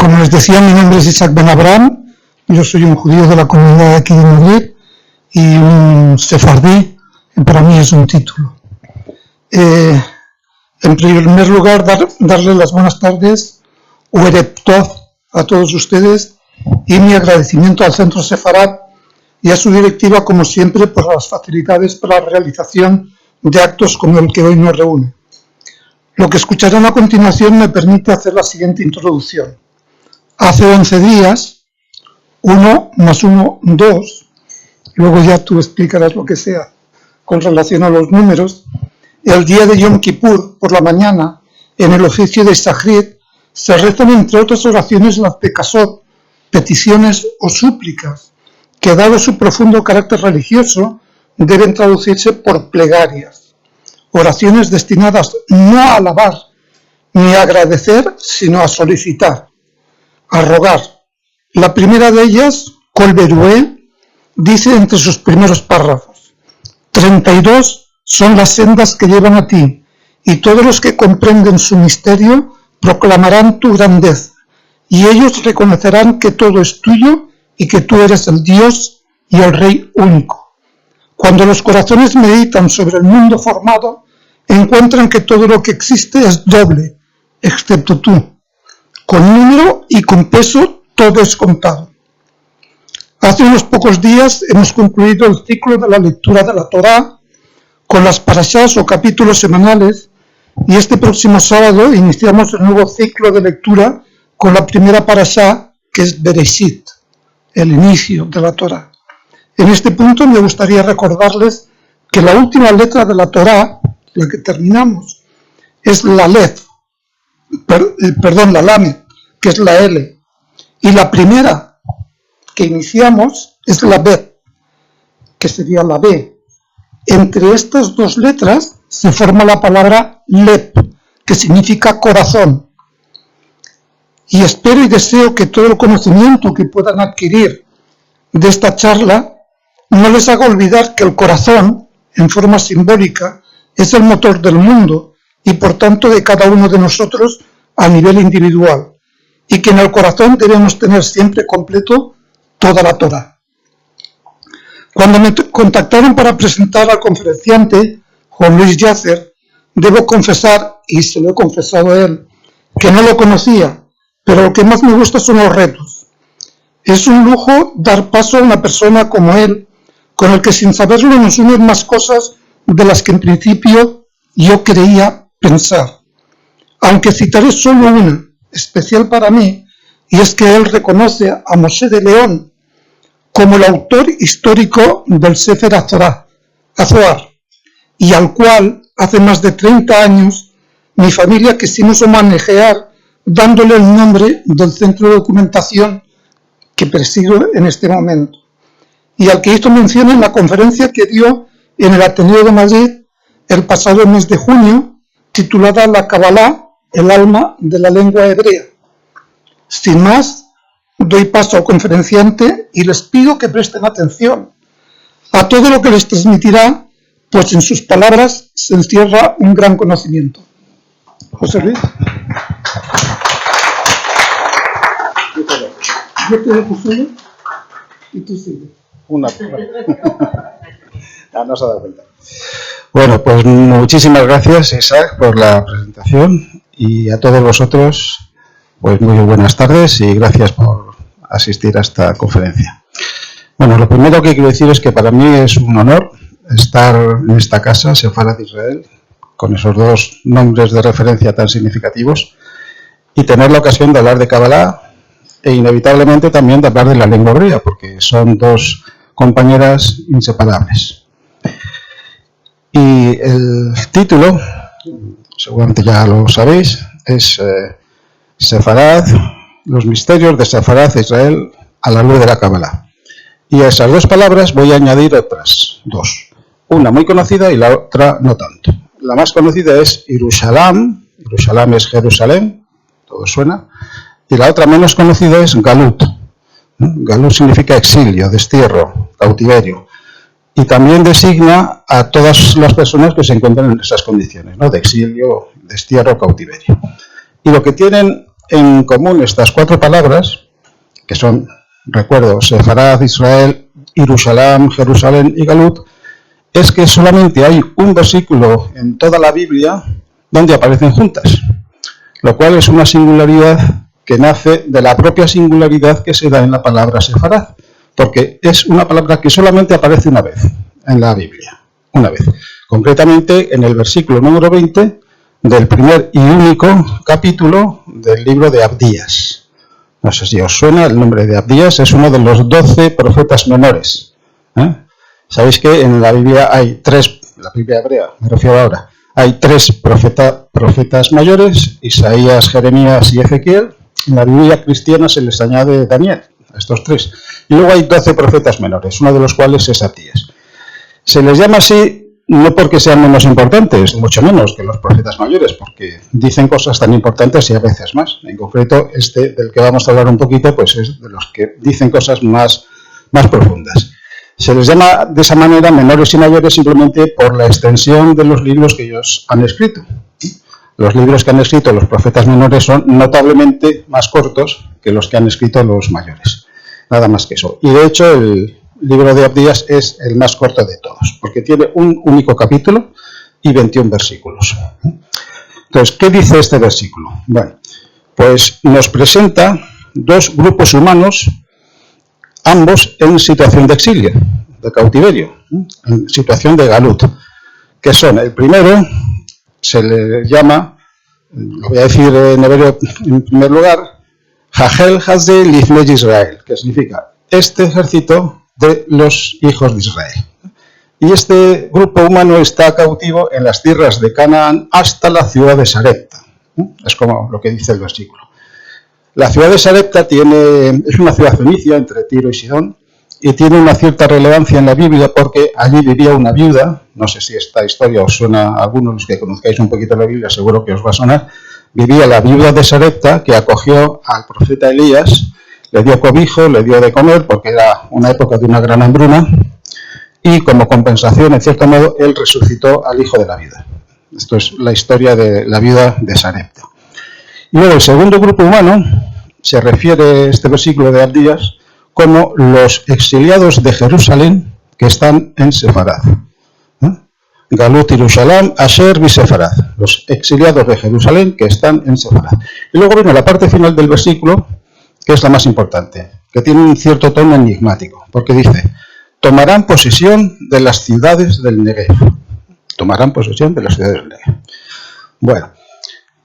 Como les decía, mi nombre es Isaac Ben Abraham, yo soy un judío de la comunidad de aquí de Madrid y un sefardí, para mí es un título. En primer lugar, darle las buenas tardes, o Erev Tov, a todos ustedes, y mi agradecimiento al Centro Sefarad y a su directiva, como siempre, por las facilidades para la realización de actos como el que hoy nos reúne. Lo que escucharán a continuación me permite hacer la siguiente introducción. Hace 11 días, 1 más 1, 2, luego ya tú explicarás lo que sea con relación a los números, el día de Yom Kippur, por la mañana, en el oficio de Shachrit, se rezan entre otras oraciones las Bekasot, peticiones o súplicas, que dado su profundo carácter religioso, deben traducirse por plegarias, oraciones destinadas no a alabar ni a agradecer, sino a solicitar, a rogar. La primera de ellas, Kol Berué, dice entre sus primeros párrafos: 32 son las sendas que llevan a ti, y todos los que comprenden su misterio proclamarán tu grandeza, y ellos reconocerán que todo es tuyo y que tú eres el Dios y el Rey único. Cuando los corazones meditan sobre el mundo formado, encuentran que todo lo que existe es doble, excepto tú. Con número y con peso todo es contado. Hace unos pocos días hemos concluido el ciclo de la lectura de la Torá con las parashás o capítulos semanales, y este próximo sábado iniciamos el nuevo ciclo de lectura con la primera parashá, que es Bereshit, el inicio de la Torá. En este punto me gustaría recordarles que la última letra de la Torá, la que terminamos, es la Aleph, la Lamed, que es la L, y la primera que iniciamos es la Bet, que sería la B. Entre estas dos letras se forma la palabra Lep, que significa corazón. Y espero y deseo que todo el conocimiento que puedan adquirir de esta charla no les haga olvidar que el corazón, en forma simbólica, es el motor del mundo y por tanto de cada uno de nosotros a nivel individual, y que en el corazón debemos tener siempre completo toda la Torá. Cuando me contactaron para presentar al conferenciante, Juan Luis Yacer, debo confesar, y se lo he confesado a él, que no lo conocía, pero lo que más me gusta son los retos. Es un lujo dar paso a una persona como él, con el que sin saberlo nos unen más cosas de las que en principio yo creía pensar. Aunque citaré solo una, especial para mí, y es que él reconoce a Moshe de León como el autor histórico del Sefer HaZohar, y al cual hace más de 30 años mi familia quisimos homenajear dándole el nombre del centro de documentación que presido en este momento, y al que hizo mención en la conferencia que dio en el Ateneo de Madrid el pasado mes de junio, titulada La Kabbalah, el alma de la lengua hebrea. Sin más, doy paso al conferenciante y les pido que presten atención a todo lo que les transmitirá, pues en sus palabras se encierra un gran conocimiento. José Luis. Yo te dejo solo y tú sigues. No se ha dado cuenta. Bueno, pues muchísimas gracias, Isaac, por la presentación, y a todos vosotros, pues muy buenas tardes y gracias por asistir a esta conferencia. Bueno, lo primero que quiero decir es que para mí es un honor estar en esta casa, Sefarad Israel, con esos dos nombres de referencia tan significativos, y tener la ocasión de hablar de Kabbalah e inevitablemente también de hablar de la lengua hebrea, porque son dos compañeras inseparables. Y el título, seguramente ya lo sabéis, es Sefarad, los misterios de Sefarad Israel a la luz de la Kabbalah. Y a esas dos palabras voy a añadir otras dos. Una muy conocida y la otra no tanto. La más conocida es Yerushalayim. Yerushalayim es Jerusalén, todo suena. Y la otra menos conocida es Galut. Galut significa exilio, destierro, cautiverio. Y también designa a todas las personas que se encuentran en esas condiciones, ¿no? De exilio, destierro, cautiverio. Y lo que tienen en común estas 4 palabras, que son, recuerdo, Sefarad, Israel, Yerushalayim, Jerusalén y Galut, es que solamente hay un versículo en toda la Biblia donde aparecen juntas, lo cual es una singularidad que nace de la propia singularidad que se da en la palabra Sefarad, porque es una palabra que solamente aparece una vez en la Biblia, una vez. Concretamente en el versículo número 20 del primer y único capítulo del libro de Abdías. No sé si os suena el nombre de Abdías, es uno de los 12 profetas menores. Sabéis que en la Biblia hay 3, la Biblia hebrea, me refiero ahora, hay 3 profetas mayores, Isaías, Jeremías y Ezequiel. En la Biblia cristiana se les añade Daniel, a estos 3. Y luego hay 12 profetas menores, uno de los cuales es Abdías. Se les llama así no porque sean menos importantes, mucho menos que los profetas mayores, porque dicen cosas tan importantes y a veces más. En concreto, este del que vamos a hablar un poquito, pues es de los que dicen cosas más profundas. Se les llama de esa manera menores y mayores simplemente por la extensión de los libros que ellos han escrito. Los libros que han escrito los profetas menores son notablemente más cortos que los que han escrito los mayores. Nada más que eso. Y de hecho, el libro de Abdías es el más corto de todos, porque tiene un único capítulo y 21 versículos. Entonces, ¿qué dice este versículo? Bueno, pues nos presenta 2 grupos humanos, ambos en situación de exilio, de cautiverio, en situación de galut, que son, el primero, se le llama, lo voy a decir en hebreo en primer lugar, Hajel Hazde Lifnei Israel, que significa este ejército de los hijos de Israel. Y este grupo humano está cautivo en las tierras de Canaán hasta la ciudad de Sarepta. Es como lo que dice el versículo. La ciudad de Sarepta es una ciudad fenicia entre Tiro y Sidón, y tiene una cierta relevancia en la Biblia porque allí vivía una viuda. No sé si esta historia os suena a algunos, los que conozcáis un poquito la Biblia, seguro que os va a sonar. Vivía la viuda de Sarepta, que acogió al profeta Elías, le dio cobijo, le dio de comer, porque era una época de una gran hambruna, y como compensación, en cierto modo, él resucitó al hijo de la viuda. Esto es la historia de la viuda de Sarepta. Y luego el segundo grupo humano, se refiere este versículo de Abdías, como los exiliados de Jerusalén que están en Sefarad. Galut Yerushalayim, Asher Bisefarad, los exiliados de Jerusalén que están en Sefarad. Y luego viene la parte final del versículo, que es la más importante, que tiene un cierto tono enigmático, porque dice, tomarán posesión de las ciudades del Negev. Tomarán posesión de las ciudades del Negev. Bueno,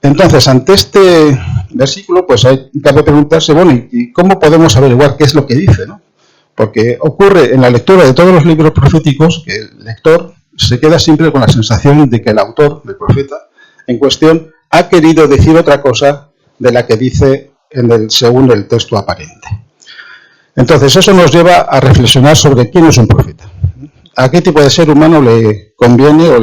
entonces, ante este versículo, pues cabe preguntarse, bueno, ¿y cómo podemos averiguar qué es lo que dice, no? Porque ocurre en la lectura de todos los libros proféticos que el lector se queda siempre con la sensación de que el autor, el profeta en cuestión, ha querido decir otra cosa de la que dice según el texto aparente. Entonces, eso nos lleva a reflexionar sobre quién es un profeta. ¿A qué tipo de ser humano le conviene o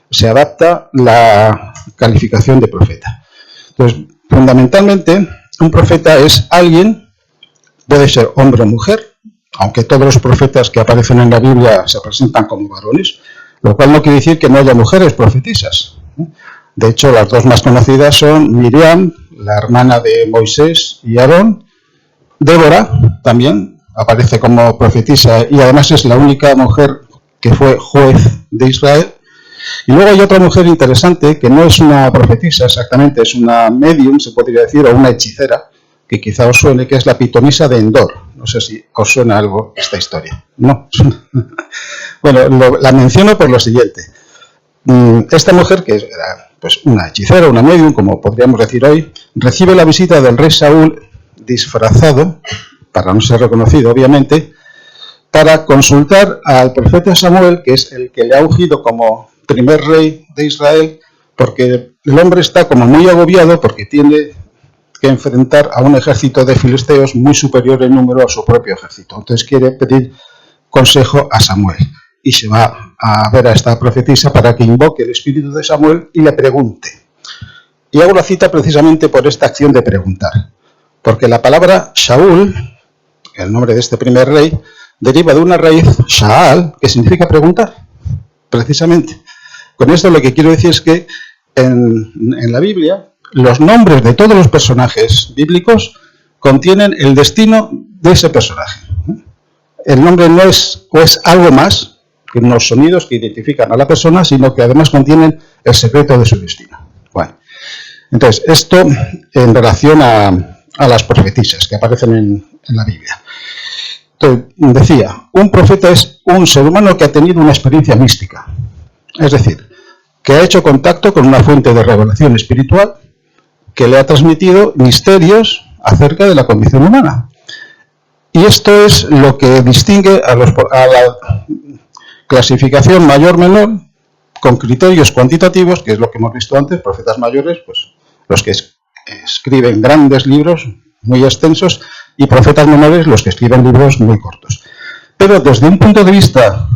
se adapta la calificación de profeta? Entonces, fundamentalmente, un profeta es alguien, puede ser hombre o mujer, aunque todos los profetas que aparecen en la Biblia se presentan como varones, lo cual no quiere decir que no haya mujeres profetisas. De hecho, las 2 más conocidas son Miriam, la hermana de Moisés y Aarón. Débora también aparece como profetisa y además es la única mujer que fue juez de Israel. Y luego hay otra mujer interesante que no es una profetisa exactamente, es una medium, se podría decir, o una hechicera, que quizá os suene, que es la pitonisa de Endor. No sé si os suena algo esta historia. No. Bueno, la menciono por lo siguiente. Esta mujer, que era pues una hechicera, una medium, como podríamos decir hoy, recibe la visita del rey Saúl disfrazado, para no ser reconocido obviamente, para consultar al profeta Samuel, que es el que le ha ungido como primer rey de Israel, porque el hombre está como muy agobiado porque tiene que enfrentar a un ejército de filisteos muy superior en número a su propio ejército. Entonces quiere pedir consejo a Samuel y se va a ver a esta profetisa para que invoque el espíritu de Samuel y le pregunte. Y hago la cita precisamente por esta acción de preguntar, porque la palabra Shaul, el nombre de este primer rey, deriva de una raíz Sha'al, que significa preguntar, precisamente. Con esto lo que quiero decir es que en la Biblia los nombres de todos los personajes bíblicos contienen el destino de ese personaje. El nombre no es, o es algo más que unos sonidos que identifican a la persona, sino que además contienen el secreto de su destino. Bueno, entonces, esto en relación a las profetisas que aparecen en la Biblia. Entonces, decía, un profeta es un ser humano que ha tenido una experiencia mística. Es decir, que ha hecho contacto con una fuente de revelación espiritual que le ha transmitido misterios acerca de la condición humana. Y esto es lo que distingue a la clasificación mayor-menor con criterios cuantitativos, que es lo que hemos visto antes, profetas mayores, pues los que escriben grandes libros muy extensos, y profetas menores los que escriben libros muy cortos. Pero desde un punto de vista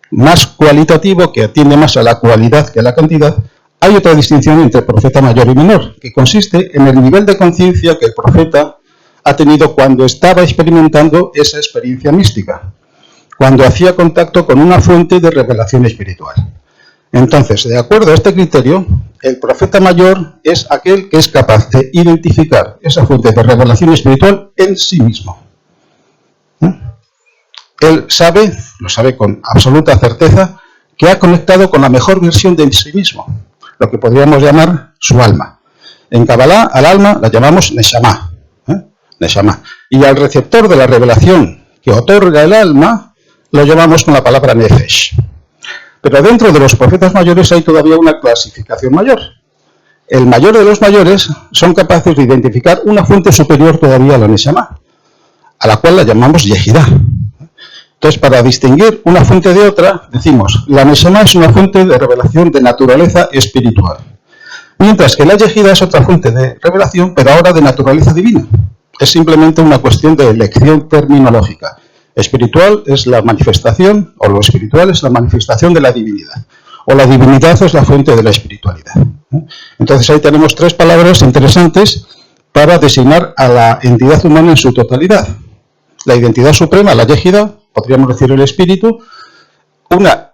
más cualitativo, que atiende más a la cualidad que a la cantidad, hay otra distinción entre profeta mayor y menor, que consiste en el nivel de conciencia que el profeta ha tenido cuando estaba experimentando esa experiencia mística, cuando hacía contacto con una fuente de revelación espiritual. Entonces, de acuerdo a este criterio, el profeta mayor es aquel que es capaz de identificar esa fuente de revelación espiritual en sí mismo. Él sabe, lo sabe con absoluta certeza, que ha conectado con la mejor versión de sí mismo, lo que podríamos llamar su alma. En Kabbalah, al alma la llamamos Neshama. Neshama. Y al receptor de la revelación que otorga el alma, lo llamamos con la palabra Nefesh. Pero dentro de los profetas mayores hay todavía una clasificación mayor. El mayor de los mayores son capaces de identificar una fuente superior todavía a la Neshama, a la cual la llamamos Yehidá. Entonces, para distinguir una fuente de otra, decimos, la Neshama es una fuente de revelación de naturaleza espiritual, mientras que la Yehidá es otra fuente de revelación, pero ahora de naturaleza divina. Es simplemente una cuestión de elección terminológica. Espiritual es la manifestación, o lo espiritual es la manifestación de la divinidad, o la divinidad es la fuente de la espiritualidad. Entonces ahí tenemos tres palabras interesantes para designar a la entidad humana en su totalidad. La identidad suprema, la Yehidá, podríamos decir el espíritu, una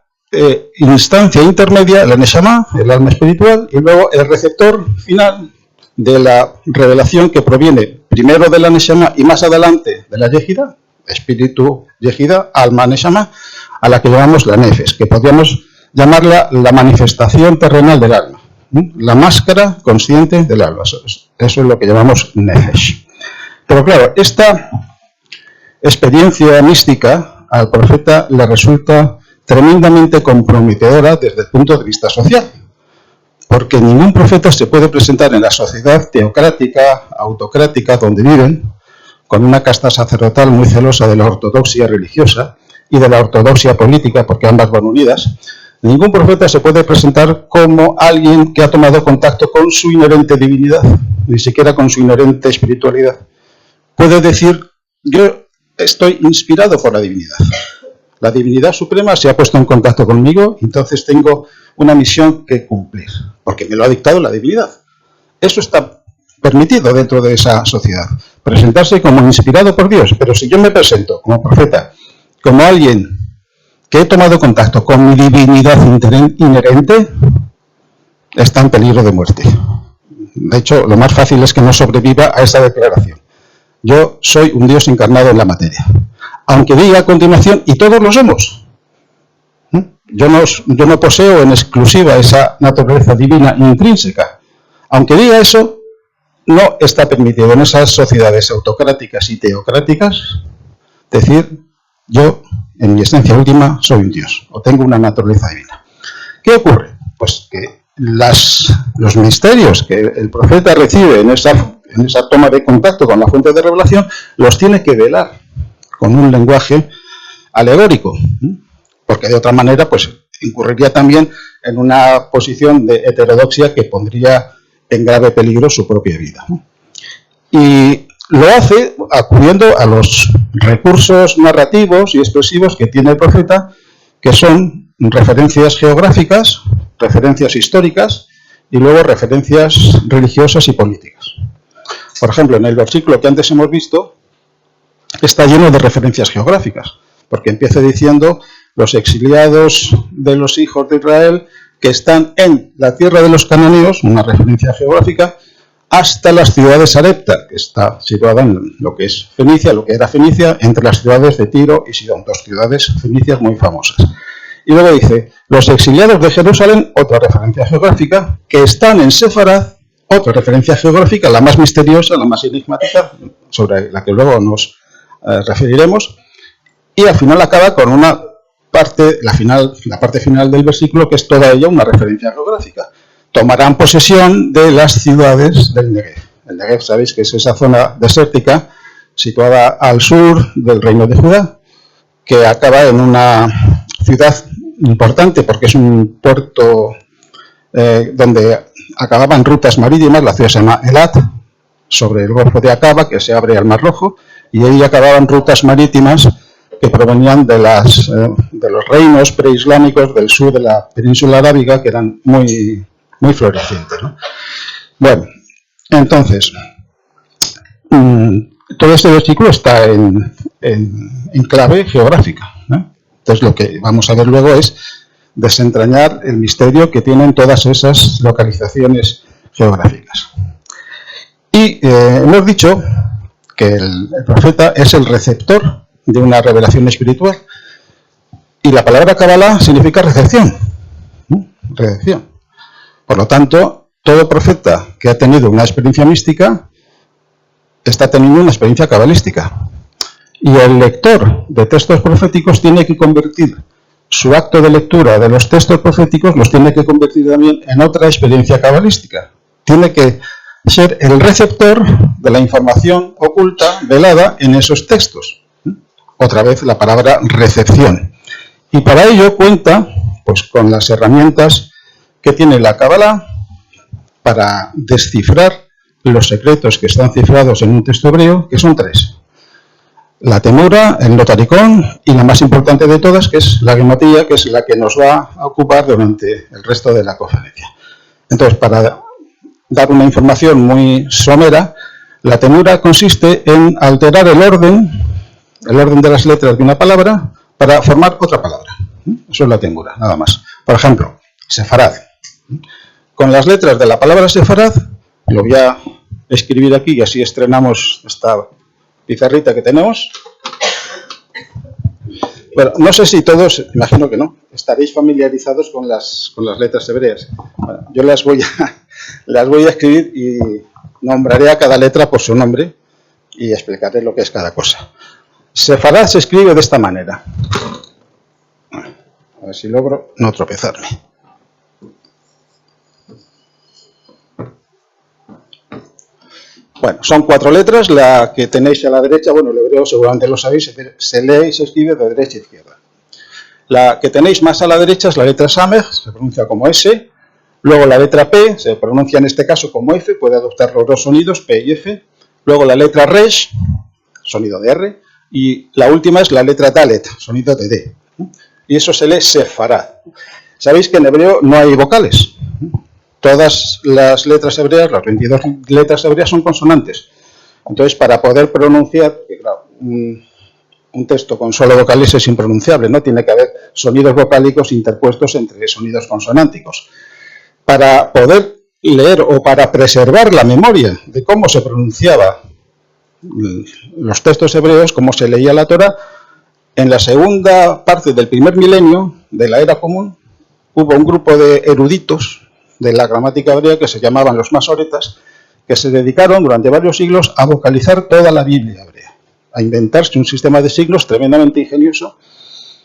instancia intermedia, la Neshama, el alma espiritual, y luego el receptor final de la revelación que proviene primero de la Neshama y más adelante de la Yehidá, espíritu Yehidá, alma Neshama, a la que llamamos la Nefesh, que podríamos llamarla la manifestación terrenal del alma, la máscara consciente del alma. Eso es lo que llamamos Nefesh. Pero claro, esta experiencia mística al profeta le resulta tremendamente comprometedora desde el punto de vista social, porque ningún profeta se puede presentar en la sociedad teocrática, autocrática, donde viven, con una casta sacerdotal muy celosa de la ortodoxia religiosa y de la ortodoxia política, porque ambas van unidas. Ningún profeta se puede presentar como alguien que ha tomado contacto con su inherente divinidad, ni siquiera con su inherente espiritualidad. Puede decir, yo estoy inspirado por la divinidad. La divinidad suprema se ha puesto en contacto conmigo, entonces tengo una misión que cumplir, porque me lo ha dictado la divinidad. Eso está permitido dentro de esa sociedad, presentarse como inspirado por Dios. Pero si yo me presento como profeta, como alguien que he tomado contacto con mi divinidad inherente, está en peligro de muerte. De hecho, lo más fácil es que no sobreviva a esa declaración. Yo soy un Dios encarnado en la materia. Aunque diga a continuación, y todos lo somos. Yo no poseo en exclusiva esa naturaleza divina intrínseca. Aunque diga eso, no está permitido en esas sociedades autocráticas y teocráticas decir, yo, en mi esencia última, soy un Dios, o tengo una naturaleza divina. ¿Qué ocurre? Pues que los misterios que el profeta recibe en esa toma de contacto con la fuente de revelación, los tiene que velar con un lenguaje alegórico, porque de otra manera pues incurriría también en una posición de heterodoxia que pondría en grave peligro su propia vida. Y lo hace acudiendo a los recursos narrativos y expresivos que tiene el profeta, que son referencias geográficas, referencias históricas y luego referencias religiosas y políticas. Por ejemplo, en el versículo que antes hemos visto, está lleno de referencias geográficas, porque empieza diciendo los exiliados de los hijos de Israel que están en la tierra de los cananeos, una referencia geográfica, hasta las ciudades Sarepta, que está situada en lo que es Fenicia, lo que era Fenicia, entre las ciudades de Tiro y Sidón, dos ciudades fenicias muy famosas. Y luego dice, los exiliados de Jerusalén, otra referencia geográfica, que están en Sefarad, otra referencia geográfica, la más misteriosa, la más enigmática, sobre la que luego nos referiremos, y al final acaba con una parte, la parte final del versículo, que es toda ella una referencia geográfica. Tomarán posesión de las ciudades del Negev. El Negev, sabéis que es esa zona desértica situada al sur del reino de Judá, que acaba en una ciudad importante porque es un puerto donde acababan rutas marítimas. La ciudad se llama Elat, sobre el golfo de Acaba, que se abre al Mar Rojo, y ahí acababan rutas marítimas que provenían de los reinos preislámicos del sur de la península arábiga, que eran muy florecientes, ¿no? Bueno, entonces, todo este versículo está en clave geográfica, ¿no? Entonces, lo que vamos a ver luego es desentrañar el misterio que tienen todas esas localizaciones geográficas. Y hemos dicho que el profeta es el receptor de una revelación espiritual, y la palabra Kabbalah significa recepción, ¿no? Recepción. Por lo tanto, todo profeta que ha tenido una experiencia mística está teniendo una experiencia cabalística. Y el lector de textos proféticos tiene que convertir su acto de lectura de los textos proféticos, los tiene que convertir también en otra experiencia cabalística. Tiene que ser el receptor de la información oculta, velada en esos textos. Otra vez la palabra recepción. Y para ello cuenta pues con las herramientas que tiene la Kabbalah para descifrar los secretos que están cifrados en un texto hebreo, que son tres: la temura, el notaricón y la más importante de todas, que es la gematría, que es la que nos va a ocupar durante el resto de la conferencia. Entonces, para dar una información muy somera, la temura consiste en alterar el orden de las letras de una palabra para formar otra palabra. Eso es la temura, nada más. Por ejemplo, Sefarad. Con las letras de la palabra Sefarad, lo voy a escribir aquí y así estrenamos esta pizarrita que tenemos. Bueno, no sé si todos, imagino que no, estaréis familiarizados con las letras hebreas. Bueno, yo las voy a escribir y nombraré a cada letra por su nombre y explicaré lo que es cada cosa. Sefarad se escribe de esta manera. A ver si logro no tropezarme. Bueno, son 4 letras. La que tenéis a la derecha, bueno, el hebreo seguramente lo sabéis, se lee y se escribe de derecha a izquierda. La que tenéis más a la derecha es la letra Samech, se pronuncia como S. Luego la letra P, se pronuncia en este caso como F, puede adoptar los dos sonidos, P y F. Luego la letra Resh, sonido de R. Y la última es la letra Dalet, sonido de D. Y eso se lee Sefarad. Sabéis que en hebreo no hay vocales. Todas las letras hebreas, las 22 letras hebreas son consonantes. Entonces, para poder pronunciar, claro, un texto con solo vocales es impronunciable, ¿no? Tiene que haber sonidos vocálicos interpuestos entre sonidos consonánticos. Para poder leer o para preservar la memoria de cómo se pronunciaba los textos hebreos, cómo se leía la Torá, en la segunda parte del primer milenio de la era común hubo un grupo de eruditos de la gramática hebrea que se llamaban los masoretas, que se dedicaron durante varios siglos a vocalizar toda la Biblia hebrea, a inventarse un sistema de signos tremendamente ingenioso,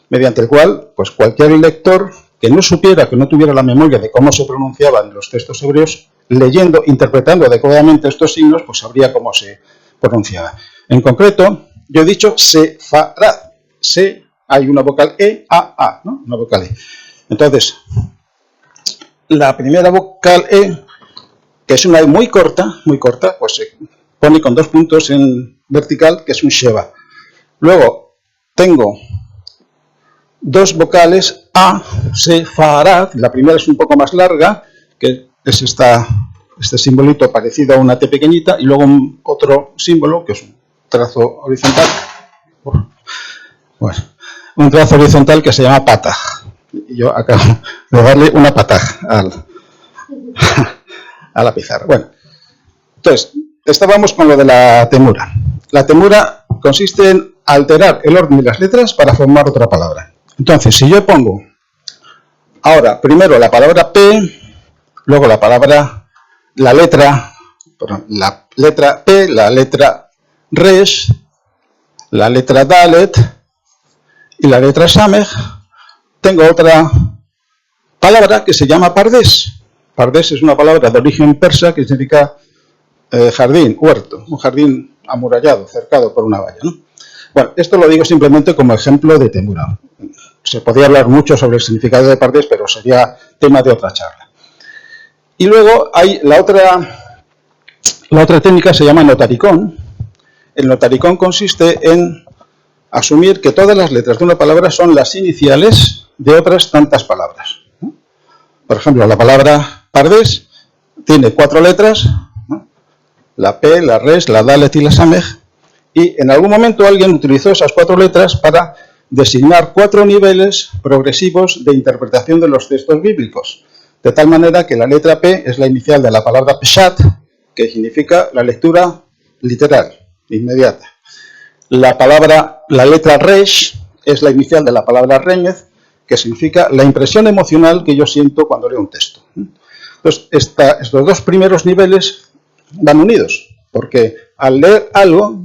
mediante el cual pues cualquier lector que no supiera, que no tuviera la memoria de cómo se pronunciaban los textos hebreos, leyendo, interpretando adecuadamente estos signos, pues sabría cómo se pronunciaba. En concreto, yo he dicho Sefarad. Se, hay una vocal E, A, ¿no? Una vocal E. Entonces, la primera vocal E, que es una E muy corta, pues se pone con 2 puntos en vertical, que es un Sheva. Luego, tengo 2 vocales A, Sefarad. La primera es un poco más larga, que es este simbolito parecido a una T pequeñita, y luego otro símbolo, que es un trazo horizontal. Bueno, un trazo horizontal que se llama pataj. Y yo acabo de darle una pataj a la pizarra. Bueno, Entonces, estábamos con lo de la temura. La temura consiste en alterar el orden de las letras para formar otra palabra. Entonces, si yo pongo ahora primero la palabra P, luego la letra P, la letra Resh, la letra Dalet y la letra Samej, tengo otra palabra que se llama Pardes. Pardes es una palabra de origen persa que significa jardín, huerto, un jardín amurallado, cercado por una valla, ¿no? Bueno, esto lo digo simplemente como ejemplo de temura. Se podría hablar mucho sobre el significado de Pardes, pero sería tema de otra charla. Y luego hay la otra técnica, se llama notaricón. El notaricón consiste en asumir que todas las letras de una palabra son las iniciales de otras tantas palabras. Por ejemplo, la palabra Pardes tiene 4 letras, ¿no? La P, la Resh, la Dalet y la Samej, y en algún momento alguien utilizó esas 4 letras para designar 4 niveles progresivos de interpretación de los textos bíblicos, de tal manera que la letra P es la inicial de la palabra Peshat, que significa la lectura literal, inmediata. La letra Resh es la inicial de la palabra Remez, que significa la impresión emocional que yo siento cuando leo un texto. Entonces, estos 2 primeros niveles van unidos, porque al leer algo,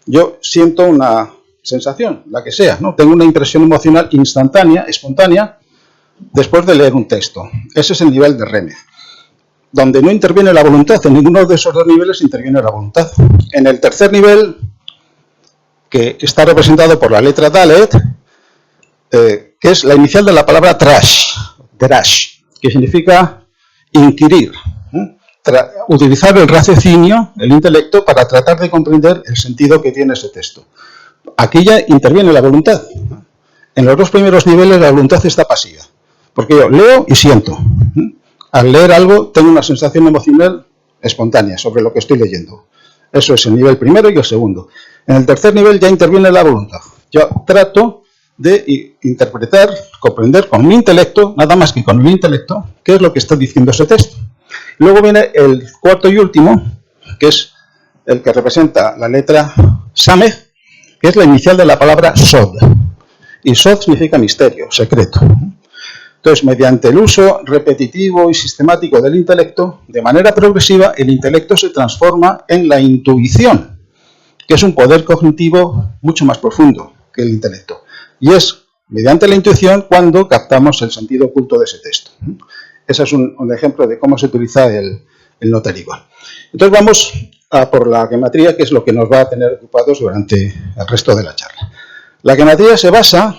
yo siento una sensación, la que sea, ¿no? Tengo una impresión emocional instantánea, espontánea, después de leer un texto. Ese es el nivel de Remez, donde no interviene la voluntad. En ninguno de esos 2 niveles interviene la voluntad. En el tercer nivel, que está representado por la letra Dalet, que es la inicial de la palabra Drash, que significa inquirir, utilizar el raciocinio, el intelecto, para tratar de comprender el sentido que tiene ese texto. Aquí ya interviene la voluntad. En los 2 primeros niveles la voluntad está pasiva, porque yo leo y siento. Al leer algo tengo una sensación emocional espontánea sobre lo que estoy leyendo. Eso es el nivel primero y el segundo. En el tercer nivel ya interviene la voluntad. Yo trato de interpretar, comprender con mi intelecto, nada más que con mi intelecto, qué es lo que está diciendo ese texto. Luego viene el cuarto y último, que es el que representa la letra Samej, que es la inicial de la palabra Sod. Y Sod significa misterio, secreto. Entonces, mediante el uso repetitivo y sistemático del intelecto, de manera progresiva, el intelecto se transforma en la intuición, que es un poder cognitivo mucho más profundo que el intelecto. Y es mediante la intuición cuando captamos el sentido oculto de ese texto. Ese es un ejemplo de cómo se utiliza el notaricón. Entonces vamos a por la gematría, que es lo que nos va a tener ocupados durante el resto de la charla. La gematría se basa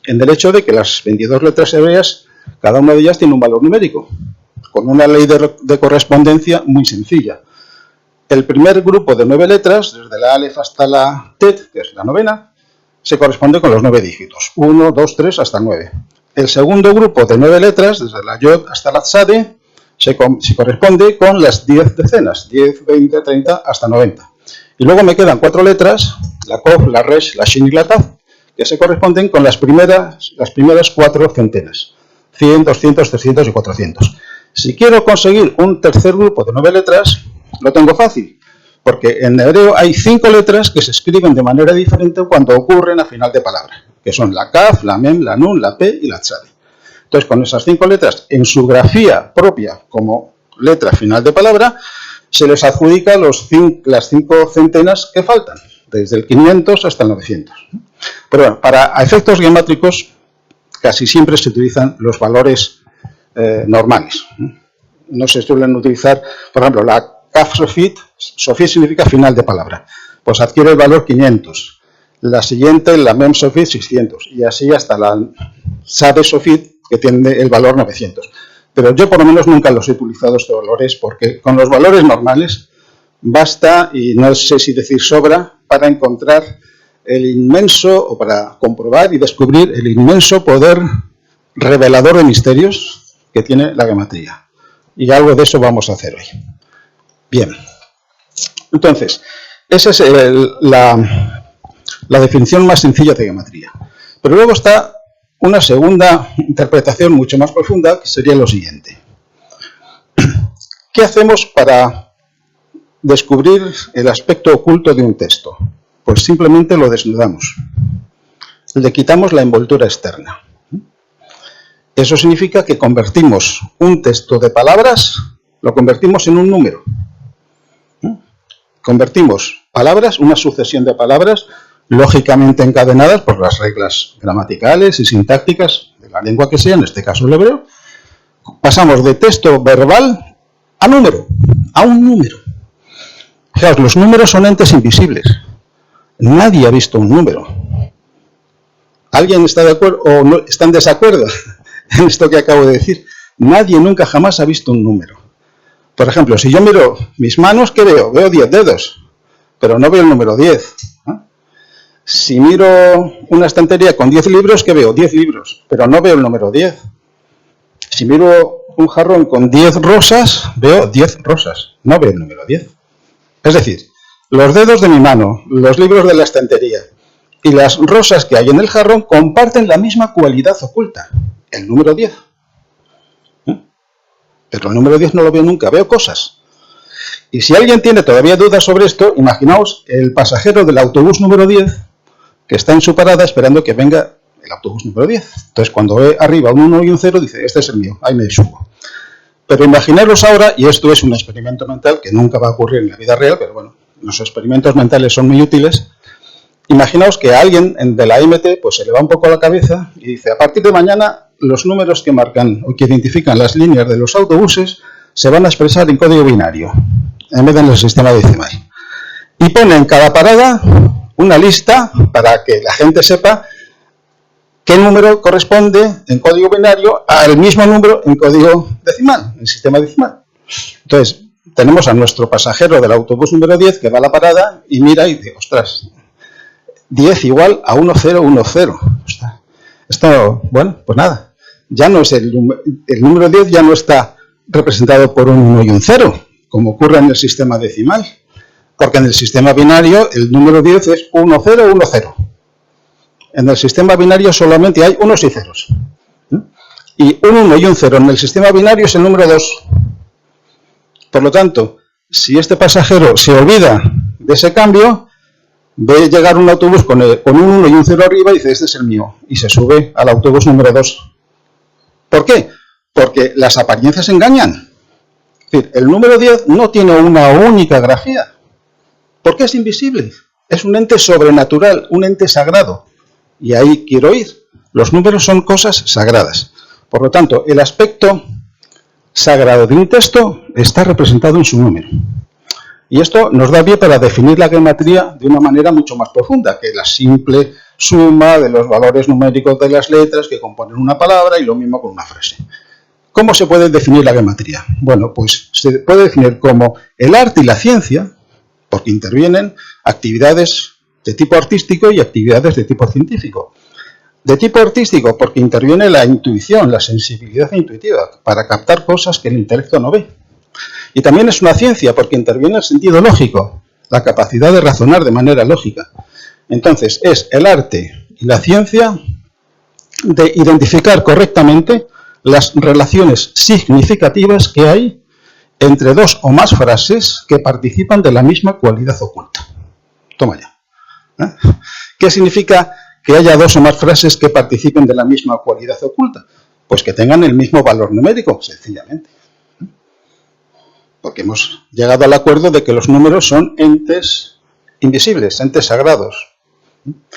en el hecho de que las 22 letras hebreas, cada una de ellas tiene un valor numérico, con una ley de correspondencia muy sencilla. El primer grupo de 9 letras, desde la Aleph hasta la Tet, que es la novena, se corresponde con los 9 dígitos, 1, 2, 3 hasta 9. El segundo grupo de 9 letras, desde la Yod hasta la Tzade, se corresponde con las 10 decenas, 10, 20, 30 hasta 90. Y luego me quedan 4 letras, la Kof, la Resh, la Shin y la Tav, que se corresponden con las primeras 4 centenas, 100, 200, 300 y 400. Si quiero conseguir un tercer grupo de 9 letras, lo tengo fácil, porque en hebreo hay 5 letras que se escriben de manera diferente cuando ocurren a final de palabra, que son la Kaf, la Mem, la Nun, la Pe y la Tzade. Entonces, con esas 5 letras, en su grafía propia como letra final de palabra, se les adjudica las 5 centenas que faltan, desde el 500 hasta el 900. Pero bueno, para efectos geométricos casi siempre se utilizan los valores normales. No se suelen utilizar, por ejemplo, la Kaf Sofit significa final de palabra, pues adquiere el valor 500. La siguiente, la Mem Sofit, 600. Y así hasta la Sade Sofit, que tiene el valor 900. Pero yo por lo menos nunca los he utilizado estos valores, porque con los valores normales basta, y no sé si decir sobra, para encontrar el inmenso, o para comprobar y descubrir el inmenso poder revelador de misterios que tiene la gematría. Y algo de eso vamos a hacer hoy. Bien. Entonces, esa es la definición más sencilla de gematría. Pero luego está una segunda interpretación mucho más profunda, que sería lo siguiente. ¿Qué hacemos para descubrir el aspecto oculto de un texto? Pues simplemente lo desnudamos. Le quitamos la envoltura externa. Eso significa que convertimos un texto de palabras, lo convertimos en un número. Convertimos palabras, una sucesión de palabras, lógicamente encadenadas por las reglas gramaticales y sintácticas de la lengua que sea, en este caso el hebreo. Pasamos de texto verbal a número, a un número. Fijaos, los números son entes invisibles. Nadie ha visto un número. ¿Alguien está de acuerdo o no, está en desacuerdo en esto que acabo de decir? Nadie nunca jamás ha visto un número. Por ejemplo, si yo miro mis manos, ¿qué veo? Veo 10 dedos, pero no veo el número 10. Si miro una estantería con 10 libros, ¿qué veo? 10 libros, pero no veo el número 10. Si miro un jarrón con 10 rosas, veo 10 rosas, no veo el número 10. Es decir, los dedos de mi mano, los libros de la estantería y las rosas que hay en el jarrón comparten la misma cualidad oculta, el número 10. Pero el número 10 no lo veo nunca, veo cosas. Y si alguien tiene todavía dudas sobre esto, imaginaos el pasajero del autobús número 10 que está en su parada esperando que venga el autobús número 10. Entonces, cuando ve arriba un 1 y un 0, dice, este es el mío, ahí me subo. Pero imaginaros ahora, y esto es un experimento mental que nunca va a ocurrir en la vida real, pero bueno, los experimentos mentales son muy útiles. Imaginaos que a alguien de la IMT pues se le va un poco la cabeza y dice, a partir de mañana los números que marcan o que identifican las líneas de los autobuses se van a expresar en código binario, en vez de en el sistema decimal. Y pone en cada parada una lista para que la gente sepa qué número corresponde en código binario al mismo número en código decimal, en sistema decimal. Entonces, tenemos a nuestro pasajero del autobús número 10 que va a la parada y mira y dice, ostras, 10 igual a 1010. Esto, bueno, pues nada, ya no es el número 10 ya no está representado por un 1 y un 0, como ocurre en el sistema decimal, porque en el sistema binario el número 10 es 1010. En el sistema binario solamente hay unos y ceros. Y un 1 y un 0 en el sistema binario es el número 2. Por lo tanto, si este pasajero se olvida de ese cambio, ve llegar un autobús con un 1 y un 0 arriba y dice, este es el mío, y se sube al autobús número 2. ¿Por qué? Porque las apariencias engañan. Es decir, el número 10 no tiene una única grafía. ¿Por qué es invisible? Es un ente sobrenatural, un ente sagrado. Y ahí quiero ir. Los números son cosas sagradas. Por lo tanto, el aspecto sagrado de un texto está representado en su número. Y esto nos da pie para definir la geometría de una manera mucho más profunda que la simple suma de los valores numéricos de las letras que componen una palabra y lo mismo con una frase. ¿Cómo se puede definir la geometría? Bueno, pues se puede definir como el arte y la ciencia, porque intervienen actividades de tipo artístico y actividades de tipo científico. De tipo artístico, porque interviene la intuición, la sensibilidad intuitiva, para captar cosas que el intelecto no ve. Y también es una ciencia, porque interviene el sentido lógico, la capacidad de razonar de manera lógica. Entonces, es el arte y la ciencia de identificar correctamente las relaciones significativas que hay entre dos o más frases que participan de la misma cualidad oculta. Toma ya. ¿Qué significa que haya dos o más frases que participen de la misma cualidad oculta? Pues que tengan el mismo valor numérico, sencillamente. Porque hemos llegado al acuerdo de que los números son entes invisibles, entes sagrados.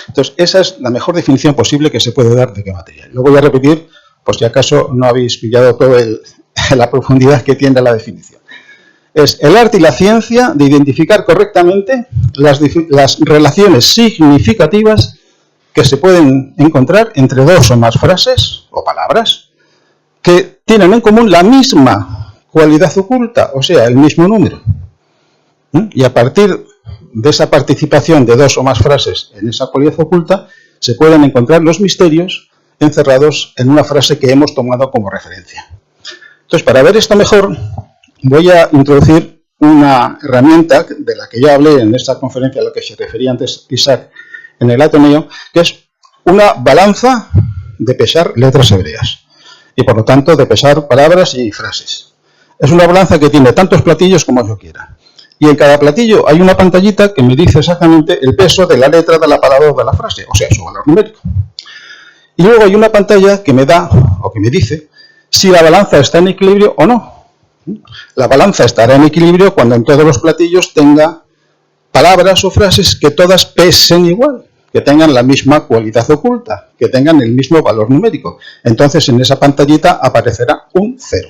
Entonces, esa es la mejor definición posible que se puede dar de geometría. Lo voy a repetir, por si acaso no habéis pillado toda la profundidad que tiene la definición. Es el arte y la ciencia de identificar correctamente las relaciones significativas que se pueden encontrar entre dos o más frases o palabras que tienen en común la misma cualidad oculta, o sea, el mismo número. Y a partir de esa participación de dos o más frases en esa cualidad oculta, se pueden encontrar los misterios encerrados en una frase que hemos tomado como referencia. Entonces, para ver esto mejor, voy a introducir una herramienta de la que ya hablé en esta conferencia a la que se refería antes Isaac en el Ateneo, que es una balanza de pesar letras hebreas y por lo tanto de pesar palabras y frases. Es una balanza que tiene tantos platillos como yo quiera. Y en cada platillo hay una pantallita que me dice exactamente el peso de la letra de la palabra o de la frase, o sea, su valor numérico. Y luego hay una pantalla que me da, o que me dice, si la balanza está en equilibrio o no. La balanza estará en equilibrio cuando en todos los platillos tenga palabras o frases que todas pesen igual, que tengan la misma cualidad oculta, que tengan el mismo valor numérico. Entonces en esa pantallita aparecerá un 0.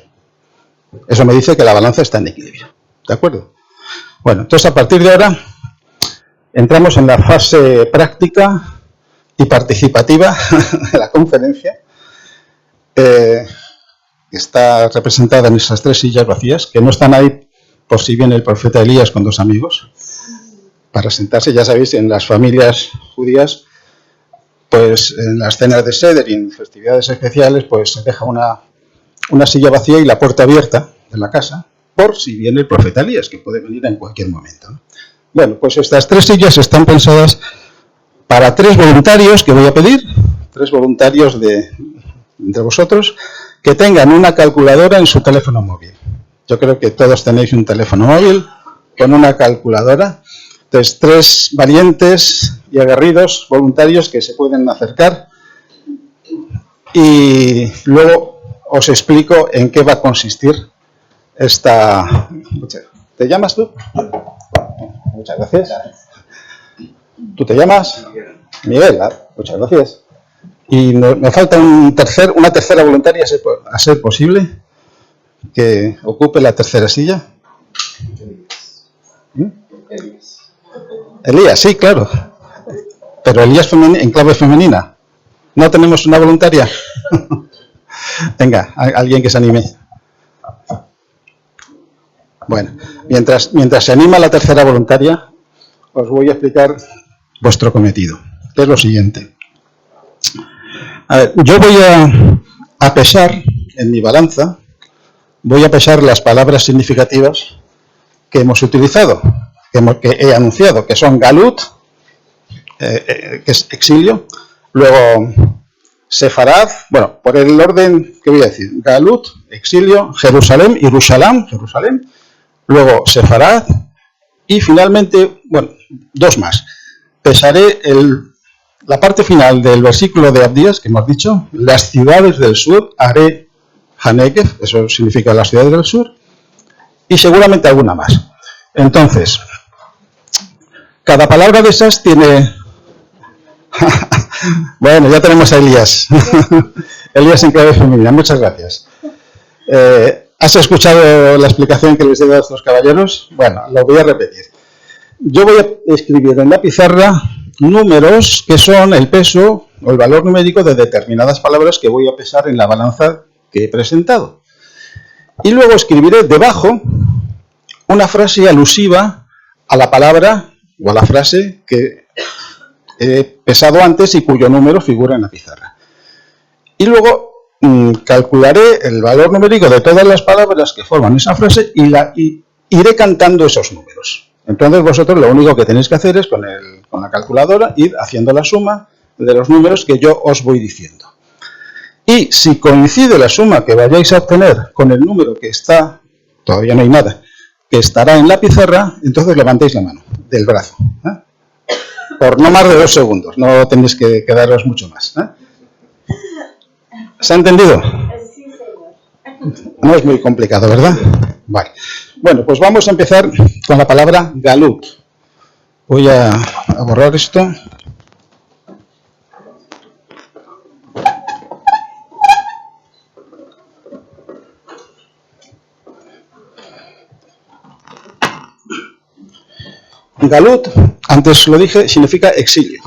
Eso me dice que la balanza está en equilibrio. ¿De acuerdo? Bueno, entonces a partir de ahora entramos en la fase práctica y participativa de la conferencia, que está representada en esas 3 sillas vacías, que no están ahí por si viene el profeta Elías con 2 amigos, para sentarse. Ya sabéis, en las familias judías, pues en las cenas de Seder y en festividades especiales, pues se deja una silla vacía y la puerta abierta de la casa, por si viene el profeta Elías, que puede venir en cualquier momento, ¿no? Bueno, pues estas 3 sillas están pensadas para 3 voluntarios que voy a pedir, 3 voluntarios entre vosotros, que tengan una calculadora en su teléfono móvil. Yo creo que todos tenéis un teléfono móvil con una calculadora. Entonces, 3 valientes y aguerridos voluntarios que se pueden acercar, y luego os explico en qué va a consistir esta... ¿Te llamas tú? Muchas gracias. ¿Tú te llamas? Miguel. Muchas gracias. Y me falta una tercera voluntaria, a ser posible, que ocupe la tercera silla. Elías, sí, claro. Pero Elías en clave femenina. ¿No tenemos una voluntaria? Venga, alguien que se anime. Bueno, mientras se anima la tercera voluntaria, os voy a explicar vuestro cometido, que es lo siguiente. A ver, yo voy a pesar en mi balanza, voy a pesar las palabras significativas que hemos utilizado, que he anunciado, que son galut, que es exilio, luego sefarad, bueno, por el orden que voy a decir, galut, exilio, Jerusalén, Yerushalam, Jerusalén, luego sefarad, y finalmente, bueno, 2 más. Pesaré la parte final del versículo de Abdías, que hemos dicho, las ciudades del sur, haré Hanekev, eso significa las ciudades del sur, y seguramente alguna más. Entonces, cada palabra de esas tiene... Bueno, ya tenemos a Elías. Elías en clave femenina, muchas gracias. ¿Has escuchado la explicación que les he dado a estos caballeros? Bueno, lo voy a repetir. Yo voy a escribir en la pizarra números que son el peso o el valor numérico de determinadas palabras que voy a pesar en la balanza que he presentado. Y luego escribiré debajo una frase alusiva a la palabra o a la frase que he pesado antes y cuyo número figura en la pizarra. Y luego calcularé el valor numérico de todas las palabras que forman esa frase y iré cantando esos números. Entonces vosotros lo único que tenéis que hacer es con la calculadora ir haciendo la suma de los números que yo os voy diciendo. Y si coincide la suma que vayáis a obtener con el número que está, todavía no hay nada, que estará en la pizarra, entonces levantéis la mano del brazo. Por no más de 2 segundos, no tenéis que quedaros mucho más. ¿Se ha entendido? Sí, señor. No es muy complicado, ¿verdad? Vale. Bueno, pues vamos a empezar con la palabra galut. Voy a borrar esto. Galut, antes lo dije, significa exilio.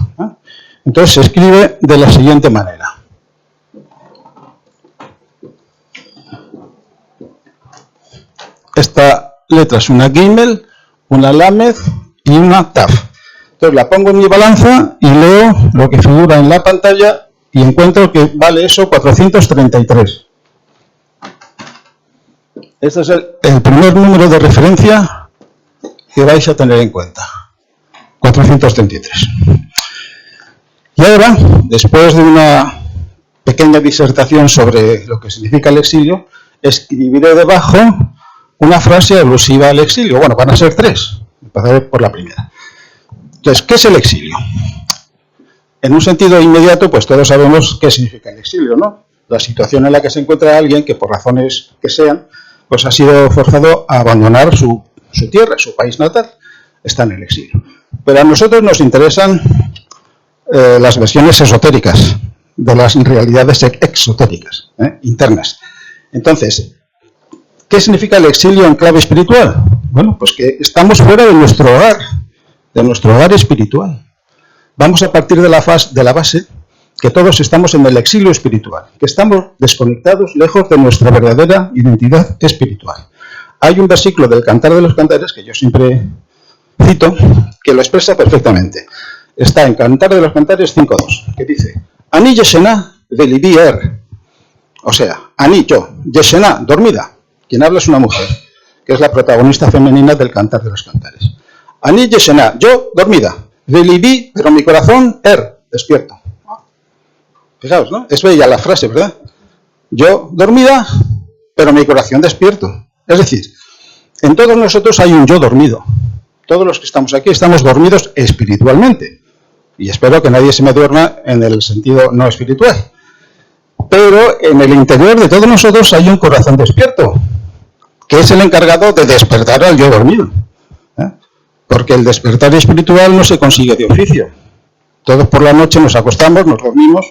Entonces se escribe de la siguiente manera. Esta letra es una Gimel, una Lamed y una Taf. Entonces la pongo en mi balanza y leo lo que figura en la pantalla y encuentro que vale eso 433. Este es el primer número de referencia que vais a tener en cuenta. 433. Y ahora, después de una pequeña disertación sobre lo que significa el exilio, escribiré debajo una frase alusiva al exilio. Bueno, van a ser 3. Empezaré por la primera. Entonces, ¿qué es el exilio? En un sentido inmediato, pues todos sabemos qué significa el exilio, ¿no? La situación en la que se encuentra alguien que por razones que sean, pues ha sido forzado a abandonar su tierra, su país natal, está en el exilio. Pero a nosotros nos interesan las versiones esotéricas de las realidades exotéricas, internas. Entonces, ¿qué significa el exilio en clave espiritual? Bueno, pues que estamos fuera de nuestro hogar espiritual. Vamos a partir de la base que todos estamos en el exilio espiritual, que estamos desconectados, lejos de nuestra verdadera identidad espiritual. Hay un versículo del Cantar de los Cantares, que yo siempre cito, que lo expresa perfectamente. Está en Cantar de los Cantares 5.2, que dice: Ani yeshena velibi er. O sea, Ani, yo, yeshena, dormida. Quien habla es una mujer, que es la protagonista femenina del Cantar de los Cantares. Ani yeshena, yo, dormida. Velibi, pero mi corazón, despierto. Fijaos, ¿no? Es bella la frase, ¿verdad? Yo, dormida, pero mi corazón despierto. Es decir, en todos nosotros hay un yo dormido. Todos los que estamos aquí estamos dormidos espiritualmente. Y espero que nadie se me duerma en el sentido no espiritual. Pero en el interior de todos nosotros hay un corazón despierto, que es el encargado de despertar al yo dormido. Porque el despertar espiritual no se consigue de oficio. Todos por la noche nos acostamos, nos dormimos,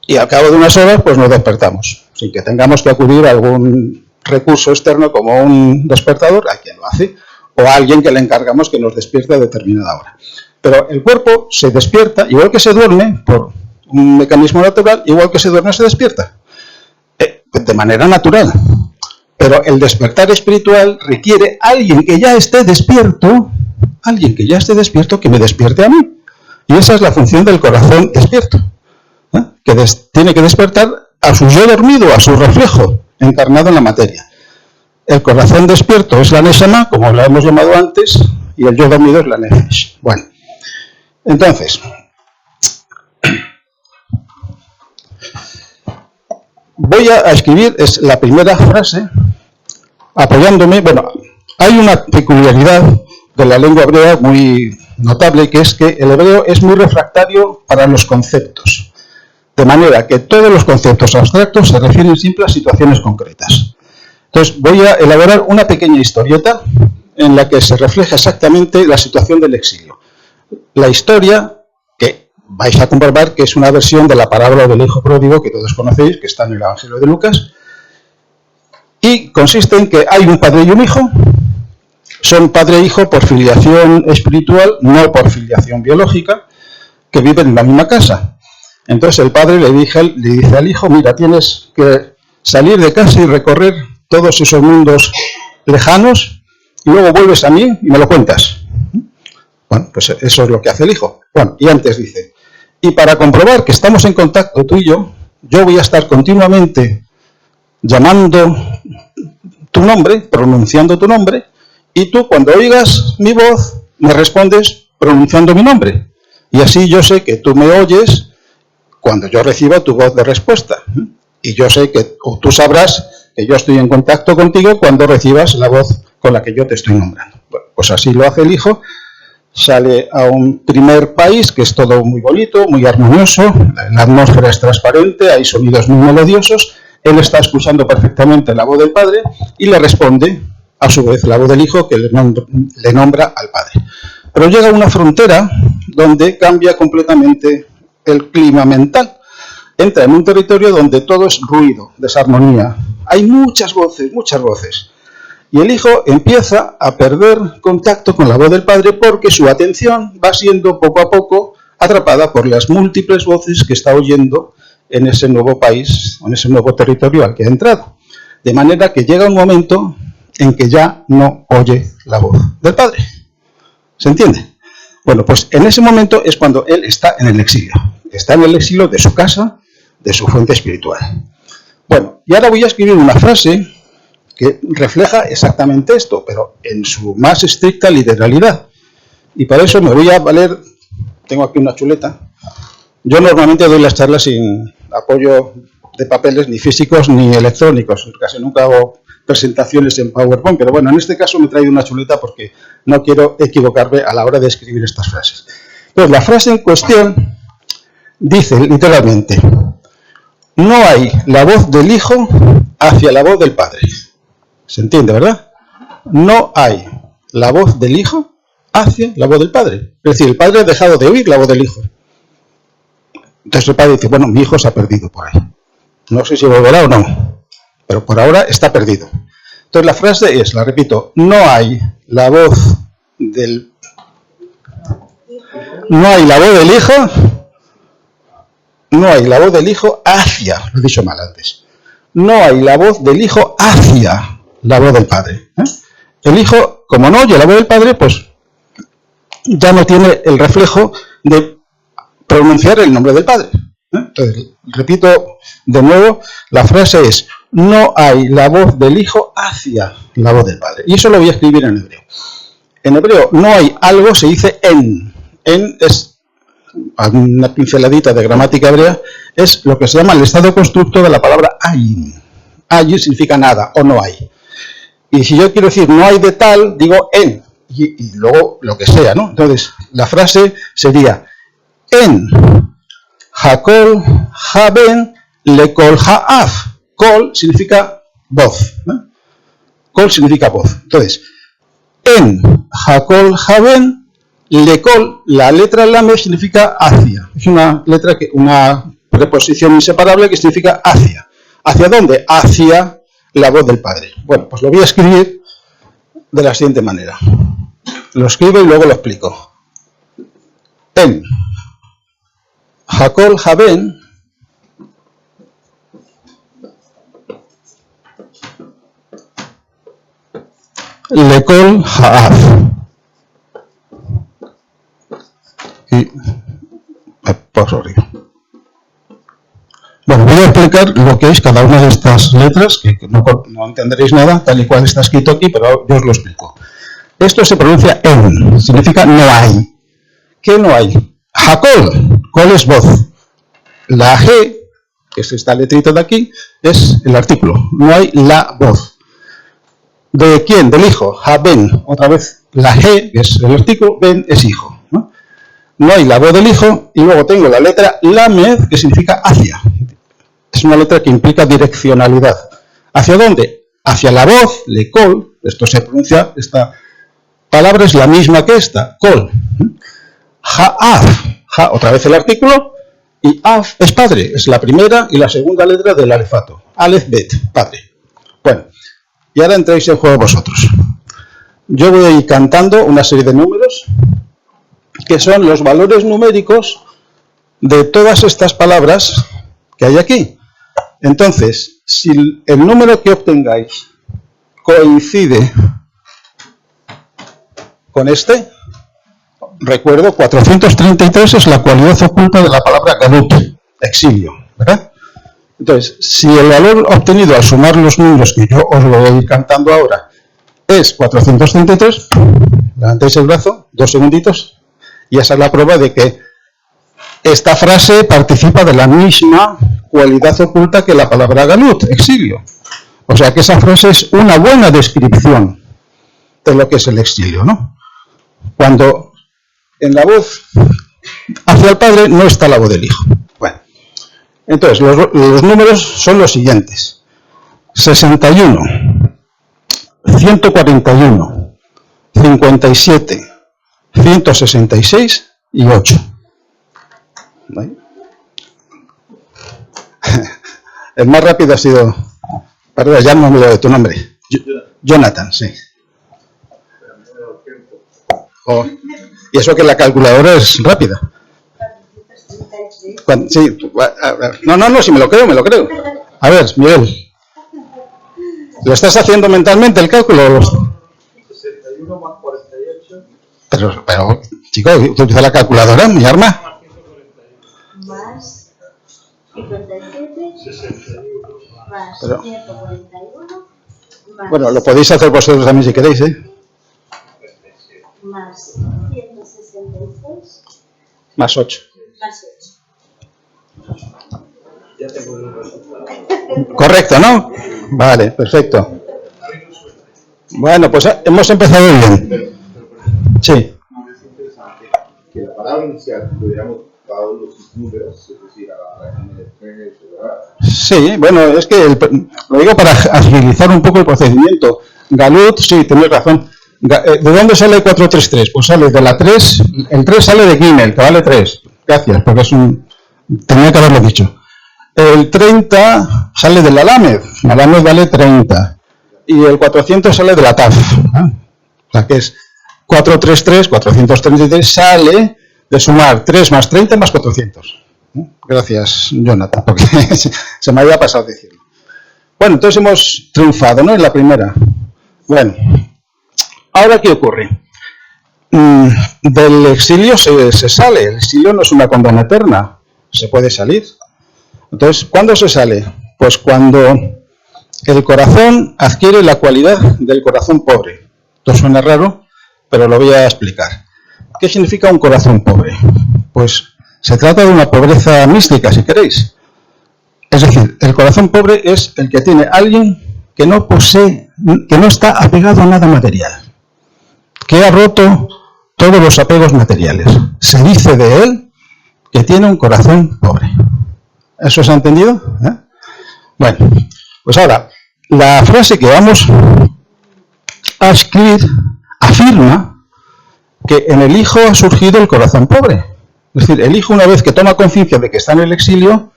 y al cabo de unas horas pues nos despertamos, sin que tengamos que acudir a algún recurso externo como un despertador, a quien lo hace, o a alguien que le encargamos que nos despierte a determinada hora. Pero el cuerpo se despierta, igual que se duerme, por un mecanismo natural, igual que se duerme se despierta, de manera natural. Pero el despertar espiritual requiere alguien que ya esté despierto, que me despierte a mí. Y esa es la función del corazón despierto, que tiene que despertar a su yo dormido, a su reflejo encarnado en la materia. El corazón despierto es la Neshama, como la hemos llamado antes, y el yo dormido es la Nefesh. Bueno, entonces, voy a escribir, es la primera frase, apoyándome. Bueno, hay una peculiaridad de la lengua hebrea muy notable, que es que el hebreo es muy refractario para los conceptos, de manera que todos los conceptos abstractos se refieren siempre a situaciones concretas. Entonces voy a elaborar una pequeña historieta en la que se refleja exactamente la situación del exilio. La historia, que vais a comprobar que es una versión de la parábola del hijo pródigo, que todos conocéis, que está en el Evangelio de Lucas, y consiste en que hay un padre y un hijo. Son padre e hijo por filiación espiritual, no por filiación biológica, que viven en la misma casa. Entonces el padre le dice al hijo: mira, tienes que salir de casa y recorrer todos esos mundos lejanos, y luego vuelves a mí y me lo cuentas. Bueno, pues eso es lo que hace el hijo. Bueno, y antes dice: y para comprobar que estamos en contacto tú y yo voy a estar continuamente llamando tu nombre, pronunciando tu nombre, y tú, cuando oigas mi voz, me respondes pronunciando mi nombre. Y así yo sé que tú me oyes cuando yo reciba tu voz de respuesta. Y yo sé que, o tú sabrás que yo estoy en contacto contigo cuando recibas la voz con la que yo te estoy nombrando. Bueno, pues así lo hace el hijo. Sale a un primer país que es todo muy bonito, muy armonioso, la atmósfera es transparente, hay sonidos muy melodiosos, él está escuchando perfectamente la voz del padre y le responde a su vez la voz del hijo, que le nombra al padre. Pero llega a una frontera donde cambia completamente el clima mental. Entra en un territorio donde todo es ruido, desarmonía. Hay muchas voces, y el hijo empieza a perder contacto con la voz del padre porque su atención va siendo poco a poco atrapada por las múltiples voces que está oyendo en ese nuevo país, en ese nuevo territorio al que ha entrado. De manera que llega un momento en que ya no oye la voz del padre. ¿Se entiende? Bueno, pues en ese momento es cuando él está en el exilio. Está en el exilio de su casa, de su fuente espiritual. Bueno, y ahora voy a escribir una frase que refleja exactamente esto, pero en su más estricta literalidad. Y para eso me voy a valer, tengo aquí una chuleta. Yo normalmente doy las charlas sin apoyo de papeles ni físicos ni electrónicos, casi nunca hago presentaciones en PowerPoint, pero bueno, en este caso me he traído una chuleta porque no quiero equivocarme a la hora de escribir estas frases. Entonces, la frase en cuestión dice literalmente: no hay la voz del Hijo hacia la voz del Padre. ¿Se entiende, verdad? No hay la voz del Hijo hacia la voz del Padre. Es decir, el Padre ha dejado de oír la voz del Hijo. Entonces el Padre dice, bueno, mi hijo se ha perdido por ahí. No sé si volverá o no, pero por ahora está perdido. Entonces la frase es, la repito, no hay la voz del... No hay la voz del Hijo... No hay la voz del Hijo hacia, lo he dicho mal antes. No hay la voz del Hijo hacia la voz del Padre. El Hijo, como no oye la voz del Padre, pues ya no tiene el reflejo de pronunciar el nombre del Padre. Entonces, repito de nuevo, la frase es, no hay la voz del Hijo hacia la voz del Padre. Y eso lo voy a escribir en hebreo. En hebreo no hay algo, se dice en. En es una pinceladita de gramática hebrea, es lo que se llama el estado constructo de la palabra ayin. Ayin significa nada o no hay. Y si yo quiero decir no hay de tal, digo en. Y luego lo que sea, ¿no? Entonces, la frase sería en hakol haben lekol haaf. Kol significa voz. Kol significa voz. Entonces, en hakol haben lekol, la letra lamed significa hacia. Es una letra una preposición inseparable que significa hacia. ¿Hacia dónde? Hacia la voz del Padre. Bueno, pues lo voy a escribir de la siguiente manera. Lo escribo y luego lo explico. En hakol haben lekol haaf. Y bueno, voy a explicar lo que es cada una de estas letras, que no entenderéis nada, tal y cual está escrito aquí, pero yo os lo explico. Esto se pronuncia en, significa no hay. ¿Qué no hay? Hakol, kol es voz. La G, que es esta letrita de aquí, es el artículo. No hay la voz. ¿De quién? Del hijo. Haben, otra vez la G, que es el artículo, ben es hijo. No hay la voz del hijo, y luego tengo la letra lamed, que significa hacia. Es una letra que implica direccionalidad. ¿Hacia dónde? Hacia la voz, le kol, esto se pronuncia, esta palabra es la misma que esta, kol. Ha'af, ja, otra vez el artículo, y af es padre, es la primera y la segunda letra del alefato. Alef bet, padre. Bueno, y ahora entráis en juego vosotros. Yo voy a ir cantando una serie de números, que son los valores numéricos de todas estas palabras que hay aquí. Entonces, si el número que obtengáis coincide con este, recuerdo, 433 es la cualidad oculta de la palabra galut, exilio, ¿verdad? Entonces, si el valor obtenido al sumar los números que yo os lo voy a ir cantando ahora es 433, levantéis el brazo, 2 segunditos, y esa es la prueba de que esta frase participa de la misma cualidad oculta que la palabra galut, exilio. O sea que esa frase es una buena descripción de lo que es el exilio, ¿no? Cuando en la voz hacia el Padre no está la voz del Hijo. Bueno, entonces los números son los siguientes: 61, 141, 57, 166 y 8. ¿Vale? El más rápido ha sido... Perdón, ya no me olvido de tu nombre. Jonathan, sí. Oh, y eso que la calculadora es rápida. Sí, no, si me lo creo. A ver, Miguel. ¿Lo estás haciendo mentalmente el cálculo? 61 más 48. Pero chico, utiliza la calculadora, mi arma. Más 57, 61 más Pero, 141, más, bueno, lo podéis hacer vosotros también si queréis, ¿eh? más 166, Más 8. más 8. Ya tengo el resultado. Correcto, ¿no? Vale, perfecto. Bueno, pues hemos empezado bien. Sí. Es interesante que la palabra inicial tuviéramos todos los números, es decir, a la M3, ¿verdad? Sí, bueno, es que lo digo para agilizar un poco el procedimiento. Galut, sí, tenéis razón. ¿De dónde sale 433? Pues sale de la 3, el 3 sale de Gimel, que vale 3. Gracias, porque es tenía que haberlo dicho. El 30 sale de la Lamed vale 30. Y el 400 sale de la Taf. O sea que es 433, 433 sale de sumar 3 más 30 más 400. Gracias, Jonathan, porque se me había pasado decirlo. Bueno, entonces hemos triunfado, ¿no? En la primera. Bueno, ¿ahora qué ocurre? Del exilio se sale. El exilio no es una condena eterna. Se puede salir. Entonces, ¿cuándo se sale? Pues cuando el corazón adquiere la cualidad del corazón pobre. Esto suena raro, pero lo voy a explicar. ¿Qué significa un corazón pobre? Pues se trata de una pobreza mística, si queréis. Es decir, el corazón pobre es el que tiene alguien que no posee, que no está apegado a nada material, que ha roto todos los apegos materiales. Se dice de él que tiene un corazón pobre. ¿Eso se ha entendido? Bueno, pues ahora, la frase que vamos a escribir afirma que en el hijo ha surgido el corazón pobre. Es decir, el hijo, una vez que toma conciencia de que está en el exilio,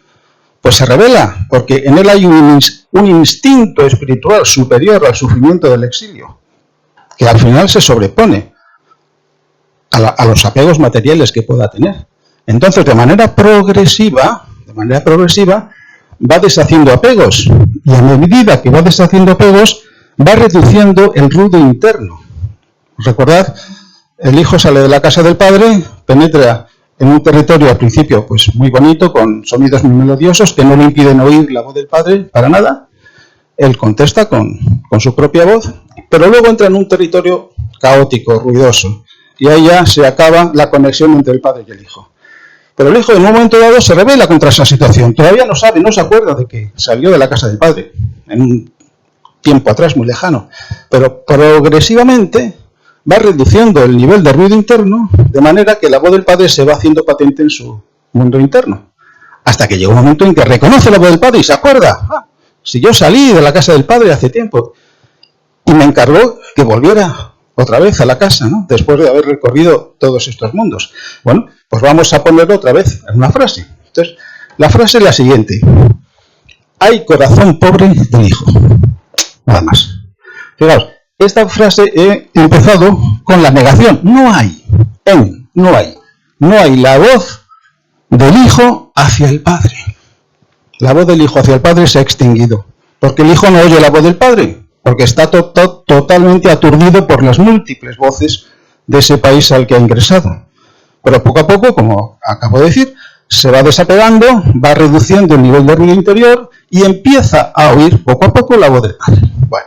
pues se revela, porque en él hay un instinto espiritual superior al sufrimiento del exilio, que al final se sobrepone a los apegos materiales que pueda tener. Entonces, de manera progresiva, va deshaciendo apegos, y a medida que va deshaciendo apegos, va reduciendo el ruido interno. Recordad, el hijo sale de la casa del padre, penetra en un territorio al principio pues muy bonito, con sonidos muy melodiosos que no le impiden oír la voz del padre para nada. Él contesta con su propia voz, pero luego entra en un territorio caótico, ruidoso, y ahí ya se acaba la conexión entre el padre y el hijo. Pero el hijo en un momento dado se rebela contra esa situación. Todavía no sabe, no se acuerda de que salió de la casa del padre, en un tiempo atrás muy lejano. Pero progresivamente va reduciendo el nivel de ruido interno, de manera que la voz del padre se va haciendo patente en su mundo interno. Hasta que llega un momento en que reconoce la voz del padre y se acuerda. Si yo salí de la casa del padre hace tiempo y me encargó que volviera otra vez a la casa, ¿no? Después de haber recorrido todos estos mundos. Bueno, pues vamos a ponerlo otra vez en una frase. Entonces, la frase es la siguiente. Hay corazón pobre del hijo. Nada más. Fijaos, esta frase he empezado con la negación. No hay. No hay. No hay la voz del hijo hacia el padre. La voz del hijo hacia el padre se ha extinguido. Porque el hijo no oye la voz del padre. Porque está totalmente aturdido por las múltiples voces de ese país al que ha ingresado. Pero poco a poco, como acabo de decir, se va desapegando, va reduciendo el nivel de ruido interior y empieza a oír poco a poco la voz del padre. Bueno.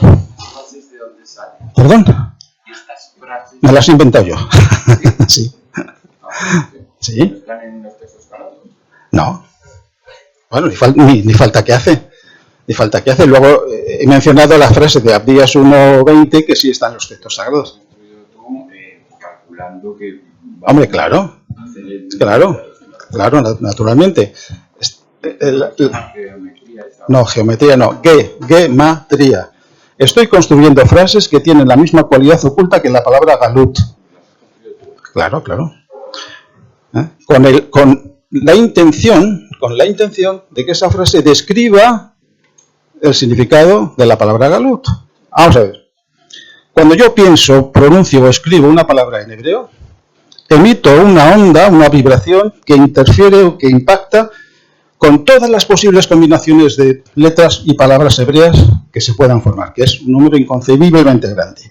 ¿De dónde sale? ¿Perdón? Estas frases. Me las he inventado yo. Sí. ¿Sí? ¿Están en los textos canónicos? No. Bueno, ni falta que hace. Ni falta que hace. Luego he mencionado la frase de Abdías 1.20 que sí está en los textos sagrados. Calculando que... Hombre, claro, naturalmente. No, geometría no, gematría. Estoy construyendo frases que tienen la misma cualidad oculta que la palabra galut. Claro. Con la intención de que esa frase describa el significado de la palabra galut. Vamos a ver. Cuando yo pienso, pronuncio o escribo una palabra en hebreo, emito una onda, una vibración que interfiere o que impacta con todas las posibles combinaciones de letras y palabras hebreas que se puedan formar, que es un número inconcebiblemente grande.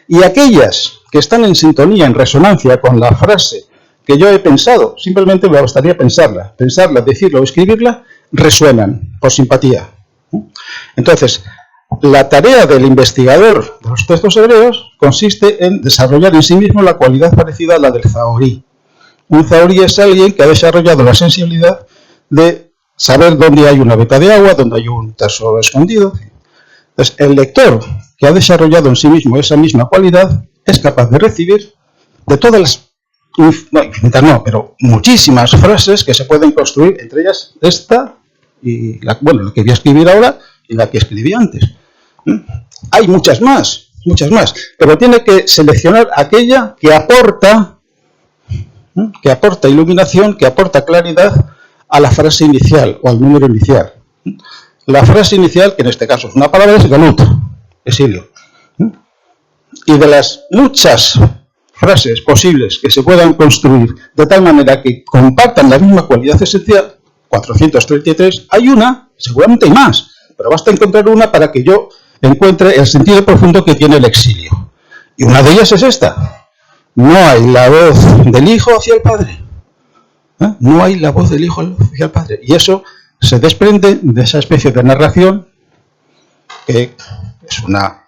Y aquellas que están en sintonía, en resonancia con la frase que yo he pensado, simplemente me bastaría pensarla, decirla o escribirla, resuenan por simpatía. Entonces, la tarea del investigador de los textos hebreos consiste en desarrollar en sí mismo la cualidad parecida a la del zahorí. Un zahorí es alguien que ha desarrollado la sensibilidad de saber dónde hay una veta de agua, dónde hay un tesoro escondido. Entonces, el lector que ha desarrollado en sí mismo esa misma cualidad es capaz de recibir de todas las, no infinitas no, pero muchísimas frases que se pueden construir, entre ellas esta y la que voy a escribir ahora y la que escribí antes. Hay muchas más, pero tiene que seleccionar aquella que aporta iluminación, que aporta claridad a la frase inicial o al número inicial. La frase inicial, que en este caso es una palabra, es galut, exilio. Y de las muchas frases posibles que se puedan construir de tal manera que compartan la misma cualidad esencial, 433, hay una, seguramente hay más, pero basta encontrar una para que yo encuentre el sentido profundo que tiene el exilio. Y una de ellas es esta. No hay la voz del Hijo hacia el Padre. No hay la voz del Hijo hacia el Padre. Y eso se desprende de esa especie de narración que es una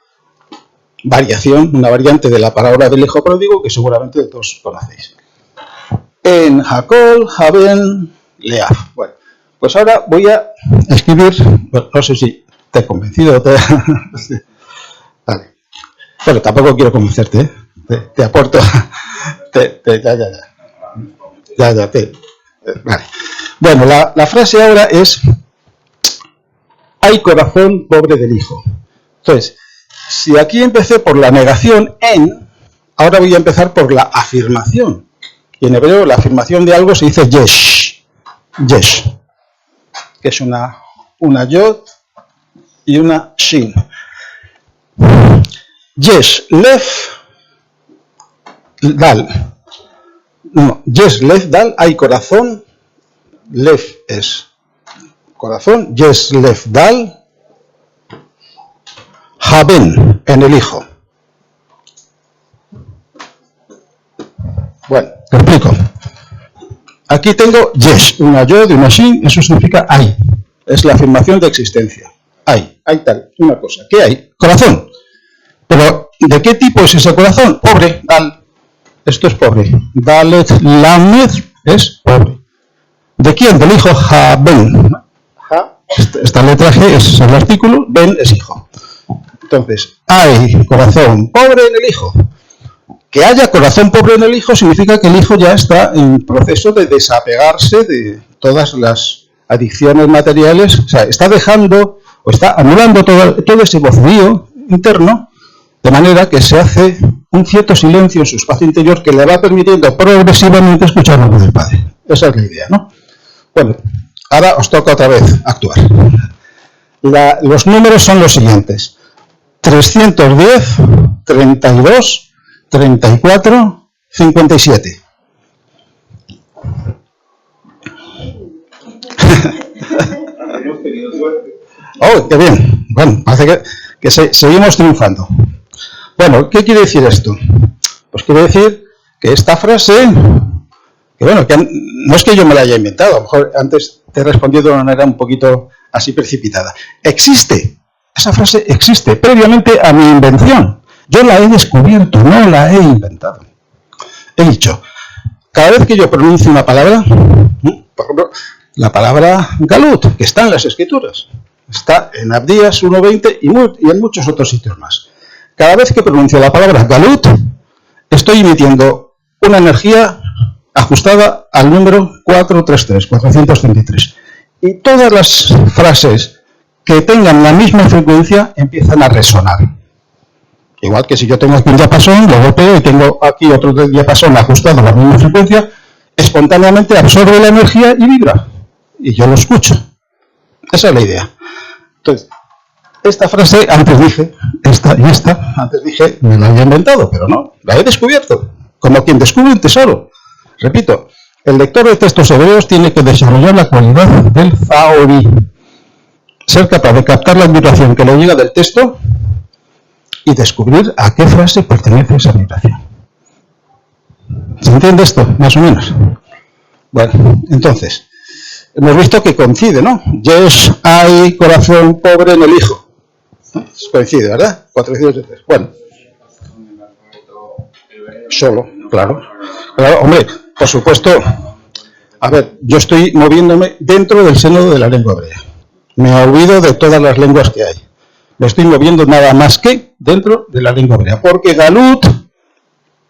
variante de la parábola del Hijo Pródigo que seguramente todos conocéis. En Hakol, Haben, Leaf. Bueno, pues ahora voy a escribir, bueno, no sé si te he convencido. Vale. Bueno, tampoco quiero convencerte, ¿eh? Te aporto. Vale. Bueno, la frase ahora es: hay corazón pobre del Hijo. Entonces, si aquí empecé por la negación en, ahora voy a empezar por la afirmación. Y en hebreo la afirmación de algo se dice yesh. Yesh. Que es una yod y una shin. Yesh lef dal. No, yesh lef dal, hay corazón. Lef es corazón. Yesh lef dal. Haben, en el Hijo. Bueno, te explico. Aquí tengo yesh, una yod y una shin, eso significa hay. Es la afirmación de existencia. Hay tal, una cosa. ¿Qué hay? Corazón. Pero, ¿de qué tipo es ese corazón? Pobre, dal. Esto es pobre. Dalet lamed es pobre. ¿De quién? Del Hijo Haben. Esta letra G es el artículo, Ben es Hijo. Entonces, hay corazón pobre en el Hijo. Que haya corazón pobre en el Hijo significa que el Hijo ya está en proceso de desapegarse de todas las adicciones materiales, o sea, está dejando o está anulando todo ese vacío interno, de manera que se hace un cierto silencio en su espacio interior que le va permitiendo progresivamente escuchar la voz del Padre. Esa es la idea, ¿no? Bueno, ahora os toca otra vez actuar. Los números son los siguientes: 310, 32, 34, 57. Hemos tenido suerte. ¡Oh, qué bien! Bueno, parece que seguimos triunfando. Bueno, ¿qué quiere decir esto? Pues quiere decir que esta frase, que bueno, que no es que yo me la haya inventado, a lo mejor antes te he respondido de una manera un poquito así precipitada. Existe, esa frase existe previamente a mi invención. Yo la he descubierto, no la he inventado. He dicho, cada vez que yo pronuncio una palabra, por ejemplo, la palabra galut, que está en las Escrituras, está en Abdías 1.20 y en muchos otros sitios más. Cada vez que pronuncio la palabra galut, estoy emitiendo una energía ajustada al número 433. Y todas las frases que tengan la misma frecuencia empiezan a resonar. Igual que si yo tengo aquí un diapasón, lo golpeo y tengo aquí otro diapasón ajustado a la misma frecuencia, espontáneamente absorbe la energía y vibra. Y yo lo escucho. Esa es la idea. Entonces, esta frase, antes dije, antes dije, me la había inventado, pero no, la he descubierto, como quien descubre un tesoro. Repito, el lector de textos hebreos tiene que desarrollar la cualidad del zaori, ser capaz de captar la vibración que le llega del texto y descubrir a qué frase pertenece esa vibración. ¿Se entiende esto, más o menos? Bueno, entonces, hemos visto que coincide, ¿no? Yesh, hay corazón pobre en el Hijo. Coincide, ¿verdad? 403. Bueno. Solo, claro. Claro, hombre, por supuesto, a ver, yo estoy moviéndome dentro del seno de la lengua hebrea. Me olvido de todas las lenguas que hay. Me estoy moviendo nada más que dentro de la lengua hebrea, porque galut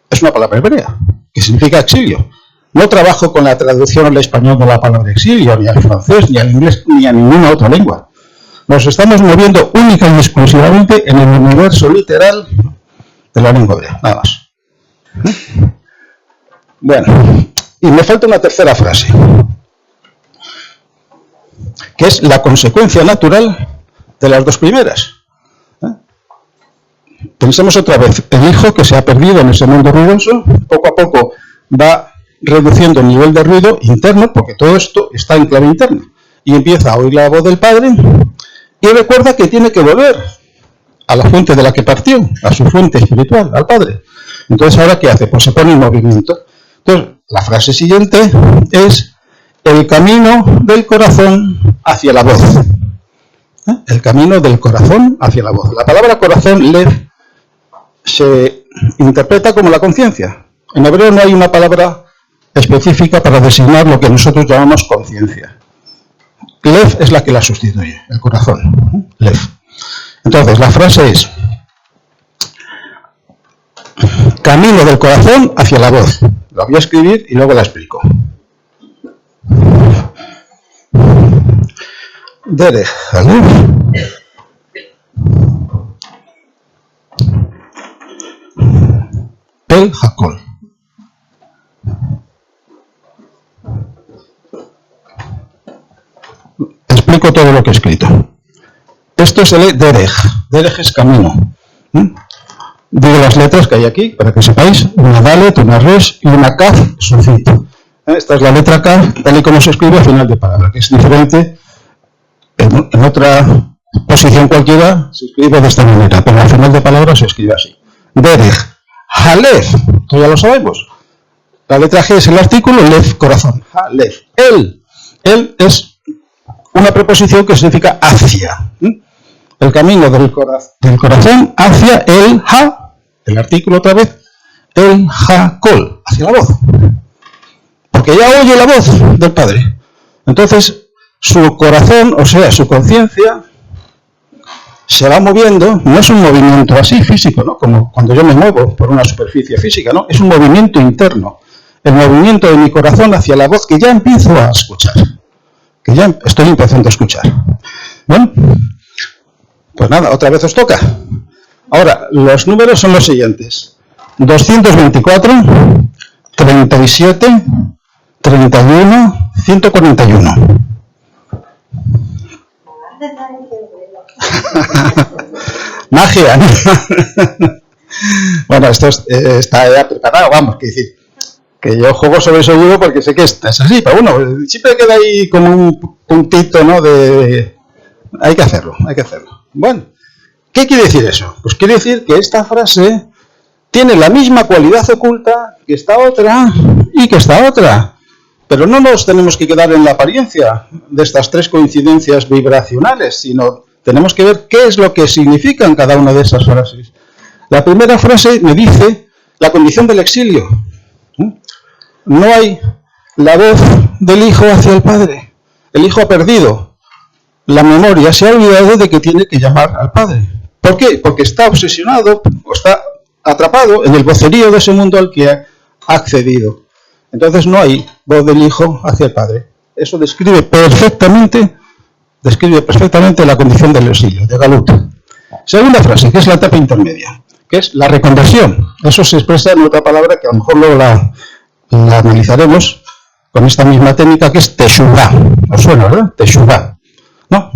es una palabra hebrea, que significa exilio. No trabajo con la traducción al español de la palabra exilio, ni al francés, ni al inglés, ni a ninguna otra lengua. Nos estamos moviendo única y exclusivamente en el universo literal de la lengua hebrea, nada más. Bueno, y me falta una tercera frase, que es la consecuencia natural de las dos primeras. Pensemos otra vez, el hijo que se ha perdido en ese mundo ruidoso, poco a poco va reduciendo el nivel de ruido interno, porque todo esto está en clave interna, y empieza a oír la voz del padre, y recuerda que tiene que volver a la fuente de la que partió, a su fuente espiritual, al padre. Entonces, ¿ahora qué hace? Pues se pone en movimiento. Entonces, la frase siguiente es el camino del corazón hacia la voz. El camino del corazón hacia la voz. La palabra corazón, lev, se interpreta como la conciencia. En hebreo no hay una palabra específica para designar lo que nosotros llamamos conciencia. Lev es la que la sustituye, el corazón. Lev. Entonces, la frase es camino del corazón hacia la voz. La voy a escribir y luego la explico. Derech Halev El Hakol. Explico todo lo que he escrito. Esto se lee Derech. Derech es camino. Digo las letras que hay aquí, para que sepáis. Una Dalet, una Resh y una Kaf Sufit. Esta es la letra Kaf, tal y como se escribe al final de palabra, que es diferente. En otra posición cualquiera se escribe de esta manera, pero al final de palabra se escribe así. Derech Halev, esto ya lo sabemos. La letra G es el artículo, Lev, corazón. Halev. El es una preposición que significa hacia. El camino del corazón hacia el ha, el artículo otra vez, el hakol, hacia la voz. Porque ya oye la voz del Padre. Entonces, su corazón, o sea, su conciencia, se va moviendo, no es un movimiento así físico, ¿no? Como cuando yo me muevo por una superficie física, ¿no? Es un movimiento interno. El movimiento de mi corazón hacia la voz que ya empiezo a escuchar. Que ya estoy empezando a escuchar. Bueno, pues nada, otra vez os toca. Ahora, los números son los siguientes. 224, 37, 31, 141. Magia. Bueno, esto está ya preparado, vamos, que decir, que yo juego sobre seguro porque sé que es así, pero bueno, siempre queda ahí como un puntito, ¿no? Hay que hacerlo. Bueno, ¿qué quiere decir eso? Pues quiere decir que esta frase tiene la misma cualidad oculta que esta otra y que esta otra. Pero no nos tenemos que quedar en la apariencia de estas tres coincidencias vibracionales, sino tenemos que ver qué es lo que significan cada una de esas frases. La primera frase me dice la condición del exilio. No hay la voz del hijo hacia el padre. El hijo ha perdido la memoria, se ha olvidado de que tiene que llamar al padre. ¿Por qué? Porque está obsesionado o está atrapado en el vocerío de ese mundo al que ha accedido. Entonces no hay voz del hijo hacia el padre. Eso describe perfectamente la condición del exilio, de Galut. Segunda frase, que es la etapa intermedia, que es la reconversión. Eso se expresa en otra palabra que a lo mejor luego la analizaremos con esta misma técnica, que es Teshuvah. ¿Os suena, verdad? Teshuvah. ¿No?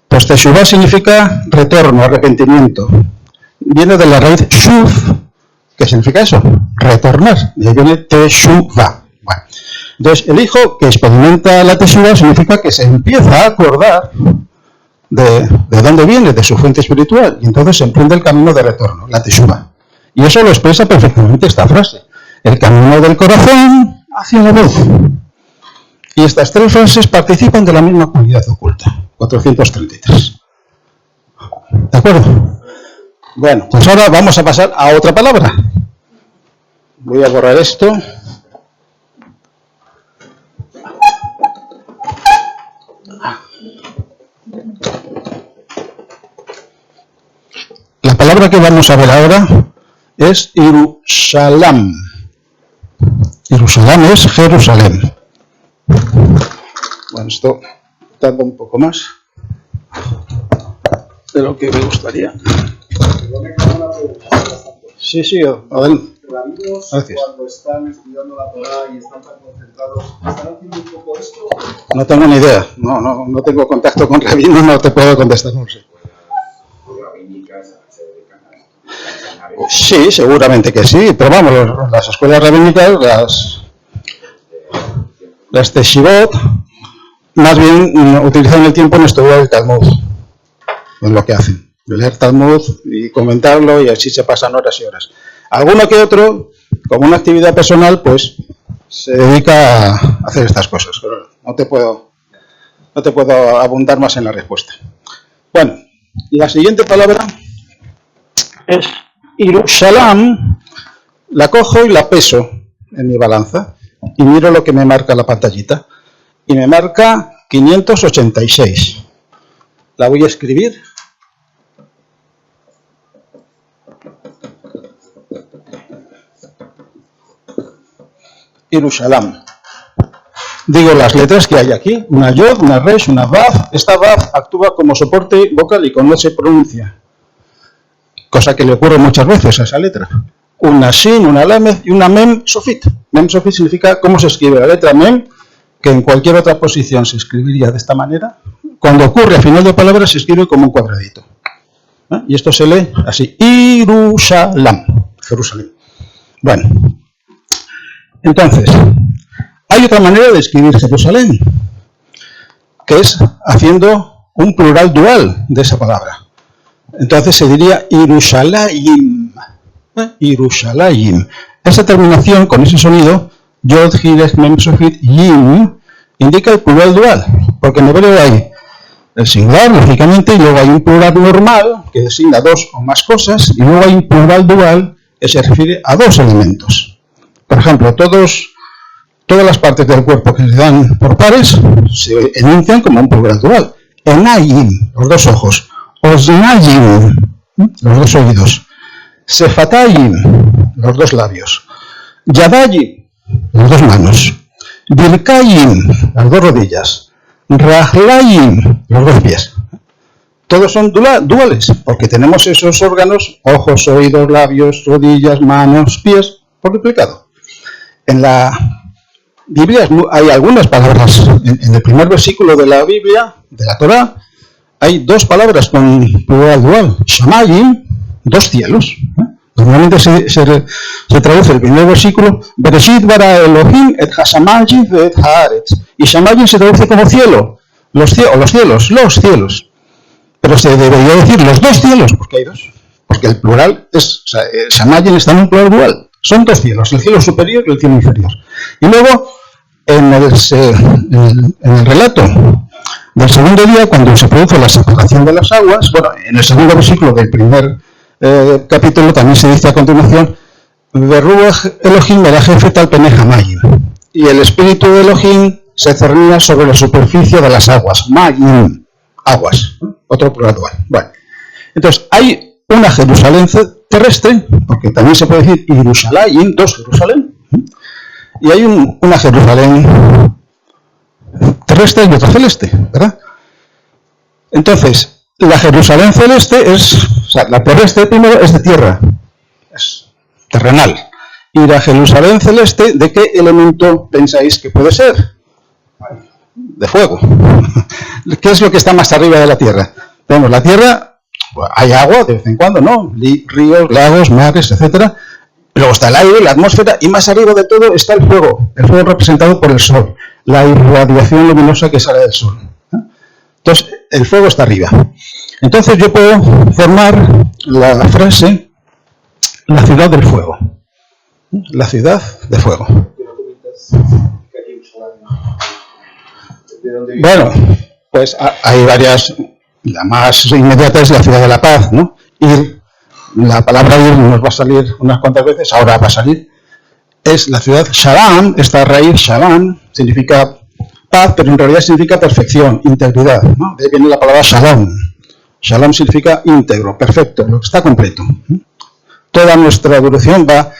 Pues Teshuvah significa retorno, arrepentimiento. Viene de la raíz Shuv, ¿qué significa eso? Retornar. Y ahí viene Teshuvah. Bueno. Entonces, el hijo que experimenta la Teshuvah significa que se empieza a acordar de dónde viene, de su fuente espiritual, y entonces se emprende el camino de retorno, la Teshuvah. Y eso lo expresa perfectamente esta frase. El camino del corazón hacia la voz. Y estas tres frases participan de la misma cualidad oculta. 433. ¿De acuerdo? Bueno, pues ahora vamos a pasar a otra palabra. Voy a borrar esto. palabra que vamos a ver ahora es Yerushalam. Yerushalam es Jerusalén. Bueno, esto tarda un poco más de lo que me gustaría. Sí, adelante. Rabinos, Gracias. cuando están estudiando la Torah y están tan concentrados, ¿están haciendo un poco esto? No tengo ni idea. No tengo contacto con rabinos, no te puedo contestar, no lo sé. Sí, seguramente que sí, pero vamos, las escuelas rabínicas, las Teshivot, más bien utilizan el tiempo en estudiar el Talmud, es lo que hacen, leer Talmud y comentarlo, y así se pasan horas y horas. Alguno que otro, como una actividad personal, pues se dedica a hacer estas cosas, pero no te puedo abundar más en la respuesta. Bueno, la siguiente palabra es Yerushalam. La cojo y la peso en mi balanza y miro lo que me marca la pantallita y me marca 586. La voy a escribir. Yerushalam. Digo las letras que hay aquí, una yod, una resh, una vav. Esta vav actúa como soporte vocal y no se pronuncia, cosa que le ocurre muchas veces a esa letra. Una shin, una lamed y una mem sofit. Mem sofit significa cómo se escribe la letra mem, que en cualquier otra posición se escribiría de esta manera. Cuando ocurre al final de palabra se escribe como un cuadradito. Y esto se lee así, Yerushalam, Jerusalén. Bueno, entonces, hay otra manera de escribir Jerusalén, que es haciendo un plural dual de esa palabra. Entonces se diría Yerushalayim. Yerushalayim. Esa terminación con ese sonido, Yod, Hidej, Mem, Sofit, Yim, indica el plural dual, porque en hebreo hay el singular, lógicamente, y luego hay un plural normal que designa dos o más cosas, y luego hay un plural dual que se refiere a dos elementos. Por ejemplo, todas las partes del cuerpo que se dan por pares se enuncian como un plural dual. Enayim, los dos ojos. Oznayim, los dos oídos. Sefatayim, los dos labios. Yadayim, las dos manos. Birkayim, las dos rodillas. Rajlayim, los dos pies. Todos son duales, porque tenemos esos órganos, ojos, oídos, labios, rodillas, manos, pies, por duplicado. En la Biblia hay algunas palabras, en el primer versículo de la Biblia, de la Torá, hay dos palabras con plural dual. Shamayim, dos cielos. Normalmente se traduce el primer versículo, Bereshit bara Elohim et hashamayim ve'et haaretz. Y Shamayim se traduce como cielo, los cielos. Pero se debería decir los dos cielos, porque hay dos. Porque el plural es, Shamayim está en un plural dual. Son dos cielos, el cielo superior y el cielo inferior. Y luego, en el relato del segundo día, cuando se produce la separación de las aguas, bueno, en el segundo versículo del primer capítulo también se dice a continuación, Beruach Elohim merajefet al pene hamayim. Y el espíritu de Elohim se cernía sobre la superficie de las aguas. Mayim, aguas. Otro plural dual. Bueno, entonces hay una Jerusalén terrestre, porque también se puede decir Yerushalayim, dos Jerusalén, y hay una Jerusalén terrestre y otra celeste, ¿verdad? Entonces, la Jerusalén celeste la terrestre primero es de tierra, es terrenal, y la Jerusalén celeste, ¿de qué elemento pensáis que puede ser? De fuego. ¿Qué es lo que está más arriba de la tierra? Bueno, la tierra, hay agua de vez en cuando, ¿no? Ríos, lagos, mares, etcétera. Luego está el aire, la atmósfera, y más arriba de todo está el fuego representado por el sol, la irradiación luminosa que sale del sol. Entonces, el fuego está arriba. Entonces yo puedo formar la frase, la ciudad del fuego. La ciudad de fuego. Bueno, pues hay varias. La más inmediata es la ciudad de la paz, ¿no? Ir, la palabra ir nos va a salir unas cuantas veces, ahora va a salir. Es la ciudad Shalom, esta raíz Shalom significa paz, pero en realidad significa perfección, integridad, ¿no? De ahí viene la palabra Shalom. Shalom significa íntegro, perfecto, lo que está completo. Toda nuestra evolución va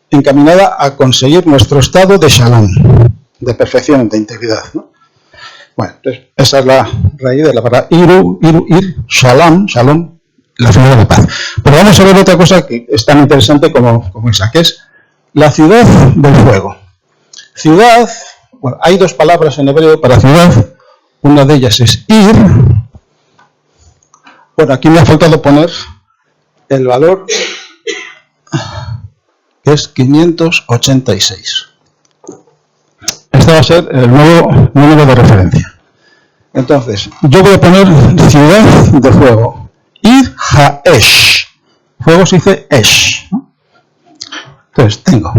encaminada a conseguir nuestro estado de Shalom, de perfección, de integridad, ¿no? Bueno, entonces, esa es la raíz de la palabra ir, Shalom, la ciudad de paz. Pero vamos a ver otra cosa que es tan interesante como esa, que es la ciudad del fuego. Ciudad, bueno, hay dos palabras en hebreo para ciudad, una de ellas es ir. Bueno, aquí me ha faltado poner el valor, que es 586. Este va a ser el nuevo número de referencia. Entonces, yo voy a poner ciudad de fuego. Ir ha-esh. Fuego se dice esh, ¿no? Entonces, tengo.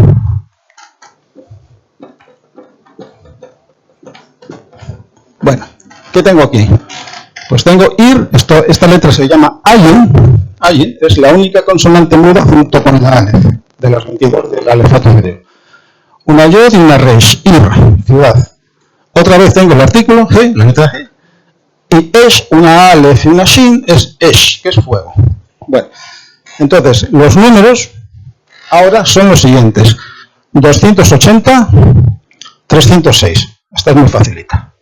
Bueno, ¿qué tengo aquí? Pues tengo ir, esta letra se llama ayin. Ayin es la única consonante muda junto con la alef, de las 22 del alefato hebreo. Una yod y una resh, ir, ciudad. Otra vez tengo el artículo, G, la letra G. Y esh, una alef y una shin, es esh, que es fuego. Bueno, entonces, los números ahora son los siguientes. 280, 306. Esta es muy facilita.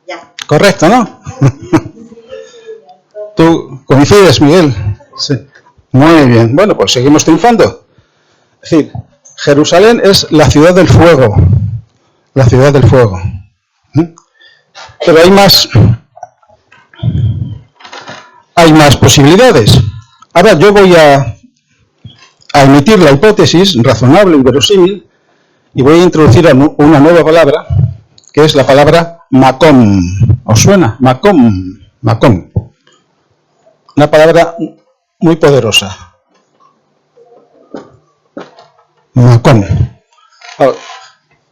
Ya. Correcto, ¿no? ¿Tú coincides, Miguel? Sí. Muy bien. Bueno, pues seguimos triunfando. Es decir, Jerusalén es la ciudad del fuego. La ciudad del fuego. Pero hay más posibilidades. Ahora yo voy a emitir la hipótesis razonable y verosímil y voy a introducir una nueva palabra, que es la palabra makom. ¿Os suena? Makom. Makom. Una palabra muy poderosa. Makom.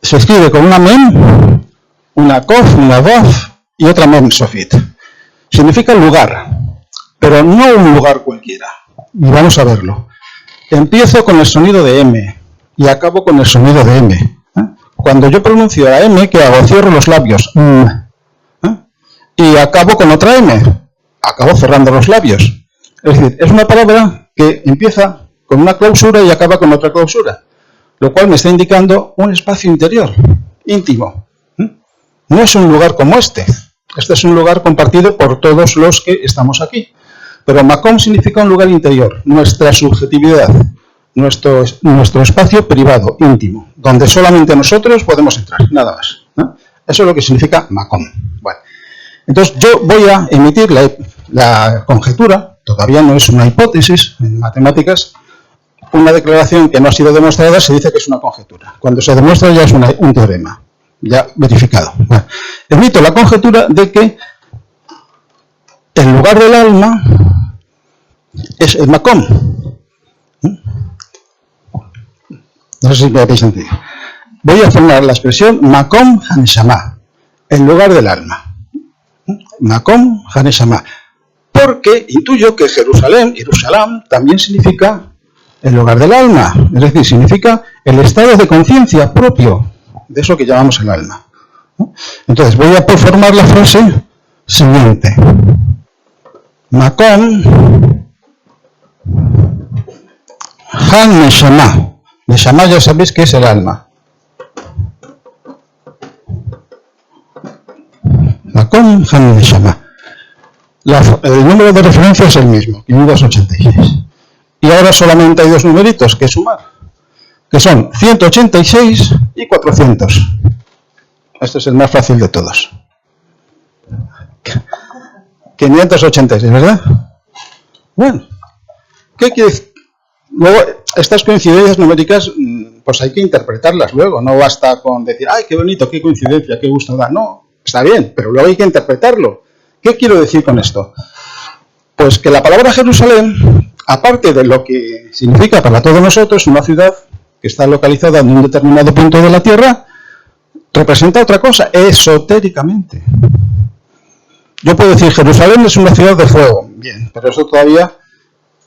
Se escribe con una mem, una kof, una voz y otra mem sofit. Significa lugar, pero no un lugar cualquiera. Y vamos a verlo. Empiezo con el sonido de M y acabo con el sonido de M. Cuando yo pronuncio la M, ¿qué hago? Cierro los labios. Y acabo con otra M. Acabo cerrando los labios. Es decir, es una palabra que empieza con una clausura y acaba con otra clausura, lo cual me está indicando un espacio interior, íntimo. No es un lugar como este. Este es un lugar compartido por todos los que estamos aquí. Pero Makom significa un lugar interior, nuestra subjetividad, nuestro espacio privado, íntimo, donde solamente nosotros podemos entrar, nada más, ¿no? Eso es lo que significa Makom. Bueno, entonces yo voy a emitir la conjetura, todavía no es una hipótesis en matemáticas. Una declaración que no ha sido demostrada se dice que es una conjetura. Cuando se demuestra ya es un teorema, ya verificado. Bueno, emito la conjetura de que el lugar del alma es el Makom. No sé si me habéis entendido. Voy a formar la expresión Makom Haneshama, el lugar del alma. Makom Haneshama. Porque intuyo que Jerusalén también significa el lugar del alma, es decir, significa el estado de conciencia propio de eso que llamamos el alma. Entonces voy a formar la frase siguiente. Makom Han Neshama. Neshama ya sabéis que es el alma. Makom Han Neshama. El número de referencia es el mismo, 586. Y ahora solamente hay dos numeritos que sumar, que son 186 y 400. Este es el más fácil de todos. 586, ¿verdad? Bueno, ¿qué quiere decir? Luego, estas coincidencias numéricas, pues hay que interpretarlas luego. No basta con decir, ¡ay, qué bonito, qué coincidencia, qué gusto da! No, está bien, pero luego hay que interpretarlo. ¿Qué quiero decir con esto? Pues que la palabra Jerusalén, aparte de lo que significa para todos nosotros una ciudad que está localizada en un determinado punto de la Tierra, representa otra cosa, esotéricamente. Yo puedo decir, Jerusalén es una ciudad de fuego. Bien, pero eso todavía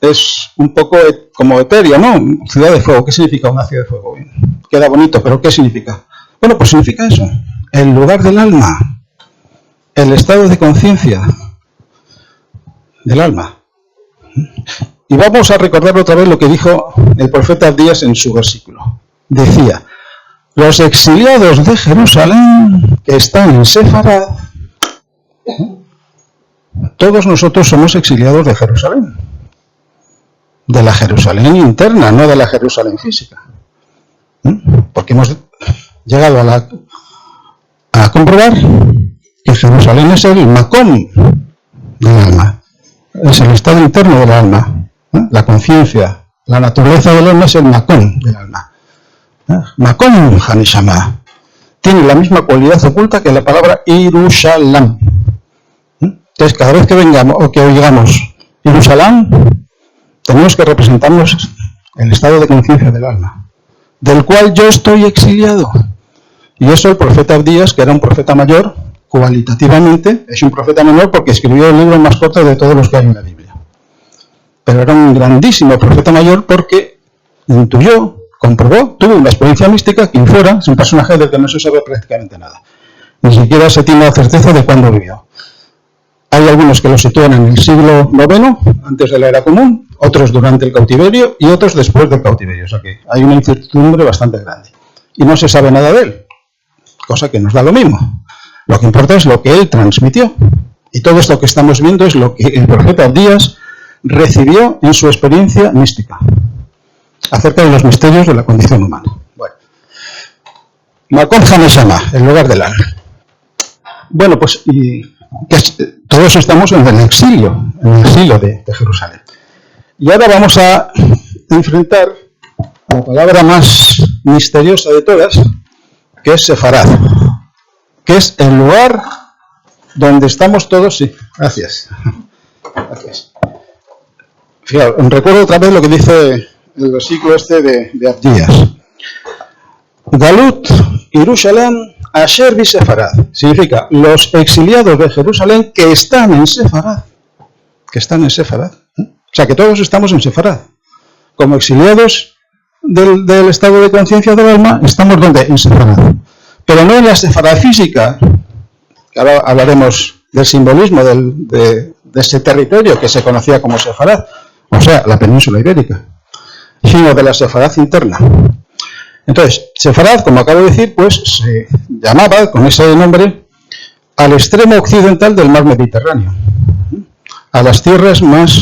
es un poco como etéreo, ¿no? Ciudad de fuego. ¿Qué significa una ciudad de fuego? Bien, queda bonito, pero ¿qué significa? Bueno, pues significa eso, el lugar del alma. el estado de conciencia del alma. Y vamos a recordar otra vez lo que dijo el profeta Abdías en su versículo. Decía: los exiliados de Jerusalén que están en Sefarad, todos nosotros somos exiliados de Jerusalén. De la Jerusalén interna, no de la Jerusalén física. Porque hemos llegado a comprobar que Jerusalén es el Macón del alma. Es el estado interno del alma. La conciencia, la naturaleza del alma es el Macón del alma. Macón Hanishama tiene la misma cualidad oculta que la palabra Yerushalayim. Entonces, cada vez que vengamos o que oigamos Jerusalén, tenemos que representarnos el estado de conciencia del alma, del cual yo estoy exiliado. Y eso el profeta Abdías, que era un profeta mayor, cualitativamente es un profeta menor porque escribió el libro más corto de todos los que hay en la Biblia. Pero era un grandísimo profeta mayor porque intuyó, comprobó, tuvo una experiencia mística que fuera, es un personaje del que no se sabe prácticamente nada. Ni siquiera se tiene la certeza de cuándo vivió. Hay algunos que lo sitúan en el siglo IX, antes de la era común, otros durante el cautiverio y otros después del cautiverio. O sea que hay una incertidumbre bastante grande. Y no se sabe nada de él, cosa que nos da lo mismo. Lo que importa es lo que él transmitió. Y todo esto que estamos viendo es lo que el profeta Abdías recibió en su experiencia mística, acerca de los misterios de la condición humana. Bueno, Macón Haneshama, el lugar del alma. Bueno, pues todos estamos en el exilio de Jerusalén. Y ahora vamos a enfrentar la palabra más misteriosa de todas, que es Sefarad, que es el lugar donde estamos todos. Sí, gracias. Fijaos, recuerdo otra vez lo que dice el versículo este de Abdías. Galut Yerushalem Asher bi Sefarad. Significa los exiliados de Jerusalén que están en Sefarad. Que están en Sefarad. O sea que todos estamos en Sefarad. Como exiliados del estado de conciencia del alma, estamos ¿dónde? En Sefarad. Pero no en la Sefarad física. Ahora hablaremos del simbolismo de ese territorio que se conocía como Sefarad, o sea, la península ibérica, sino de la Sefarad interna. Entonces, Sefarad, como acabo de decir, pues se llamaba con ese nombre al extremo occidental del mar Mediterráneo, a las tierras más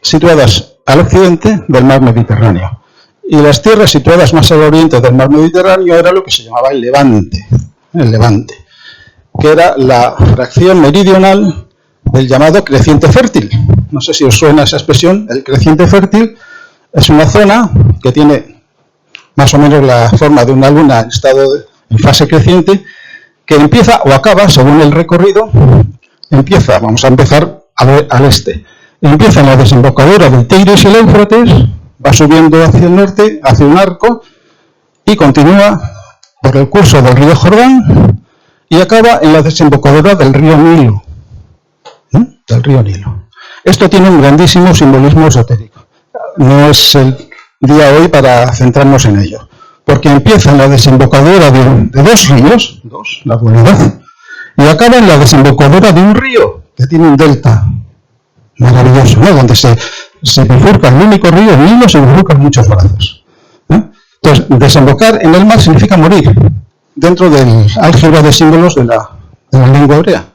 situadas al occidente del mar Mediterráneo. Y las tierras situadas más al oriente del mar Mediterráneo era lo que se llamaba el Levante, que era la fracción meridional del llamado creciente fértil. No sé si os suena esa expresión. El creciente fértil es una zona que tiene más o menos la forma de una luna en fase creciente, que empieza o acaba, según el recorrido, vamos a empezar al este. Empieza en la desembocadura del Tigris y el Éufrates, va subiendo hacia el norte, hacia un arco, y continúa por el curso del río Jordán, y acaba en la desembocadura del río Nilo. Esto tiene un grandísimo simbolismo esotérico. No es el día hoy para centrarnos en ello, porque empieza en la desembocadura de dos ríos, la dualidad, y acaba en la desembocadura de un río que tiene un delta maravilloso, ¿no? Donde se bifurca el único río, el Nilo, se bifurcan muchos brazos. Entonces, desembocar en el mar significa morir, dentro del álgebra de símbolos de la lengua hebrea.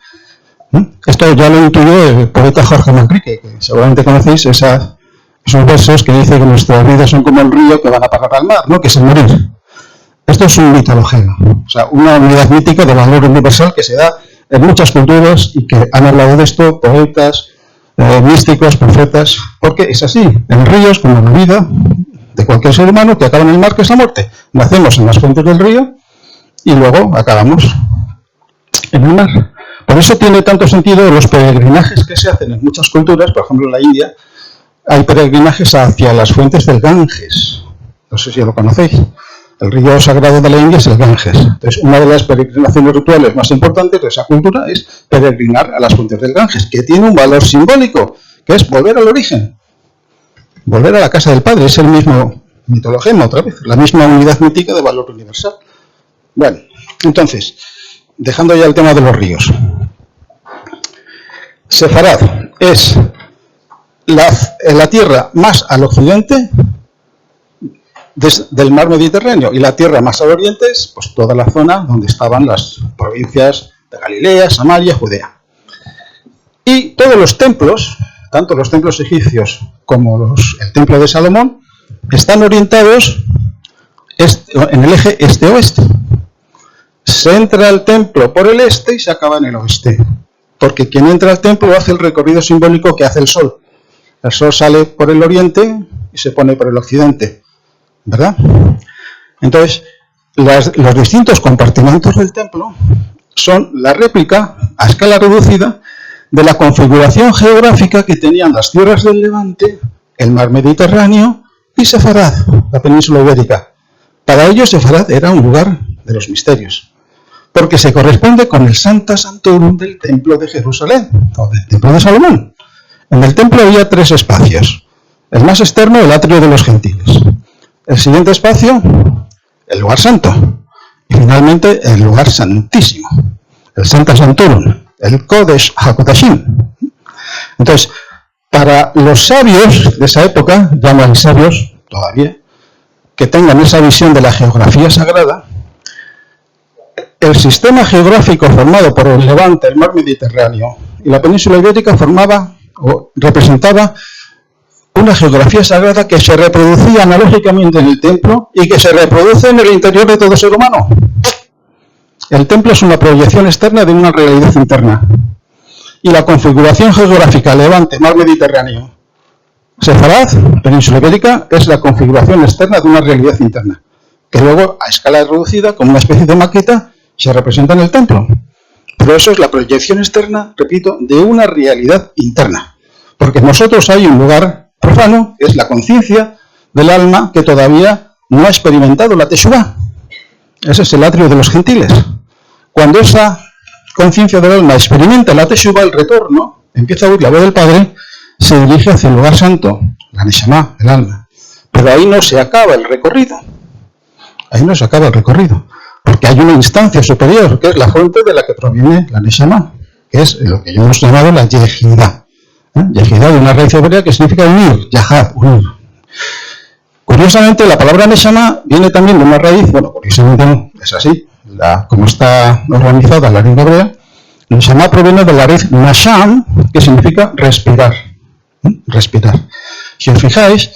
Esto ya lo intuyó el poeta Jorge Manrique, que seguramente conocéis esos versos que dice que nuestras vidas son como el río que van a parar al mar, ¿no? Que es el morir. Esto es un mitologeo, o sea, una unidad mítica de valor universal que se da en muchas culturas y que han hablado de esto poetas, místicos, profetas, porque es así. El río es como la vida de cualquier ser humano que acaba en el mar, que es la muerte. Nacemos en las fuentes del río y luego acabamos en el mar. Por eso tiene tanto sentido los peregrinajes que se hacen en muchas culturas. Por ejemplo, en la India hay peregrinajes hacia las fuentes del Ganges. No sé si lo conocéis. El río sagrado de la India es el Ganges. Entonces, una de las peregrinaciones rituales más importantes de esa cultura es peregrinar a las fuentes del Ganges, que tiene un valor simbólico, que es volver al origen, volver a la casa del Padre. Es el mismo mitologema, otra vez, la misma unidad mítica de valor universal. Bueno, entonces, dejando ya el tema de los ríos. Sefarad es la tierra más al occidente del mar Mediterráneo, y la tierra más al oriente es pues toda la zona donde estaban las provincias de Galilea, Samaria, Judea. Y todos los templos, tanto los templos egipcios como el templo de Salomón, están orientados en el eje este-oeste. Se entra al templo por el este y se acaba en el oeste, porque quien entra al templo hace el recorrido simbólico que hace el sol. El sol sale por el oriente y se pone por el occidente, ¿verdad? Entonces, los distintos compartimentos del templo son la réplica a escala reducida de la configuración geográfica que tenían las tierras del Levante, el mar Mediterráneo y Sefarad, la península ibérica. Para ellos Sefarad era un lugar de los misterios, porque se corresponde con el Sancta Sanctorum del templo de Jerusalén, o del templo de Salomón. En el templo había 3 espacios. El más externo, el atrio de los gentiles. El siguiente espacio, el lugar santo. Y finalmente, el lugar santísimo, el Sancta Sanctorum, el Kodesh HaKodashim. Entonces, para los sabios de esa época, ya no hay sabios todavía, que tengan esa visión de la geografía sagrada, el sistema geográfico formado por el Levante, el mar Mediterráneo y la península ibérica formaba o representaba una geografía sagrada que se reproducía analógicamente en el templo y que se reproduce en el interior de todo ser humano. El templo es una proyección externa de una realidad interna. Y la configuración geográfica Levante, mar Mediterráneo, Sefarad, península ibérica, es la configuración externa de una realidad interna, que luego, a escala reducida, como una especie de maqueta, se representa en el templo. Pero eso es la proyección externa, repito, de una realidad interna. Porque en nosotros hay un lugar profano, que es la conciencia del alma que todavía no ha experimentado la Teshuvá. Ese es el atrio de los gentiles. Cuando esa conciencia del alma experimenta la Teshuvá, el retorno, empieza a oír la voz del Padre, se dirige hacia el lugar santo, la Neshama, el alma. Pero ahí no se acaba el recorrido. Ahí no se acaba el recorrido. Porque hay una instancia superior, que es la fuente de la que proviene la Neshama, que es lo que hemos llamado la Yehidá. Yehidá, de una raíz hebrea que significa unir, Yahad, unir. Curiosamente, la palabra Neshama viene también de una raíz, bueno, curiosamente no, es así, como está organizada la lengua hebrea, Neshama proviene de la raíz Nasham, que significa respirar. Respirar. Si os fijáis,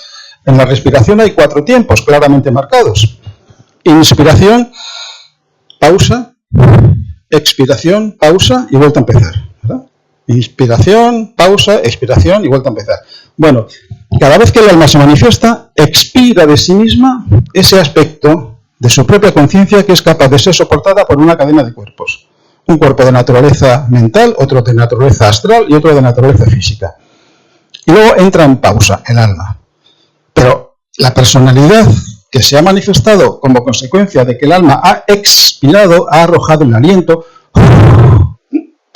en la respiración hay 4 tiempos claramente marcados. Inspiración, pausa, expiración, pausa y vuelta a empezar, ¿verdad? Inspiración, pausa, expiración y vuelta a empezar. Bueno, cada vez que el alma se manifiesta, expira de sí misma ese aspecto de su propia conciencia que es capaz de ser soportada por una cadena de cuerpos. Un cuerpo de naturaleza mental, otro de naturaleza astral y otro de naturaleza física. Y luego entra en pausa el alma. Pero la personalidad que se ha manifestado como consecuencia de que el alma ha expirado, ha arrojado el aliento,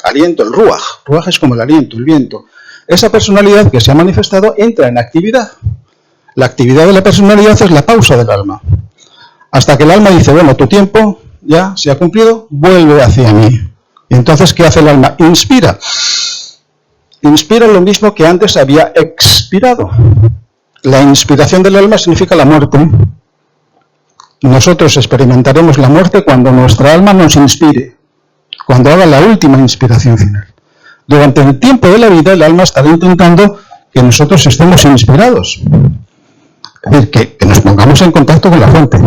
el ruaj. Ruaj es como el aliento, el viento. Esa personalidad que se ha manifestado entra en actividad. La actividad de la personalidad es la pausa del alma. Hasta que el alma dice, bueno, tu tiempo ya se ha cumplido, vuelve hacia mí. Y entonces, ¿qué hace el alma? Inspira. Inspira lo mismo que antes había expirado. La inspiración del alma significa la muerte. Nosotros experimentaremos la muerte cuando nuestra alma nos inspire, cuando haga la última inspiración final. Durante el tiempo de la vida el alma estará intentando que nosotros estemos inspirados. Es decir, que nos pongamos en contacto con la fuente.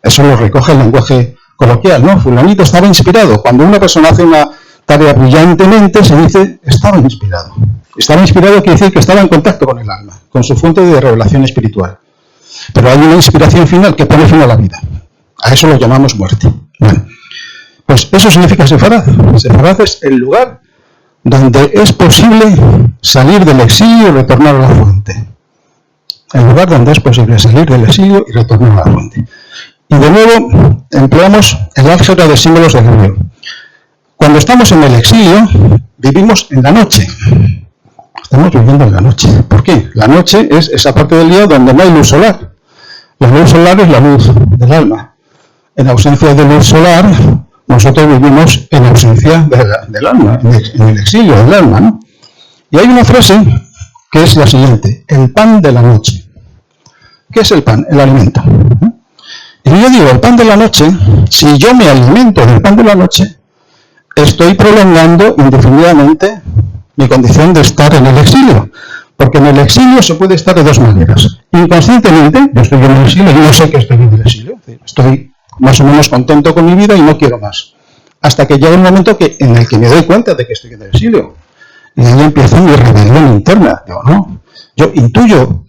Eso lo recoge el lenguaje coloquial, ¿no? Fulanito estaba inspirado. Cuando una persona hace una tarea brillantemente, se dice, estaba inspirado. Estaba inspirado quiere decir que estaba en contacto con el alma, con su fuente de revelación espiritual. Pero hay una inspiración final que pone fin a la vida. A eso lo llamamos muerte. Bueno, pues eso significa Sefarad. Sefarad es el lugar donde es posible salir del exilio y retornar a la fuente. El lugar donde es posible salir del exilio y retornar a la fuente. Y de nuevo empleamos el álgebra de símbolos del hebreo. Cuando estamos en el exilio, vivimos en la noche. Estamos viviendo en la noche. ¿Por qué? La noche es esa parte del día donde no hay luz solar. La luz solar es la luz del alma. En ausencia de luz solar, nosotros vivimos en ausencia del alma, en el exilio del alma, ¿no? Y hay una frase que es la siguiente: el pan de la noche. ¿Qué es el pan? El alimento. Y yo digo, el pan de la noche, si yo me alimento del pan de la noche, estoy prolongando indefinidamente mi condición de estar en el exilio. Porque en el exilio se puede estar de dos maneras. Inconscientemente, yo estoy en el exilio y no sé que estoy en el exilio. Estoy más o menos contento con mi vida y no quiero más. Hasta que llega un momento en el que me doy cuenta de que estoy en el exilio. Y ahí empieza mi rebelión interna. Digo, no, yo intuyo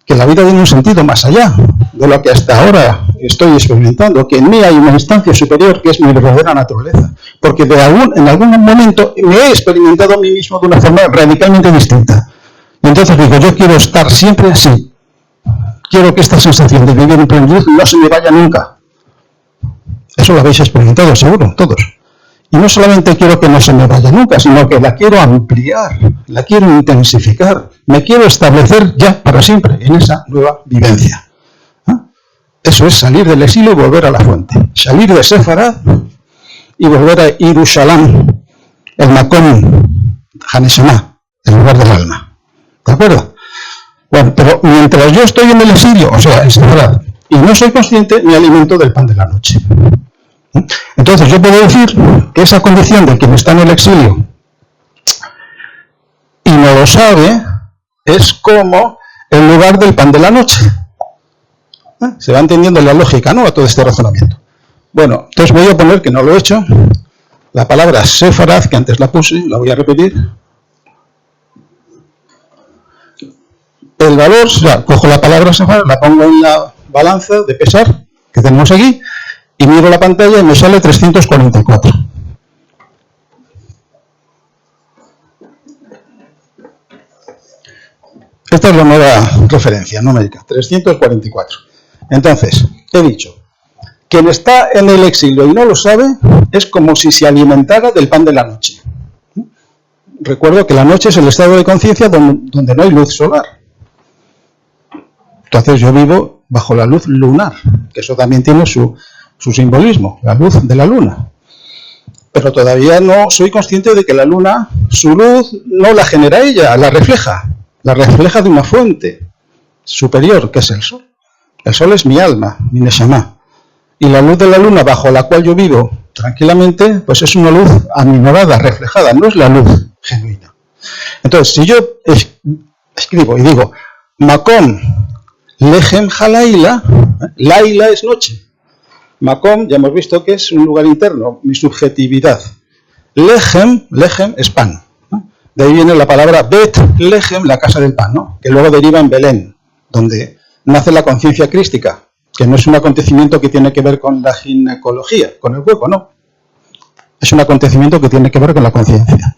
que la vida tiene un sentido más allá de lo que hasta ahora estoy experimentando, que en mí hay una instancia superior que es mi verdadera naturaleza. Porque en algún momento me he experimentado a mí mismo de una forma radicalmente distinta. Y entonces digo, yo quiero estar siempre así. Quiero que esta sensación de vivir en plenitud no se me vaya nunca. Eso lo habéis experimentado seguro, todos. Y no solamente quiero que no se me vaya nunca, sino que la quiero ampliar, la quiero intensificar, me quiero establecer ya para siempre en esa nueva vivencia. Eso es salir del exilio y volver a la fuente. Salir de Sefarad y volver a Yerushalayim, el Makom Haneshama, el lugar del alma. ¿De acuerdo? Bueno, pero mientras yo estoy en el exilio, o sea, en Sefarad, y no soy consciente, me alimento del pan de la noche. Entonces yo puedo decir que esa condición de quien está en el exilio y no lo sabe es como el lugar del pan de la noche. Se va entendiendo la lógica, ¿no?, a todo este razonamiento. Bueno, entonces voy a poner, que no lo he hecho, la palabra Sefarad, que antes la puse, la voy a repetir. El valor, o sea, cojo la palabra Sefarad, la pongo en la balanza de pesar que tenemos aquí, y miro la pantalla y me sale 344. Esta es la nueva referencia numérica, 344. Entonces, he dicho, quien está en el exilio y no lo sabe, es como si se alimentara del pan de la noche. Recuerdo que la noche es el estado de conciencia donde no hay luz solar. Entonces yo vivo bajo la luz lunar, que eso también tiene su simbolismo, la luz de la luna. Pero todavía no soy consciente de que la luna, su luz no la genera ella, la refleja de una fuente superior, que es el sol. El sol es mi alma, mi neshama. Y la luz de la luna bajo la cual yo vivo tranquilamente, pues es una luz aminorada, reflejada, no es la luz genuina. Entonces, si yo escribo y digo, Makom Lechem Halaila, Laila es noche. Makom, ya hemos visto que es un lugar interno, mi subjetividad. Lechem es pan. De ahí viene la palabra Bet Lechem, la casa del pan, ¿no?, que luego deriva en Belén, donde nace la conciencia crística, que no es un acontecimiento que tiene que ver con la ginecología, con el huevo, no. Es un acontecimiento que tiene que ver con la conciencia.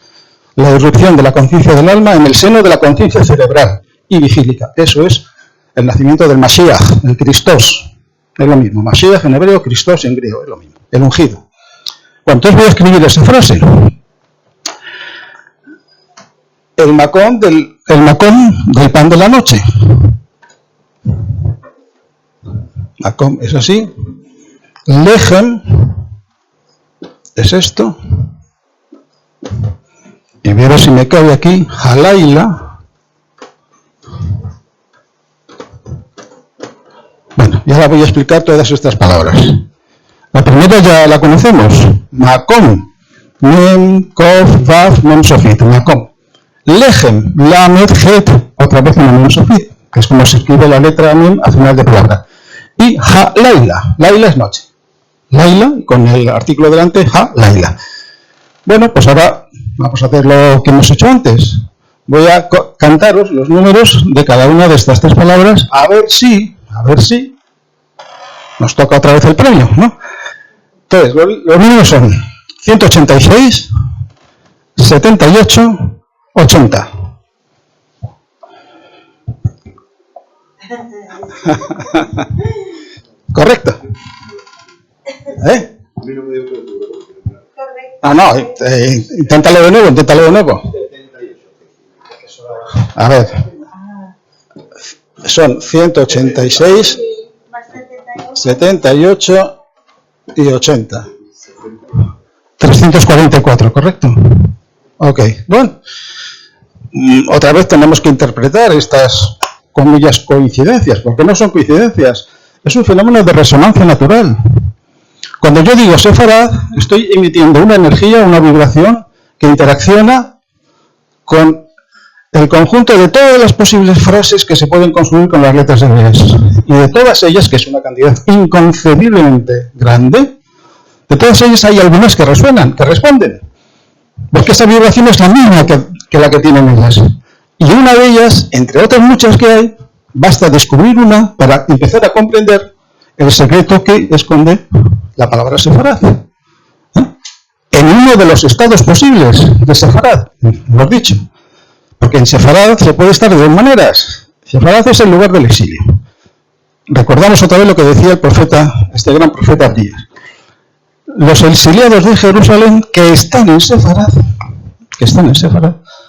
La irrupción de la conciencia del alma en el seno de la conciencia cerebral y vigílica. Eso es el nacimiento del Mashiach, el Christos. Es lo mismo. Mashiach en hebreo, Christos en griego, es lo mismo. El ungido. Bueno, entonces voy a escribir esa frase. El Makom del pan de la noche. Makom es así. Lechem es esto. Y voy a ver si me cabe aquí. Halaila. Bueno, ya la voy a explicar todas estas palabras. La primera ya la conocemos. Makom. Mem, Kof, Vav, Mem, Sofit. Makom. Lechem, Lamed, Het. Otra vez una Mem, Sofit, que es como se escribe la letra Mem al final de palabra. Y Ha-Laila. Laila es noche. Laila, con el artículo delante, Ha-Laila. Bueno, pues ahora vamos a hacer lo que hemos hecho antes. Voy a cantaros los números de cada una de estas tres palabras, a ver si nos toca otra vez el premio, ¿no? Entonces, los números son 186, 78, 80. Correcto. ¿Eh? Ah, no, inténtalo de nuevo. A ver. Son 186, 78 y 80. 344, ¿correcto? Ok, bueno. otra vez tenemos que interpretar estas, comillas, coincidencias, porque no son coincidencias, es un fenómeno de resonancia natural. Cuando yo digo Sefarad, estoy emitiendo una energía, una vibración que interacciona con el conjunto de todas las posibles frases que se pueden construir con las letras hebreas. Y de todas ellas, que es una cantidad inconcebiblemente grande, de todas ellas hay algunas que resuenan, que responden. Porque esa vibración es la misma que la que tienen ellas. Y una de ellas, entre otras muchas que hay, basta descubrir una para empezar a comprender el secreto que esconde la palabra Sefarad. En uno de los estados posibles de Sefarad, hemos dicho. Porque en Sefarad se puede estar de dos maneras. Sefarad es el lugar del exilio. Recordamos otra vez lo que decía el profeta, este gran profeta Abdías. Los exiliados de Jerusalén que están en Sefarad,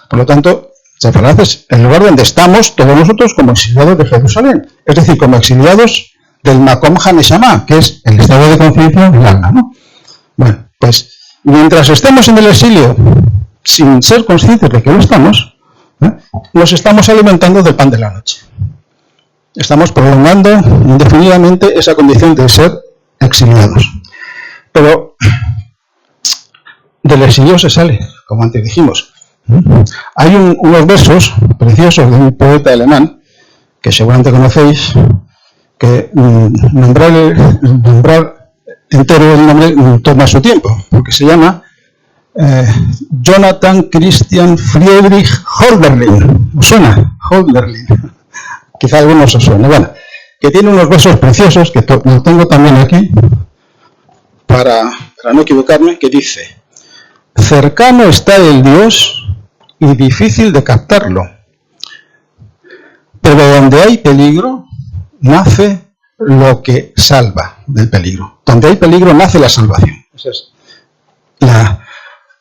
por lo tanto, Sefarad es el lugar donde estamos todos nosotros como exiliados de Jerusalén, es decir, como exiliados del Makom Haneshama, que es el estado de conciencia del alma, ¿no? Bueno, pues mientras estemos en el exilio, sin ser conscientes de que lo estamos, nos estamos alimentando del pan de la noche. Estamos prolongando indefinidamente esa condición de ser exiliados. Pero del exilio se sale, como antes dijimos. Hay unos versos preciosos de un poeta alemán, que seguramente conocéis, que nombrar entero el nombre toma su tiempo, porque se llama Jonathan Christian Friedrich Hölderlin. ¿Os suena? Hölderlin. Quizá algunos os suene. Bueno, que tiene unos versos preciosos, que lo tengo también aquí, para no equivocarme, que dice: cercano está el Dios y difícil de captarlo, pero donde hay peligro, nace lo que salva del peligro. Donde hay peligro, nace la salvación. Esa es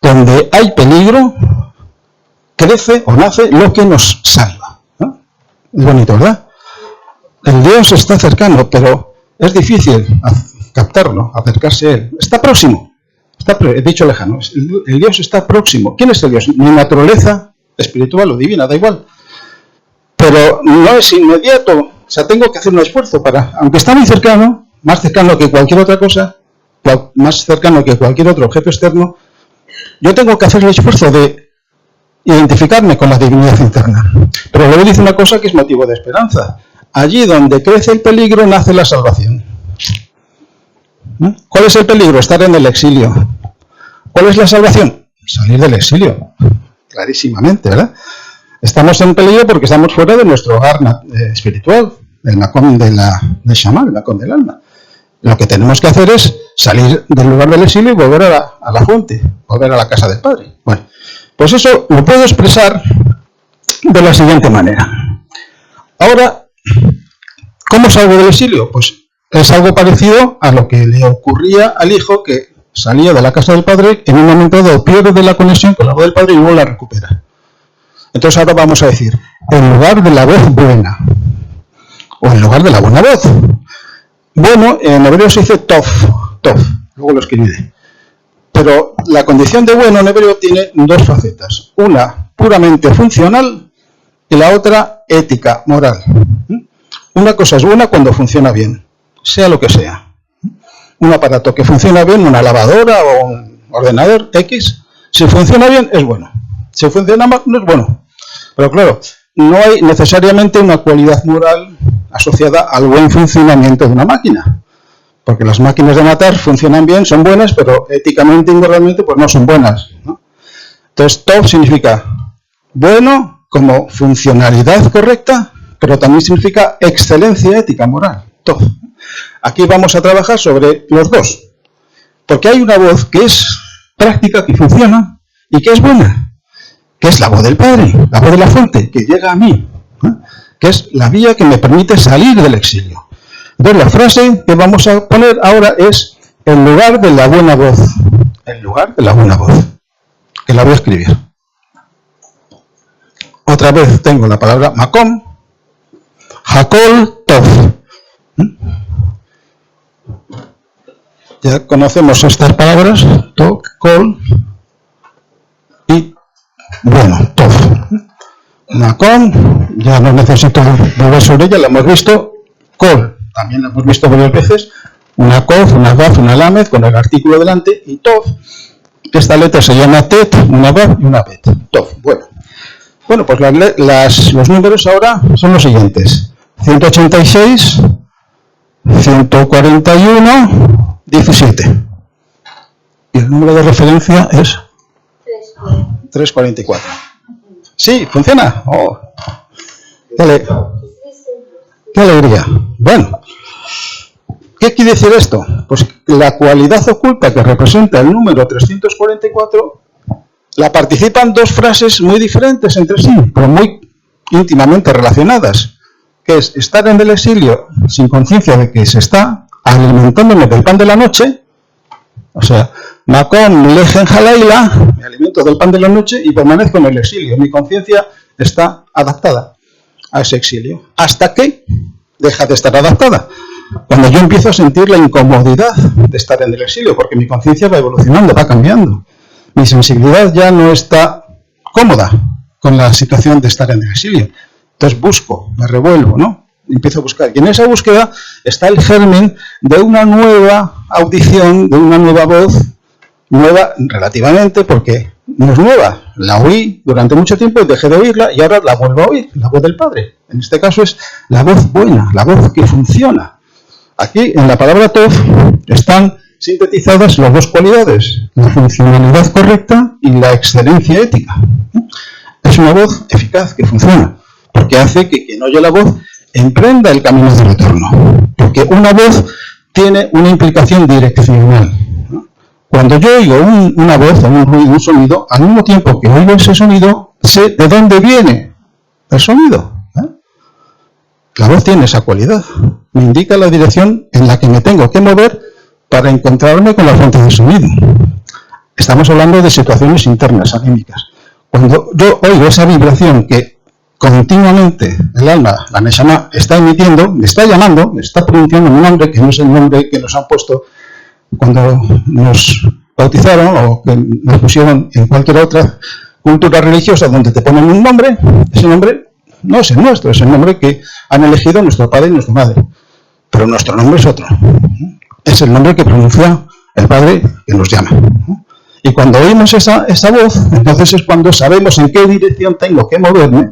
donde hay peligro, crece o nace lo que nos salva. ¿No? Es bonito, ¿verdad? El Dios está cercano, pero es difícil captarlo, acercarse a Él. Está próximo. He dicho lejano. El Dios está próximo. ¿Quién es el Dios? Mi naturaleza espiritual o divina, da igual. Pero no es inmediato. O sea, tengo que hacer un esfuerzo para, aunque está muy cercano, más cercano que cualquier otra cosa, más cercano que cualquier otro objeto externo, yo tengo que hacer el esfuerzo de identificarme con la divinidad interna. Pero luego dice una cosa que es motivo de esperanza. Allí donde crece el peligro, nace la salvación. ¿Cuál es el peligro? Estar en el exilio. ¿Cuál es la salvación? Salir del exilio. Clarísimamente, ¿verdad? Estamos en peligro porque estamos fuera de nuestro hogar espiritual, del Makom de Shama, el Makom del alma. Lo que tenemos que hacer es salir del lugar del exilio y volver a la fuente, volver a la casa del Padre. Bueno, pues eso lo puedo expresar de la siguiente manera. Ahora, ¿cómo salgo del exilio? Pues es algo parecido a lo que le ocurría al hijo que salía de la casa del Padre, en un momento dado pierde la conexión con la voz del Padre y luego la recupera. Entonces ahora vamos a decir, en lugar de la voz buena, o en lugar de la buena voz. Bueno, en hebreo se dice tov, luego lo escribiré. Pero la condición de bueno en hebreo tiene dos facetas. Una puramente funcional y la otra ética, moral. Una cosa es buena cuando funciona bien, sea lo que sea. Un aparato que funciona bien, una lavadora o un ordenador X, si funciona bien es bueno. Si funciona mal no es bueno. Pero claro, no hay necesariamente una cualidad moral asociada al buen funcionamiento de una máquina. Porque las máquinas de matar funcionan bien, son buenas, pero éticamente y moralmente pues no son buenas, ¿no? Entonces, Tov significa bueno como funcionalidad correcta, pero también significa excelencia ética, moral. Tov. Aquí vamos a trabajar sobre los dos. Porque hay una voz que es práctica, que funciona y que es buena, que es la voz del Padre, la voz de la fuente, que llega a mí, ¿no? Que es la vía que me permite salir del exilio. Entonces la frase que vamos a poner ahora es en lugar de la buena voz. En lugar de la buena voz. Que la voy a escribir. Otra vez tengo la palabra Makom, Hakol, Tov. Ya conocemos estas palabras, Tov, Kol y bueno, Tov. Una con, ya no necesito volver sobre ella, la hemos visto. Col, también la hemos visto varias veces. Una cof, una gaf, una lamed, con el artículo delante. Y tof, esta letra se llama tet, una gaf y una bet. Tof, bueno, pues los números ahora son los siguientes. 186, 141, 17. Y el número de referencia es 344. Sí, funciona. Oh. Qué alegría. Bueno, ¿qué quiere decir esto? Pues la cualidad oculta que representa el número 344 la participan dos frases muy diferentes entre sí, pero muy íntimamente relacionadas, que es estar en el exilio sin conciencia de que se está alimentándome del pan de la noche, o sea, Makom lejen halaila, me alimento del pan de la noche y permanezco en el exilio. Mi conciencia está adaptada a ese exilio, hasta que deja de estar adaptada. Cuando yo empiezo a sentir la incomodidad de estar en el exilio, porque mi conciencia va evolucionando, va cambiando. Mi sensibilidad ya no está cómoda con la situación de estar en el exilio. Entonces busco, me revuelvo, ¿no? Empiezo a buscar. Y en esa búsqueda está el germen de una nueva audición, de una nueva voz, nueva relativamente porque no es nueva. La oí durante mucho tiempo y dejé de oírla y ahora la vuelvo a oír, la voz del Padre. En este caso es la voz buena, la voz que funciona. Aquí en la palabra Tov están sintetizadas las dos cualidades, la funcionalidad correcta y la excelencia ética. Es una voz eficaz que funciona, porque hace que quien oye la voz emprenda el camino de retorno, porque una voz tiene una implicación direccional. Cuando yo oigo una voz o un sonido, al mismo tiempo que oigo ese sonido, sé de dónde viene el sonido. La voz tiene esa cualidad, me indica la dirección en la que me tengo que mover para encontrarme con la fuente del sonido. Estamos hablando de situaciones internas, anímicas. Cuando yo oigo esa vibración que continuamente el alma, la Neshama, está emitiendo, me está llamando, me está pronunciando un nombre que no es el nombre que nos han puesto cuando nos bautizaron o que nos pusieron en cualquier otra cultura religiosa donde te ponen un nombre, ese nombre no es el nuestro, es el nombre que han elegido nuestro padre y nuestra madre. Pero nuestro nombre es otro. Es el nombre que pronuncia el Padre que nos llama. Y cuando oímos esa voz, entonces es cuando sabemos en qué dirección tengo que moverme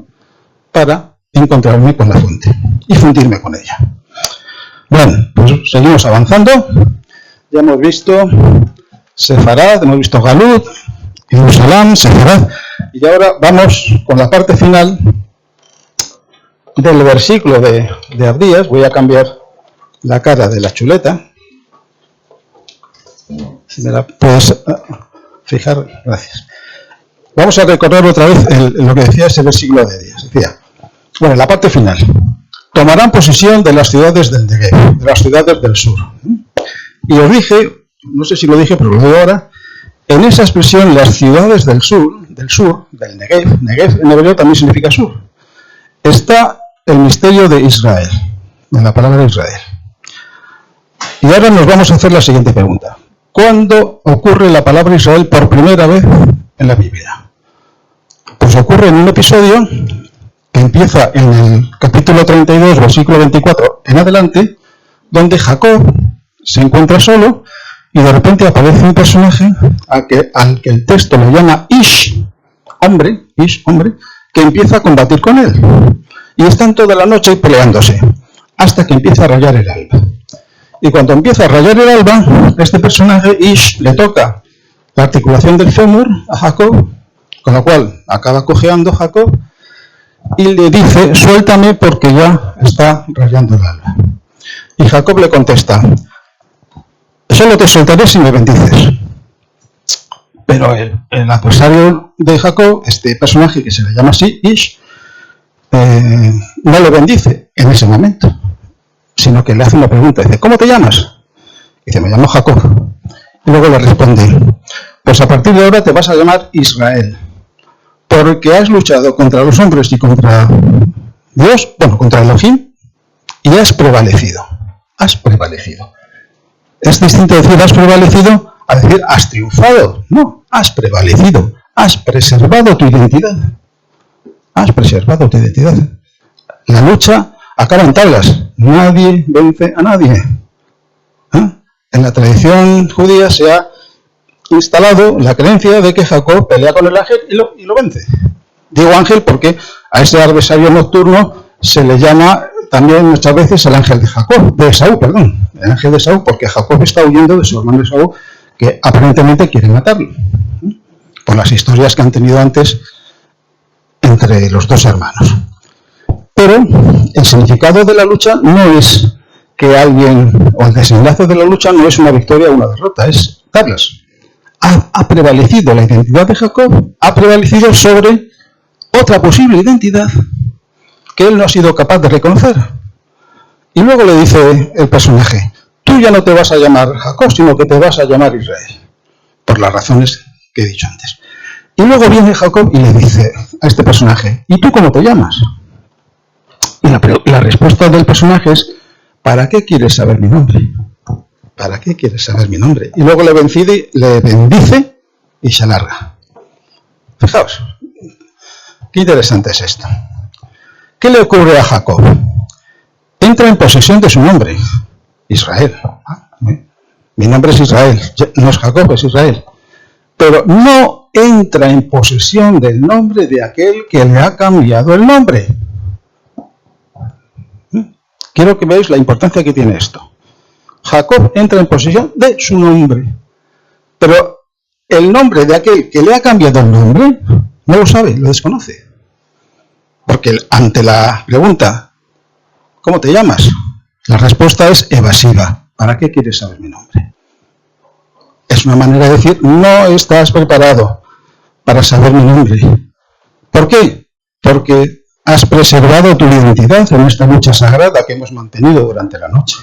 para encontrarme con la fuente y fundirme con ella. Bueno, pues seguimos avanzando. Ya hemos visto Sefarad, hemos visto Galut, Jerusalén, Sefarad, y ahora vamos con la parte final del versículo de Abdías. Voy a cambiar la cara de la chuleta. Si me la puedes fijar, gracias. Vamos a recordar otra vez lo que decía ese versículo de Abdías. Decía, bueno, la parte final. Tomarán posesión de las ciudades del Negev, de las ciudades del sur. Y os dije, no sé si lo dije, pero lo digo ahora, en esa expresión, las ciudades del sur, del Negev, Negev en hebreo también significa sur, está el misterio de Israel, de la palabra Israel. Y ahora nos vamos a hacer la siguiente pregunta. ¿Cuándo ocurre la palabra Israel por primera vez en la Biblia? Pues ocurre en un episodio que empieza en el capítulo 32, versículo 24 en adelante, donde Jacob se encuentra solo y de repente aparece un personaje al que el texto le llama Ish, hombre, que empieza a combatir con él. Y están toda la noche peleándose, hasta que empieza a rayar el alba. Y cuando empieza a rayar el alba, este personaje, Ish, le toca la articulación del fémur a Jacob, con lo cual acaba cojeando Jacob, y le dice, suéltame porque ya está rayando el alba. Y Jacob le contesta, solo te soltaré si me bendices. Pero el adversario de Jacob, este personaje que se le llama así, Ish, no le bendice en ese momento, sino que le hace una pregunta. Dice, ¿cómo te llamas? Dice, me llamo Jacob. Y luego le responde, pues a partir de ahora te vas a llamar Israel, porque has luchado contra los hombres y contra Dios, contra Elohim, y has prevalecido. Has prevalecido. Es distinto decir has prevalecido a decir has triunfado. No, has prevalecido. Has preservado tu identidad. has preservado tu identidad. La lucha acaba en tablas. Nadie vence a nadie. En la tradición judía se ha instalado la creencia de que Jacob pelea con el ángel y lo vence. Digo ángel porque a ese adversario nocturno se le llama también muchas veces el ángel de Jacob, de Esaú, perdón, el ángel de Esaú, porque Jacob está huyendo de su hermano Esaú, que aparentemente quiere matarlo, por las historias que han tenido antes entre los dos hermanos. Pero el significado de la lucha no es que alguien, o el desenlace de la lucha no es una victoria o una derrota, es tablas. Ha prevalecido la identidad de Jacob, ha prevalecido sobre otra posible identidad que él no ha sido capaz de reconocer. Y luego le dice el personaje, tú ya no te vas a llamar Jacob, sino que te vas a llamar Israel, por las razones que he dicho antes. Y luego viene Jacob y le dice a este personaje, ¿y tú cómo te llamas? Y la respuesta del personaje es, ¿para qué quieres saber mi nombre? ¿Para qué quieres saber mi nombre? Y luego le bendice y se larga. Fijaos, qué interesante es esto. ¿Qué le ocurre a Jacob? Entra en posesión de su nombre, Israel. Mi nombre es Israel, no es Jacob, es Israel. Pero no entra en posesión del nombre de aquel que le ha cambiado el nombre. Quiero que veáis la importancia que tiene esto. Jacob entra en posesión de su nombre, pero el nombre de aquel que le ha cambiado el nombre no lo sabe, lo desconoce. Porque ante la pregunta, ¿cómo te llamas?, la respuesta es evasiva. ¿Para qué quieres saber mi nombre? Es una manera de decir, no estás preparado para saber mi nombre. ¿Por qué? Porque has preservado tu identidad en esta lucha sagrada que hemos mantenido durante la noche.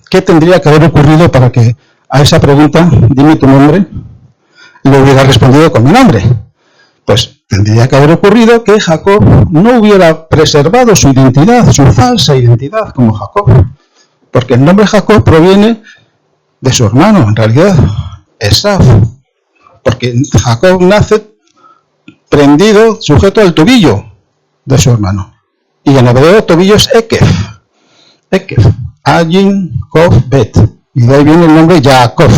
¿Qué tendría que haber ocurrido para que a esa pregunta, dime tu nombre, le hubiera respondido con mi nombre? Pues tendría que haber ocurrido que Jacob no hubiera preservado su identidad, su falsa identidad como Jacob. Porque el nombre Jacob proviene de su hermano, en realidad, Esaf. Porque Jacob nace prendido, sujeto al tobillo de su hermano. Y en hebreo tobillo es Ekef. Ekef. Ayin, Kof, Bet. Y de ahí viene el nombre Yaakov.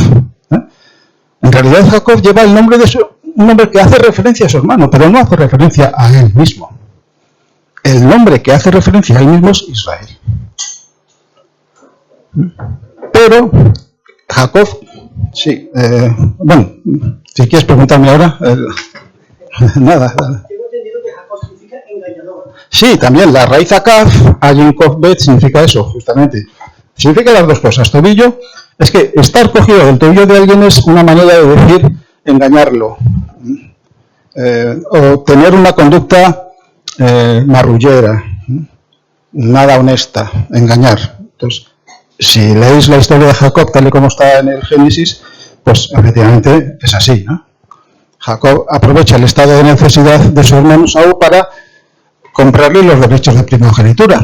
En realidad Jacob lleva el nombre de un nombre que hace referencia a su hermano, pero no hace referencia a él mismo. El nombre que hace referencia a él mismo es Israel. Pero Jacob, sí, bueno, si quieres preguntarme ahora, nada. Tengo entendido que Jacob significa engañador. Sí, también la raíz Akaf, Ayin Kof Bet, significa eso, justamente. Significa las dos cosas. Tobillo, es que estar cogido del tobillo de alguien es una manera de decir engañarlo, o tener una conducta marrullera, nada honesta, engañar. Entonces, si leéis la historia de Jacob tal y como está en el Génesis, pues efectivamente es así, ¿no? Jacob aprovecha el estado de necesidad de su hermano Esaú para comprarle los derechos de primogenitura.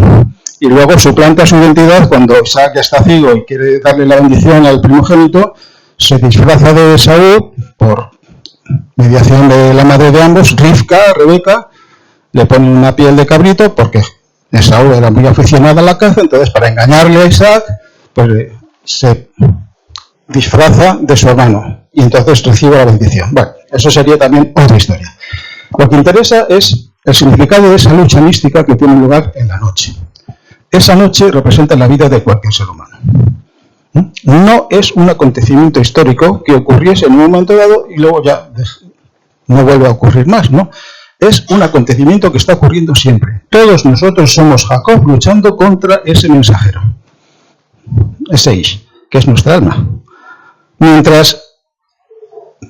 Y luego suplanta su identidad cuando Isaac ya está ciego y quiere darle la bendición al primogénito, se disfraza de Esaú por mediación de la madre de ambos, Rivka, Rebeca, le pone una piel de cabrito porque Esaú era muy aficionado a la caza, entonces para engañarle a Isaac, pues se disfraza de su hermano y entonces recibe la bendición. Bueno, eso sería también otra historia. Lo que interesa es el significado de esa lucha mística que tiene lugar en la noche. Esa noche representa la vida de cualquier ser humano. No es un acontecimiento histórico que ocurriese en un momento dado y luego ya no vuelve a ocurrir más, ¿no? Es un acontecimiento que está ocurriendo siempre. Todos nosotros somos Jacob luchando contra ese mensajero, ese Ish, que es nuestra alma. Mientras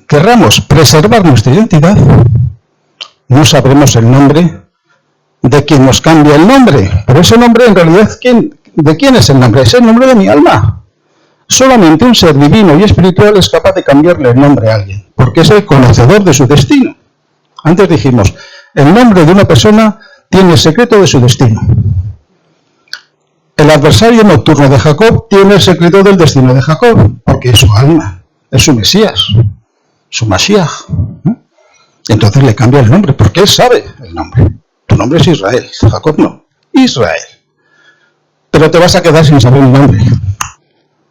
querramos preservar nuestra identidad, no sabremos el nombre de quien nos cambia el nombre. Pero ese nombre, en realidad, ¿de quién es el nombre? Es el nombre de mi alma. Solamente un ser divino y espiritual es capaz de cambiarle el nombre a alguien, porque es el conocedor de su destino. Antes dijimos, el nombre de una persona tiene el secreto de su destino. El adversario nocturno de Jacob tiene el secreto del destino de Jacob, porque es su alma, es su Mesías, su Mashiach. Entonces le cambia el nombre, porque él sabe el nombre. Tu nombre es Israel, Jacob no, Israel. Pero te vas a quedar sin saber el nombre.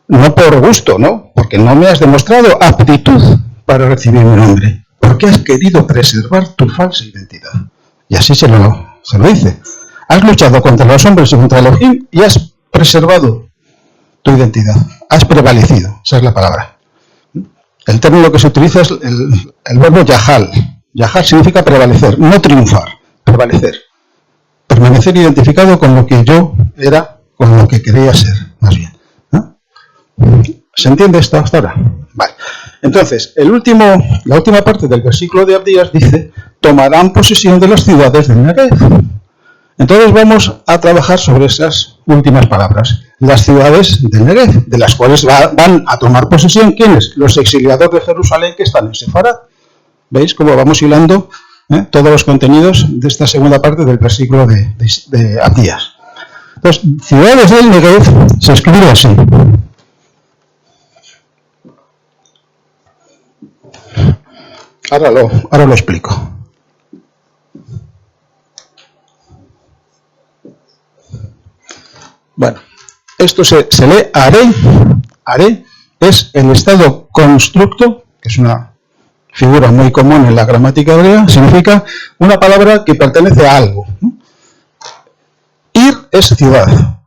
No por gusto, ¿no? Porque no me has demostrado aptitud para recibir mi nombre. Porque has querido preservar tu falsa identidad. Y así se lo dice. Has luchado contra los hombres y contra Elohim y has preservado tu identidad. Has prevalecido, esa es la palabra. El término que se utiliza es el verbo yahal. Yahal significa prevalecer, no triunfar, prevalecer. Permanecer identificado con lo que yo era, con lo que quería ser, más bien. ¿No? ¿Se entiende esto hasta ahora? Vale. Entonces, la última parte del versículo de Abdías dice: tomarán posesión de las ciudades del Negev. Entonces vamos a trabajar sobre esas últimas palabras. Las ciudades del Negev, de las cuales van a tomar posesión, ¿quiénes? Los exiliados de Jerusalén que están en Sefarad. ¿Veis cómo vamos hilando todos los contenidos de esta segunda parte del versículo de Abdías? Entonces, ciudades del Negev se escribe así. Ahora lo explico. Bueno, esto se lee Are. Are es el estado constructo, que es una figura muy común en la gramática hebrea, significa una palabra que pertenece a algo. Ir es ciudad.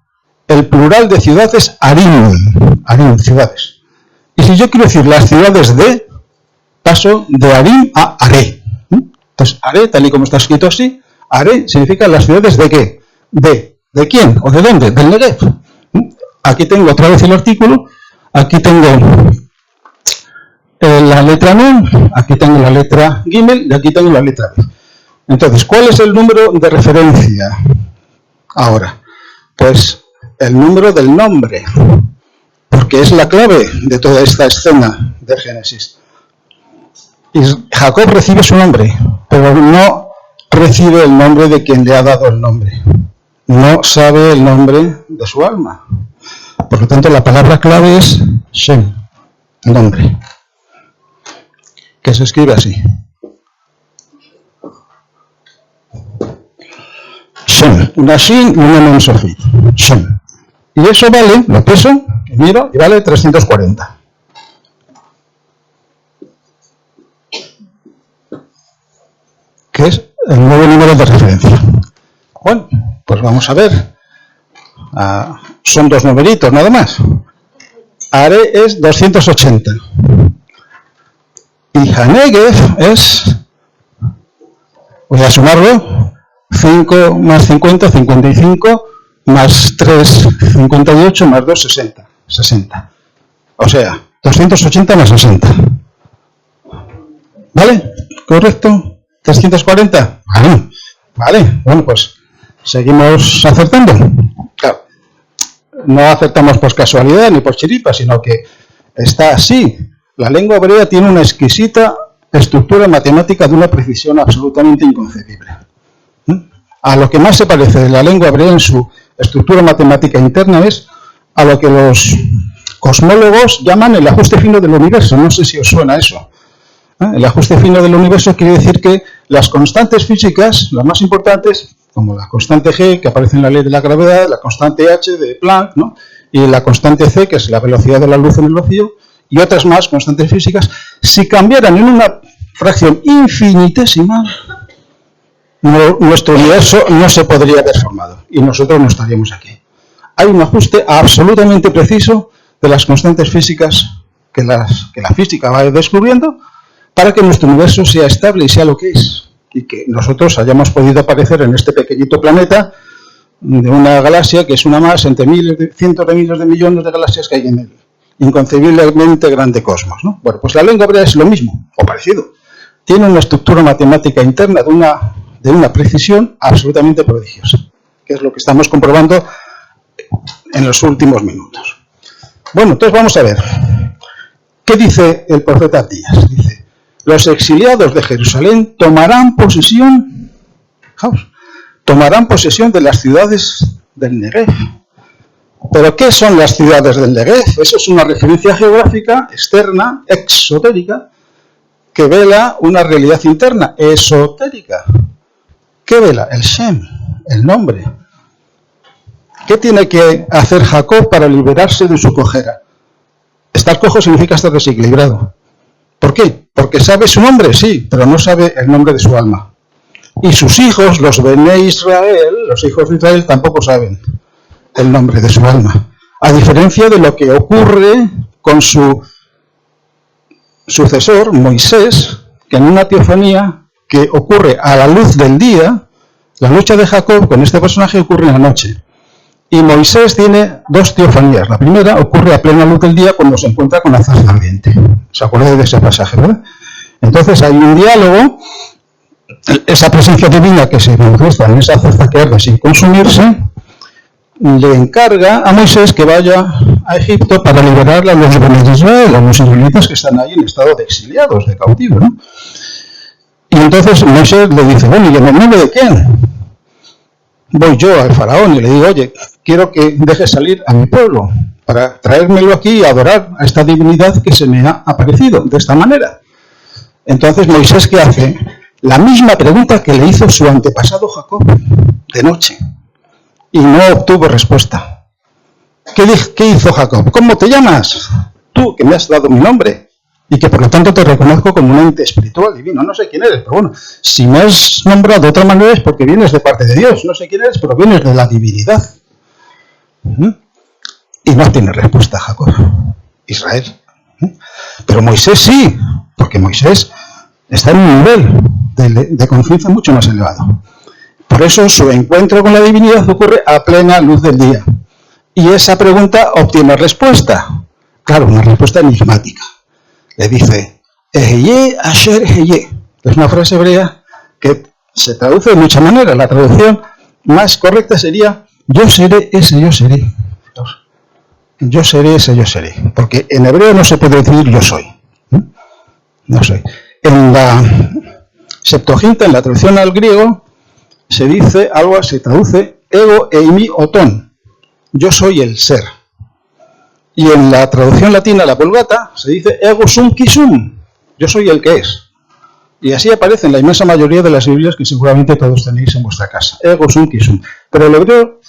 El plural de ciudad es Arim. Arim, ciudades. Y si yo quiero decir las ciudades de, paso de Arim a Are. Entonces, Are, tal y como está escrito así, Are significa las ciudades de qué. ¿De quién? ¿O de dónde? Del Negev. Aquí tengo otra vez el artículo. Aquí tengo la letra Nun, aquí tengo la letra Gimel y aquí tengo la letra B. Entonces, ¿cuál es el número de referencia ahora? Pues el número del nombre, porque es la clave de toda esta escena de Génesis. Y Jacob recibe su nombre, pero no recibe el nombre de quien le ha dado el nombre. No sabe el nombre de su alma. Por lo tanto, la palabra clave es Shem, nombre, que se escribe así. Shem, una Shin y una Nun Sofit. Shem. Y eso vale, lo peso, y miro, y vale 340. Que es el nuevo número de referencia. Bueno, pues vamos a ver. Son dos numeritos nada más. Are es 280. Y Hanegev es, voy a sumarlo, 5 más 50, 55, más 3, 58, más 2, 60. 60. O sea, 280 más 60. ¿Vale? ¿Correcto? ¿340? Vale. Bueno, pues seguimos acertando. Claro, no acertamos por casualidad ni por chiripa, sino que está así. La lengua hebrea tiene una exquisita estructura matemática de una precisión absolutamente inconcebible. A lo que más se parece de la lengua hebrea en su estructura matemática interna es a lo que los cosmólogos llaman el ajuste fino del universo. No sé si os suena eso. El ajuste fino del universo quiere decir que las constantes físicas, las más importantes, como la constante G, que aparece en la ley de la gravedad, la constante H de Planck, ¿no? Y la constante C, que es la velocidad de la luz en el vacío, y otras más constantes físicas, si cambiaran en una fracción infinitesimal, nuestro universo no se podría haber formado, y nosotros no estaríamos aquí. Hay un ajuste absolutamente preciso de las constantes físicas que la física va descubriendo para que nuestro universo sea estable y sea lo que es. Y que nosotros hayamos podido aparecer en este pequeñito planeta de una galaxia que es una más entre cientos de miles de millones de galaxias que hay en el inconcebiblemente grande cosmos, ¿no? Bueno, pues la lengua hebrea es lo mismo, o parecido. Tiene una estructura matemática interna de una precisión absolutamente prodigiosa, que es lo que estamos comprobando en los últimos minutos. Bueno, entonces vamos a ver. ¿Qué dice el profeta Abdías? Dice: los exiliados de Jerusalén tomarán posesión de las ciudades del Negev. ¿Pero qué son las ciudades del Negev? Eso es una referencia geográfica externa, exotérica, que vela una realidad interna, esotérica. ¿Qué vela? El Shem, el nombre. ¿Qué tiene que hacer Jacob para liberarse de su cojera? Estar cojo significa estar desequilibrado. ¿Por qué? Porque sabe su nombre, sí, pero no sabe el nombre de su alma. Y sus hijos, los Bené Israel, los hijos de Israel, tampoco saben el nombre de su alma. A diferencia de lo que ocurre con su sucesor, Moisés, que en una teofanía que ocurre a la luz del día, la lucha de Jacob con este personaje ocurre en la noche. Y Moisés tiene dos teofanías. La primera ocurre a plena luz del día cuando se encuentra con la zarza ardiente. ¿Se acuerdan de ese pasaje, verdad? Entonces hay un diálogo, esa presencia divina que se manifiesta en esa zarza que arde sin consumirse, le encarga a Moisés que vaya a Egipto para liberar a los de Israel, a los israelitas que están ahí en estado de exiliados, de cautivos, ¿no? Y entonces Moisés le dice, bueno, ¿y en el nombre de quién? Voy yo al faraón y le digo, oye, quiero que dejes salir a mi pueblo para traérmelo aquí y adorar a esta divinidad que se me ha aparecido de esta manera. Entonces Moisés, ¿qué hace? La misma pregunta que le hizo su antepasado Jacob de noche y no obtuvo respuesta. ¿Qué hizo Jacob? ¿Cómo te llamas? Tú, que me has dado mi nombre y que por lo tanto te reconozco como un ente espiritual divino. No sé quién eres, pero bueno, si me has nombrado de otra manera es porque vienes de parte de Dios. No sé quién eres, pero vienes de la divinidad. Y no tiene respuesta Jacob, Israel. Pero Moisés sí, porque Moisés está en un nivel de conciencia mucho más elevado. Por eso su encuentro con la divinidad ocurre a plena luz del día. Y esa pregunta obtiene respuesta. Claro, una respuesta enigmática. Le dice, Eheye Asher Eheye. Es una frase hebrea que se traduce de muchas maneras. La traducción más correcta sería, yo seré ese yo seré. Yo seré ese yo seré. Porque en hebreo no se puede decir yo soy. No soy. En la Septuaginta, en la traducción al griego, se dice algo, se traduce ego eimi oton. Yo soy el ser. Y en la traducción latina, la Vulgata, se dice ego sum qui sum. Yo soy el que es. Y así aparece en la inmensa mayoría de las Biblias que seguramente todos tenéis en vuestra casa. Ego sum qui sum. Pero el hebreo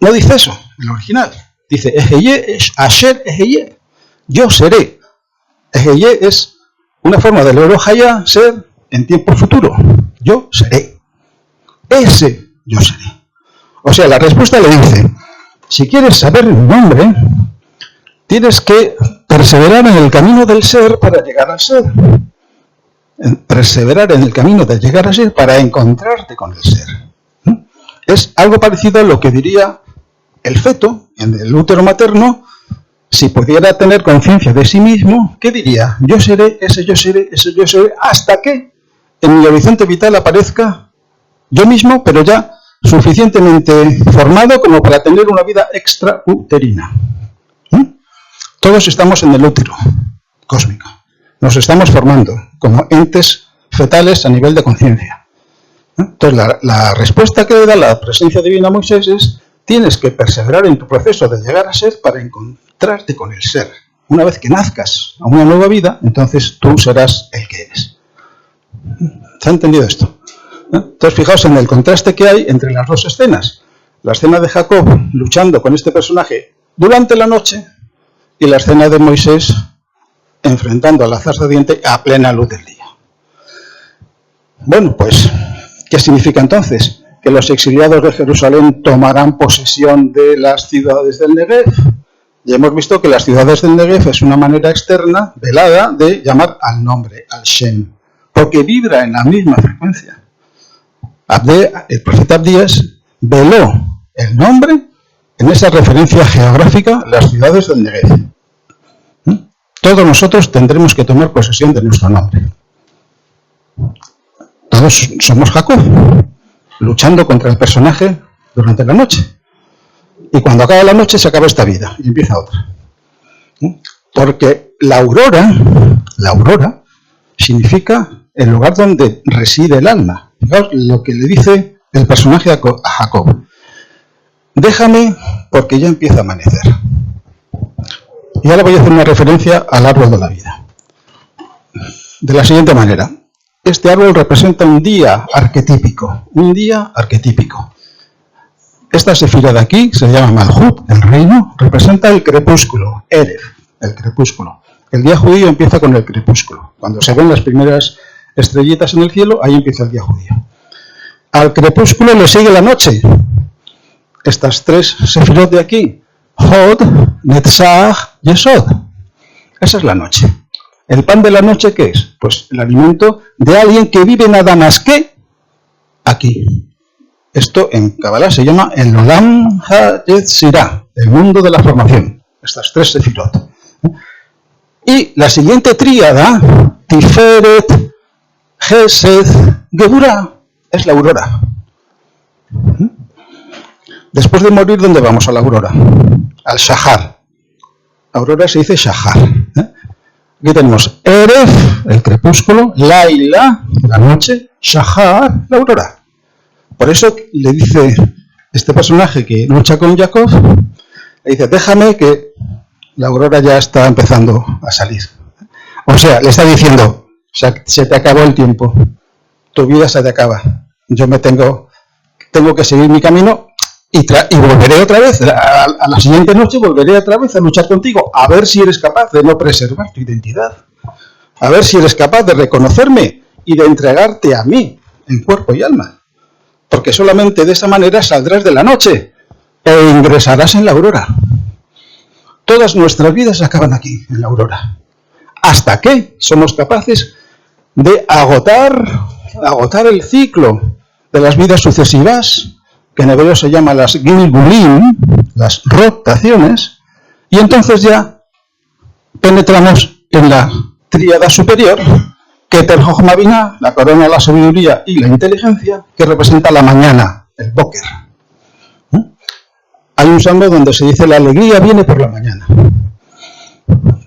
no dice eso, el original. Dice Eheye Asher Eheye. Yo seré. Eheye es una forma del hebreo haya, ser, en tiempo futuro. Yo seré. Ese yo seré. O sea, la respuesta le dice, si quieres saber mi nombre, tienes que perseverar en el camino del ser para llegar al ser. Perseverar en el camino de llegar a ser para encontrarte con el ser. Es algo parecido a lo que diría el feto en el útero materno, si pudiera tener conciencia de sí mismo, ¿qué diría? Yo seré, ese yo seré, hasta que en mi horizonte vital aparezca yo mismo, pero ya suficientemente formado como para tener una vida extrauterina. Todos estamos en el útero cósmico. Nos estamos formando como entes fetales a nivel de conciencia. Entonces, la respuesta que le da la presencia divina a Moisés es: tienes que perseverar en tu proceso de llegar a ser para encontrarte con el ser. Una vez que nazcas a una nueva vida, entonces tú serás el que eres. ¿Se ha entendido esto? Entonces, fijaos en el contraste que hay entre las dos escenas. La escena de Jacob luchando con este personaje durante la noche y la escena de Moisés enfrentando a la zarza ardiente a plena luz del día. Bueno, pues, ¿qué significa entonces? Que los exiliados de Jerusalén tomarán posesión de las ciudades del Negev. Ya hemos visto que las ciudades del Negev es una manera externa, velada, de llamar al nombre, al Shem, porque vibra en la misma frecuencia. El profeta Abdías veló el nombre en esa referencia geográfica, las ciudades del Negev. Todos nosotros tendremos que tomar posesión de nuestro nombre. Todos somos Jacob, luchando contra el personaje durante la noche. Y cuando acaba la noche se acaba esta vida y empieza otra. Porque la aurora significa el lugar donde reside el alma. Fijaos lo que le dice el personaje a Jacob. Déjame porque ya empieza a amanecer. Y ahora voy a hacer una referencia al árbol de la vida. de la siguiente manera. Este árbol representa un día arquetípico, Esta sefira de aquí se llama Malhut, el reino, representa el crepúsculo, Erev, el crepúsculo. El día judío empieza con el crepúsculo. Cuando se ven las primeras estrellitas en el cielo, ahí empieza el día judío. Al crepúsculo le sigue la noche. Estas tres sefirot de aquí, Hod, Netzach, Yesod. Esa es la noche. ¿El pan de la noche qué es? Pues el alimento de alguien que vive nada más que aquí. Esto en Kabbalah se llama el Olam HaYetzirah, el mundo de la formación. Estas tres sefirot. Y la siguiente tríada, Tiferet, Gesed, Geburah, es la aurora. Después de morir, ¿dónde vamos? A la aurora. Al Shahar. Aurora se dice Shahar. Aquí tenemos Erev, el crepúsculo, Laila, la noche, Shahar, la aurora. Por eso le dice este personaje que lucha con Jacob, le dice, déjame que la aurora ya está empezando a salir. O sea, le está diciendo, se te acabó el tiempo, tu vida se te acaba. Yo me tengo que seguir mi camino y volveré otra vez, a la siguiente noche volveré otra vez a luchar contigo, a ver si eres capaz de no preservar tu identidad, a ver si eres capaz de reconocerme y de entregarte a mí en cuerpo y alma, porque solamente de esa manera saldrás de la noche e ingresarás en la aurora. Todas nuestras vidas acaban aquí, en la aurora, hasta que somos capaces de agotar el ciclo de las vidas sucesivas, que en hebreo se llama las Gilgulim, las rotaciones, y entonces ya penetramos en la tríada superior, Keter Jochma Binah, la corona de la sabiduría y la inteligencia, que representa la mañana, el Boker. Hay un salmo donde se dice la alegría viene por la mañana,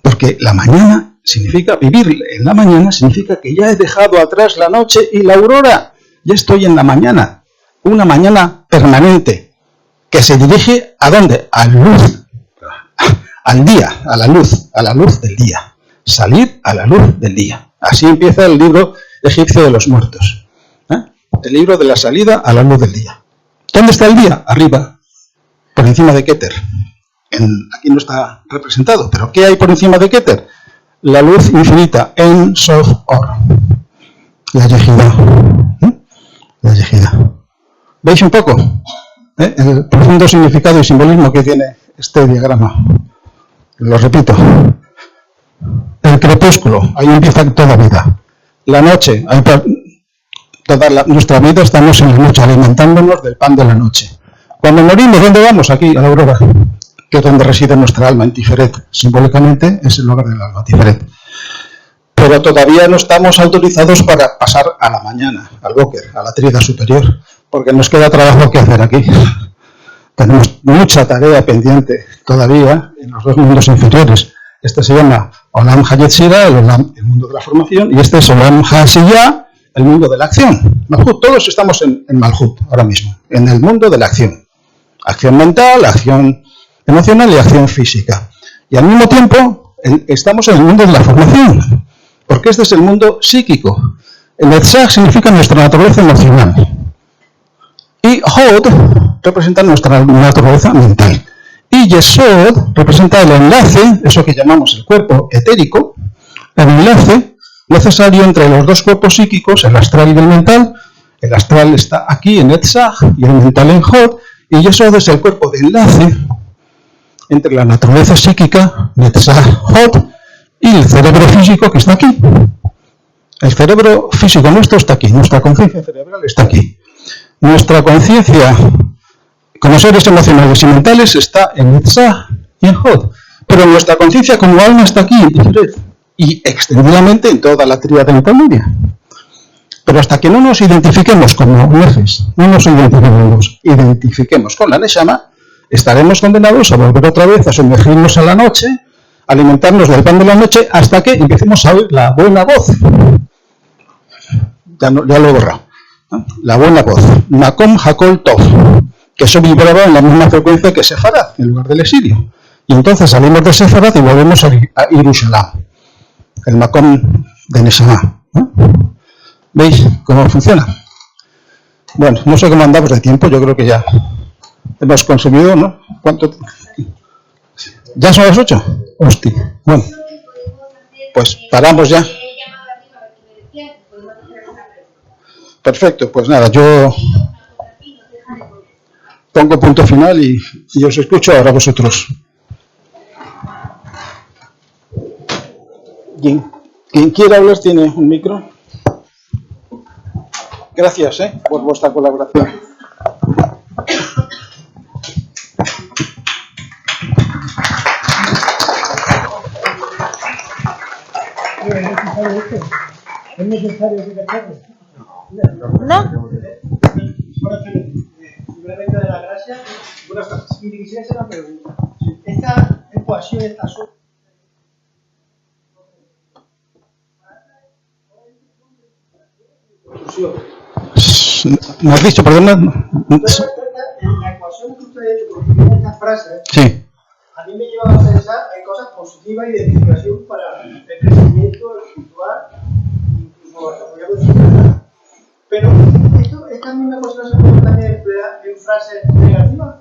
porque la mañana significa, vivir en la mañana significa que ya he dejado atrás la noche y la aurora, ya estoy en la mañana. Una mañana permanente que se dirige ¿a dónde? A luz, al día, a la luz del día. Salir a la luz del día. Así empieza el libro egipcio de los muertos. El libro de la salida a la luz del día. ¿Dónde está el día? Arriba, por encima de Keter. Aquí no está representado, pero ¿qué hay por encima de Keter? La luz infinita, En Sof Or. La Yejida. La Yejida. ¿Veis un poco el profundo significado y simbolismo que tiene este diagrama? Lo repito. El crepúsculo, ahí empieza toda vida. La noche, nuestra vida estamos en la noche, alimentándonos del pan de la noche. Cuando morimos, ¿dónde vamos? Aquí, a la aurora, que es donde reside nuestra alma, en Tiferet. Simbólicamente es el hogar del alma, Tiferet. Pero todavía no estamos autorizados para pasar a la mañana, al Boker, a la tríada superior, porque nos queda trabajo que hacer aquí. Tenemos mucha tarea pendiente todavía en los dos mundos inferiores. Este se llama Olam HaYetzirah, el mundo de la formación, y este es Olam HaSiyah, el mundo de la acción. Malhut, todos estamos en Malhut ahora mismo, en el mundo de la acción. Acción mental, acción emocional y acción física. Y al mismo tiempo estamos en el mundo de la formación, porque este es el mundo psíquico. El Netzach significa nuestra naturaleza emocional. Y Hod representa nuestra naturaleza mental. Y Yesod representa el enlace, eso que llamamos el cuerpo etérico, el enlace necesario entre los dos cuerpos psíquicos, el astral y el mental. El astral está aquí en Netzach y el mental en Hod, y Yesod es el cuerpo de enlace entre la naturaleza psíquica, Netzach, Hod, y el cerebro físico que está aquí. El cerebro físico nuestro está aquí, nuestra conciencia cerebral está aquí. Nuestra conciencia como seres emocionales y mentales está en Netzach y en Hod, pero nuestra conciencia como alma está aquí en Tiferet y extendidamente en toda la tríada intermedia. Pero hasta que no nos identifiquemos como nefes, no nos identifiquemos con la Neshama, estaremos condenados a volver otra vez a sumergirnos a la noche, alimentarnos del pan de la noche, hasta que empecemos a oír la buena voz. Ya lo he borrado. La buena voz. Makom Hakol Tov. Que eso vibraba en la misma frecuencia que Sefarat, en lugar del exilio. Y entonces salimos de Sefarat y volvemos a Yerushalayim. El Makom de Neshama. ¿No? ¿Veis cómo funciona? Bueno, no sé cómo andamos de tiempo, yo creo que ya hemos consumido, ¿no? ¿Cuánto? ¿Ya son las 8? Hostia, bueno, pues paramos ya. Perfecto, pues nada, yo pongo punto final y os escucho ahora vosotros. Quien quiera hablar tiene un micro. Gracias por vuestra colaboración. ¿Es necesario que No. Simplemente de la gracia. Buenas tardes. Y quisiera hacer una pregunta. Esta ecuación, esta suma. ¿Me has dicho, perdón? La ecuación que usted ha hecho, porque tiene estas frases, Sí. a mí me lleva a pensar en cosas positivas y de inspiración para el crecimiento espiritual, incluso apoyado en su vida. Pero, ¿esta misma cosa se puede también emplear en frases negativas?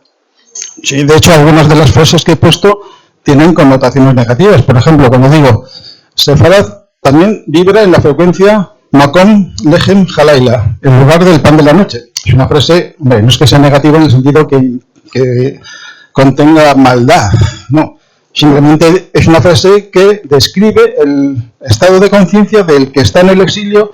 Sí, de hecho, algunas de las frases que he puesto tienen connotaciones negativas. Por ejemplo, cuando digo Sefarad, también vibra en la frecuencia Makom Lehem Halaila, en lugar del pan de la noche. Es una frase, hombre, no es que sea negativa en el sentido que contenga maldad, no. Simplemente es una frase que describe el estado de conciencia del que está en el exilio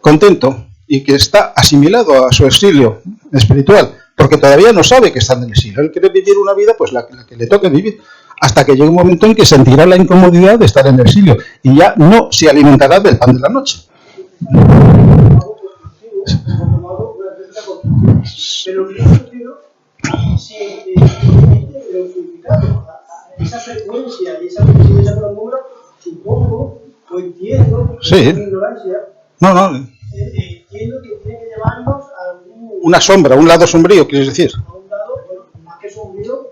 contento y que está asimilado a su exilio espiritual, porque todavía no sabe que está en el exilio. Él quiere vivir una vida, pues la que le toque vivir, hasta que llegue un momento en que sentirá la incomodidad de estar en el exilio y ya no se alimentará del pan de la noche. Pero en ese sentido, si lo significado, esa frecuencia y esa coincidencia con los números, supongo o entiendo, Sí. mi ignorancia, No. entiendo que tiene que llevarnos a Una sombra, un lado sombrío, quieres decir. a un lado, bueno, más que sombrío,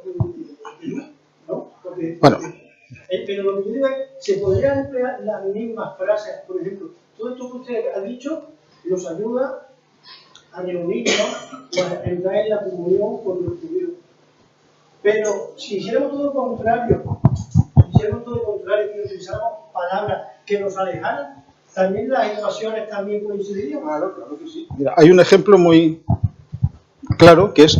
¿no? Porque, Bueno. Pero lo que yo digo es, se podrían emplear las mismas frases, por ejemplo, todo esto que usted ha dicho nos ayuda a reunirnos o a entrar en la comunión con nuestro Dios. Pero si hiciéramos todo lo contrario, que utilizáramos palabras que nos alejaran, también las ecuaciones también coincidirían. Claro que sí. Mira, hay un ejemplo muy claro que es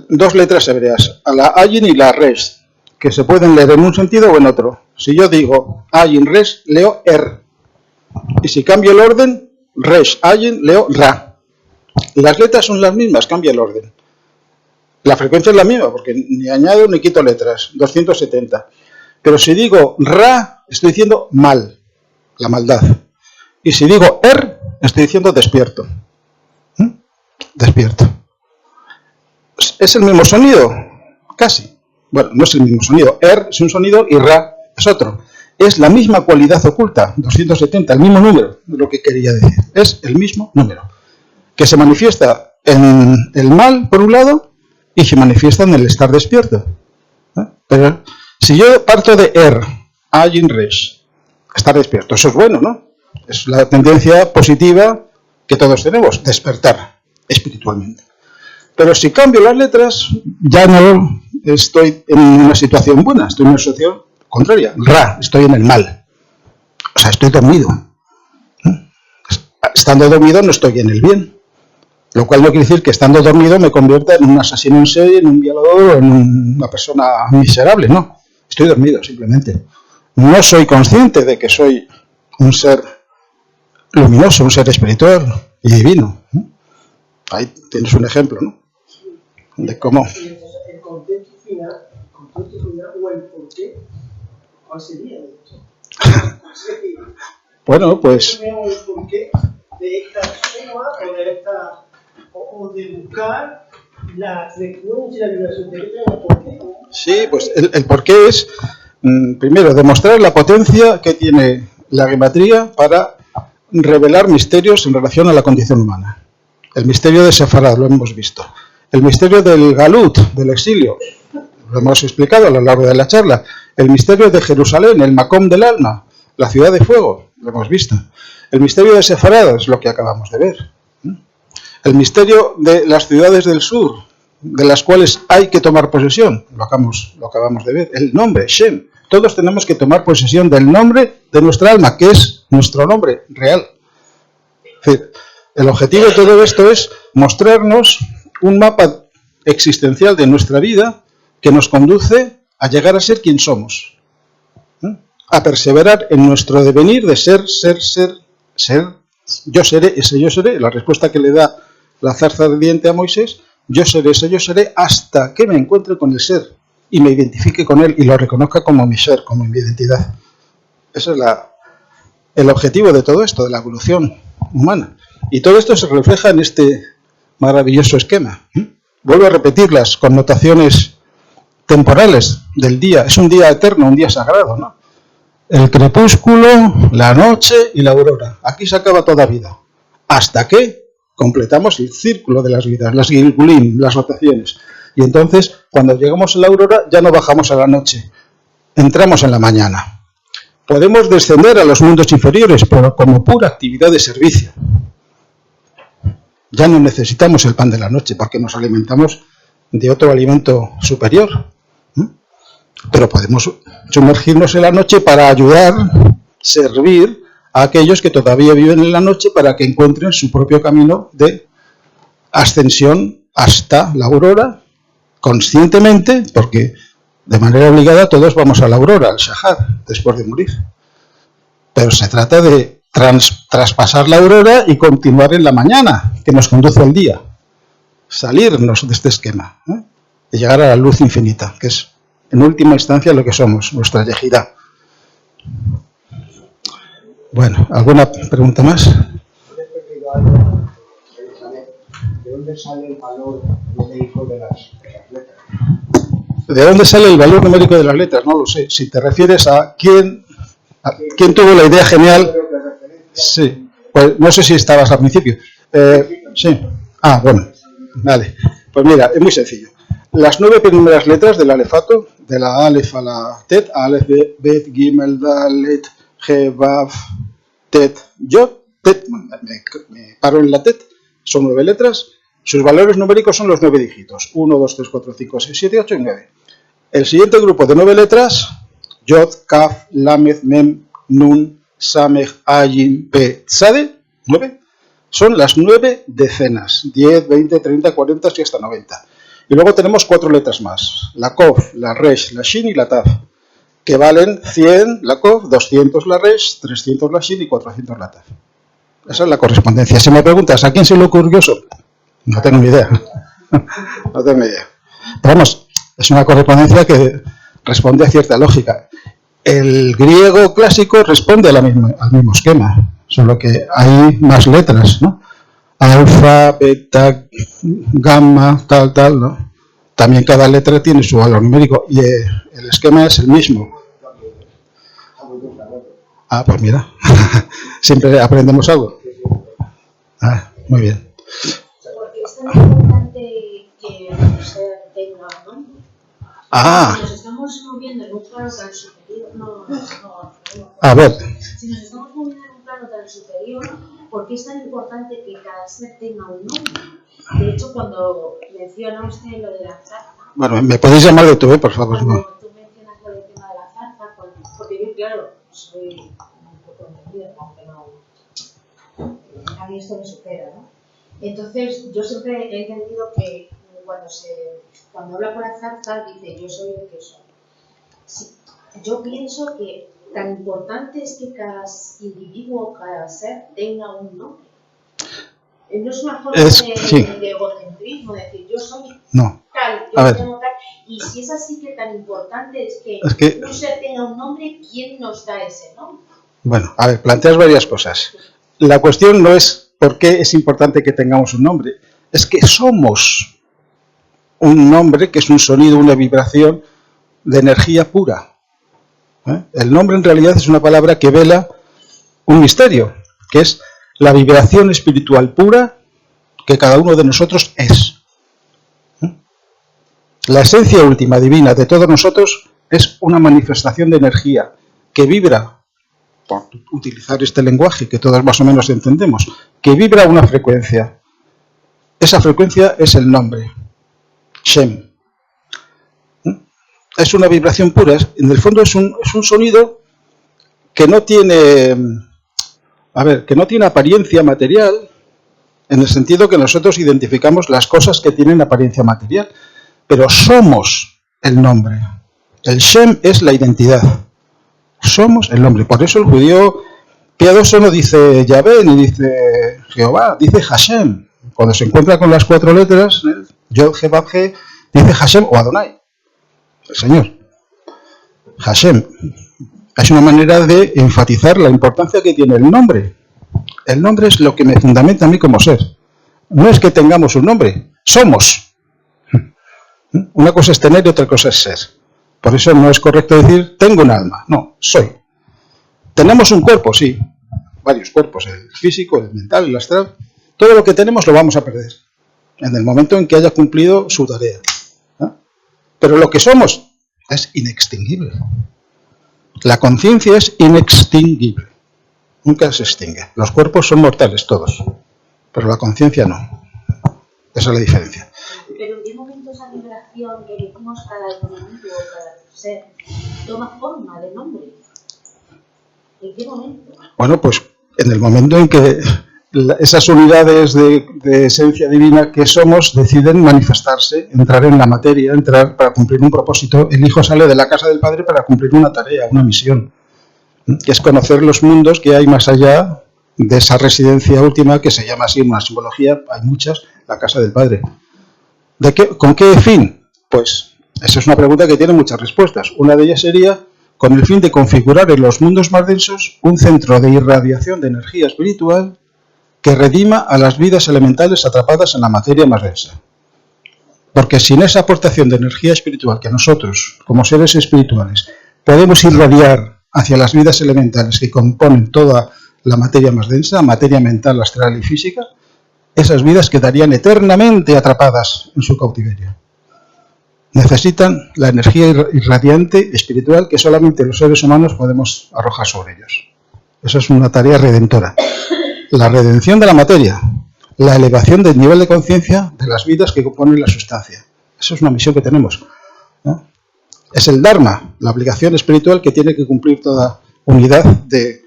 dos letras hebreas, la Ayin y la Resh, que se pueden leer en un sentido o en otro. Si yo digo Ayin Resh, leo Er. Y si cambio el orden, Resh Ayin, leo Ra. Las letras son las mismas, cambia el orden. La frecuencia es la misma, porque ni añado ni quito letras, 270. Pero si digo Ra, estoy diciendo mal, la maldad. Y si digo Er, estoy diciendo despierto. Despierto. ¿Es el mismo sonido? Casi. Bueno, no es el mismo sonido. Er es un sonido y Ra es otro. Es la misma cualidad oculta, 270, el mismo número, de lo que quería decir. Es el mismo número, que se manifiesta en el mal, por un lado, y se manifiesta en el estar despierto. Pero si yo parto de Er, Ayin Resh, estar despierto, eso es bueno, ¿no? Es la tendencia positiva que todos tenemos, despertar espiritualmente. Pero si cambio las letras, ya no estoy en una situación buena, estoy en una situación contraria. Ra, estoy en el mal. O sea, estoy dormido. Estando dormido no estoy en el bien. Lo cual no quiere decir que estando dormido me convierta en un asesino en serie, en un violador o en una persona miserable. No, estoy dormido simplemente. No soy consciente de que soy un ser luminoso, un ser espiritual y divino. Ahí tienes un ejemplo, ¿no? De cómo. El contexto final o el porqué, ¿cuál sería de esto? Bueno, pues. El porqué de esta suma o de buscar la frecuencia y la vibración de el porqué. Sí, pues el porqué es, primero, demostrar la potencia que tiene la gematría para revelar misterios en relación a la condición humana. El misterio de Sefarad, lo hemos visto. El misterio del Galut, del exilio, lo hemos explicado a lo largo de la charla. El misterio de Jerusalén, el Makom del alma, la ciudad de fuego, lo hemos visto. El misterio de Sefarad es lo que acabamos de ver. El misterio de las ciudades del sur, de las cuales hay que tomar posesión, lo acabamos de ver. El nombre, Shem. Todos tenemos que tomar posesión del nombre de nuestra alma, que es nuestro nombre real. Es decir, el objetivo de todo esto es mostrarnos un mapa existencial de nuestra vida que nos conduce a llegar a ser quien somos. A perseverar en nuestro devenir de ser. Yo seré, ese yo seré, la respuesta que le da la zarza ardiente a Moisés, yo seré, ese yo seré, hasta que me encuentre con el ser y me identifique con él y lo reconozca como mi ser, como mi identidad. Ese es el objetivo de todo esto, de la evolución humana. Y todo esto se refleja en este maravilloso esquema. Vuelvo a repetir las connotaciones temporales del día. Es un día eterno, un día sagrado, ¿no? El crepúsculo, la noche y la aurora. Aquí se acaba toda vida. Hasta que completamos el círculo de las vidas, las Gilgulim, las rotaciones. Y entonces, cuando llegamos a la aurora, ya no bajamos a la noche. Entramos en la mañana. Podemos descender a los mundos inferiores, pero como pura actividad de servicio. Ya no necesitamos el pan de la noche, porque nos alimentamos de otro alimento superior. Pero podemos sumergirnos en la noche para ayudar, servir a aquellos que todavía viven en la noche para que encuentren su propio camino de ascensión hasta la aurora, conscientemente, porque de manera obligada todos vamos a la aurora, al Shahar, después de morir. Pero se trata de traspasar la aurora y continuar en la mañana, que nos conduce al día. Salirnos de este esquema, y llegar a la luz infinita, que es en última instancia lo que somos, nuestra yejidá. Bueno, ¿alguna pregunta más? ¿De dónde sale el valor numérico de las letras? ¿De dónde sale el valor numérico de las letras? No lo sé. Si te refieres a quién tuvo la idea genial. Sí, pues no sé si estabas al principio. Sí. Ah, bueno. Vale. Pues mira, es muy sencillo. Las 9 primeras letras del alefato, de la Alef a la Tet, Alef, Bet, Gimel, Dalet, He, Vav, Tet, Yod, Tet, me paro en la Tet, son 9 letras, sus valores numéricos son los 9 dígitos, 1, 2, 3, 4, 5, 6, 7, 8 y 9. El siguiente grupo de 9 letras, Yod, Kaf, Lamed, Mem, Nun, Samech, Ayin, Pe, Tzade, 9, son las 9 decenas, 10, 20, 30, 40 y hasta 90. Y luego tenemos 4 letras más, la Kof, la Resh, la Shin y la Taf, que valen 100 la Kof, 200 la Resh, 300 la Shin y 400 la Taf. Esa es la correspondencia. Si me preguntas, ¿a quién se le ocurrió eso? No tengo ni idea. No tengo ni idea. Pero vamos, es una correspondencia que responde a cierta lógica. El griego clásico responde al mismo esquema, solo que hay más letras, ¿no? Alfa, beta, gamma, tal, ¿no? También cada letra tiene su valor numérico y el esquema es el mismo. Ah, pues mira, siempre aprendemos algo. Ah, muy bien. Porque es tan importante que el ser tenga nombre. Ah. Si nos estamos moviendo en un plano tan superior, A ver. Si nos estamos moviendo en un plano tan superior, ¿por qué es tan importante que cada ser tenga un nombre? De hecho, cuando menciona usted lo de la zarza... Bueno, ¿me podéis llamar de tú, por favor? Cuando No. tú mencionas lo del tema de la zarza, porque yo, claro, soy un poco entendida, aunque no... A mí esto me supera, ¿no? Entonces, yo siempre he entendido que cuando habla con la zarza, dice, yo soy el que soy. Sí, yo pienso que tan importante es que cada individuo, cada ser, tenga un nombre. No es una forma de egocentrismo, de decir yo soy tal, yo tengo tal. Y si es así que tan importante es que un ser tenga un nombre, ¿quién nos da ese nombre? Bueno, a ver, planteas varias cosas. La cuestión no es por qué es importante que tengamos un nombre, es que somos un nombre que es un sonido, una vibración de energía pura. El nombre en realidad es una palabra que vela un misterio, que es la vibración espiritual pura que cada uno de nosotros es. La esencia última divina de todos nosotros es una manifestación de energía que vibra por utilizar este lenguaje que todos más o menos entendemos, que vibra a una frecuencia. Esa frecuencia es el nombre, Shem. Es una vibración pura, en el fondo es un sonido que no tiene, que no tiene apariencia material, en el sentido que nosotros identificamos las cosas que tienen apariencia material, pero somos el nombre. El Shem es la identidad. Somos el nombre. Por eso el judío piadoso no dice Yahvé ni dice Jehová, dice Hashem. Cuando se encuentra con las 4 letras, Yod, He, Vav, He, dice Hashem o Adonai, el Señor. Hashem. Es una manera de enfatizar la importancia que tiene el nombre. El nombre es lo que me fundamenta a mí como ser. No es que tengamos un nombre, somos. Una cosa es tener y otra cosa es ser. Por eso no es correcto decir, tengo un alma. No, soy. Tenemos un cuerpo, sí. Varios cuerpos, el físico, el mental, el astral. Todo lo que tenemos lo vamos a perder en el momento en que haya cumplido su tarea. Pero lo que somos es inextinguible. La conciencia es inextinguible. Nunca se extingue. Los cuerpos son mortales todos, pero la conciencia no. Esa es la diferencia. Pero ¿en qué momento esa vibración que emitimos cada individuo, cada ser, toma forma de nombre? ¿En qué momento? Bueno, pues en el momento en que esas unidades de esencia divina que somos deciden manifestarse, entrar en la materia, entrar para cumplir un propósito. El hijo sale de la casa del padre para cumplir una tarea, una misión, que es conocer los mundos que hay más allá de esa residencia última que se llama así en una simbología, hay muchas, la casa del padre. ¿Con qué fin? Pues esa es una pregunta que tiene muchas respuestas. Una de ellas sería con el fin de configurar en los mundos más densos un centro de irradiación de energía espiritual que redima a las vidas elementales atrapadas en la materia más densa. Porque sin esa aportación de energía espiritual que nosotros, como seres espirituales, podemos irradiar hacia las vidas elementales que componen toda la materia más densa, materia mental, astral y física, esas vidas quedarían eternamente atrapadas en su cautiverio. Necesitan la energía irradiante espiritual que solamente los seres humanos podemos arrojar sobre ellos. Esa es una tarea redentora. La redención de la materia, la elevación del nivel de conciencia de las vidas que componen la sustancia. Esa es una misión que tenemos, ¿no? Es el Dharma, la obligación espiritual que tiene que cumplir toda unidad de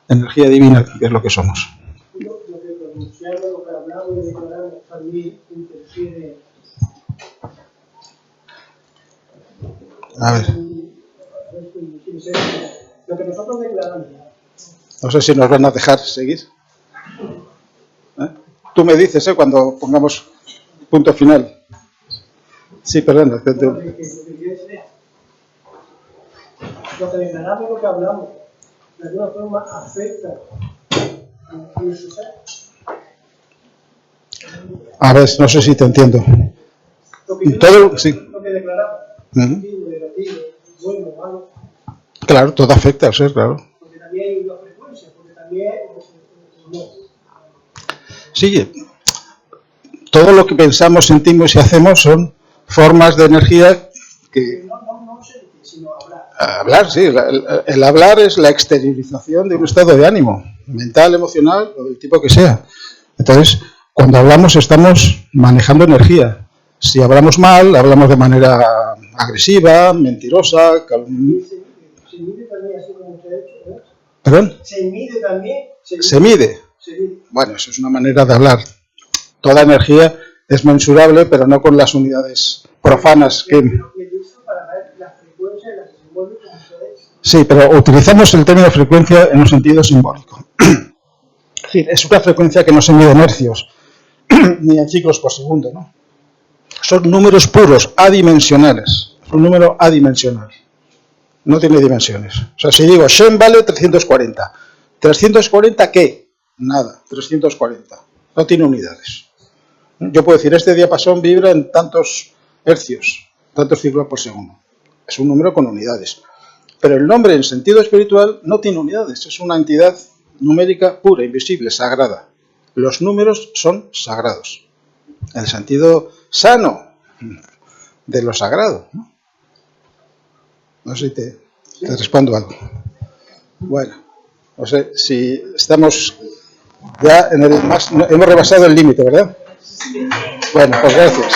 energía divina, que es lo que somos. Lo que pronunciamos, lo que hablamos y declaramos también interfiere. A ver. Lo que nosotros declaramos. No sé si nos van a dejar seguir. Tú me dices, cuando pongamos punto final. Sí, perdón. Lo que declaramos y lo que hablamos, de alguna forma afecta a nuestro ser. A ver, no sé si te entiendo. Lo que todo, sí. Lo que declaramos, positivo, negativo, bueno, malo. Claro, todo afecta al ser, claro. Porque también hay una frecuencia, porque también no. Sí, todo lo que pensamos, sentimos y hacemos son formas de energía que... No sentir, sino hablar. Hablar, sí. El hablar es la exteriorización de un estado de ánimo, mental, emocional o del tipo que sea. Entonces, cuando hablamos estamos manejando energía. Si hablamos mal, hablamos de manera agresiva, mentirosa, Se mide también, así como usted ha hecho, ¿ves? ¿Perdón? Se mide también. Se mide. Bueno, eso es una manera de hablar. Toda energía es mensurable, pero no con las unidades profanas que... Sí, pero utilizamos el término frecuencia en un sentido simbólico. Sí, es una frecuencia que no se mide en hercios, ni en ciclos por segundo, ¿no? Son números puros, adimensionales. Es un número adimensional. No tiene dimensiones. O sea, si digo, Shem vale 340. ¿340 qué? Nada, 340. No tiene unidades. Yo puedo decir, este diapasón vibra en tantos hercios, tantos ciclos por segundo. Es un número con unidades. Pero el nombre en sentido espiritual no tiene unidades. Es una entidad numérica pura, invisible, sagrada. Los números son sagrados. En el sentido sano de lo sagrado. No sé si te respondo algo. Bueno. No sé si estamos ya en el hemos rebasado el límite, ¿verdad? Bueno, pues gracias.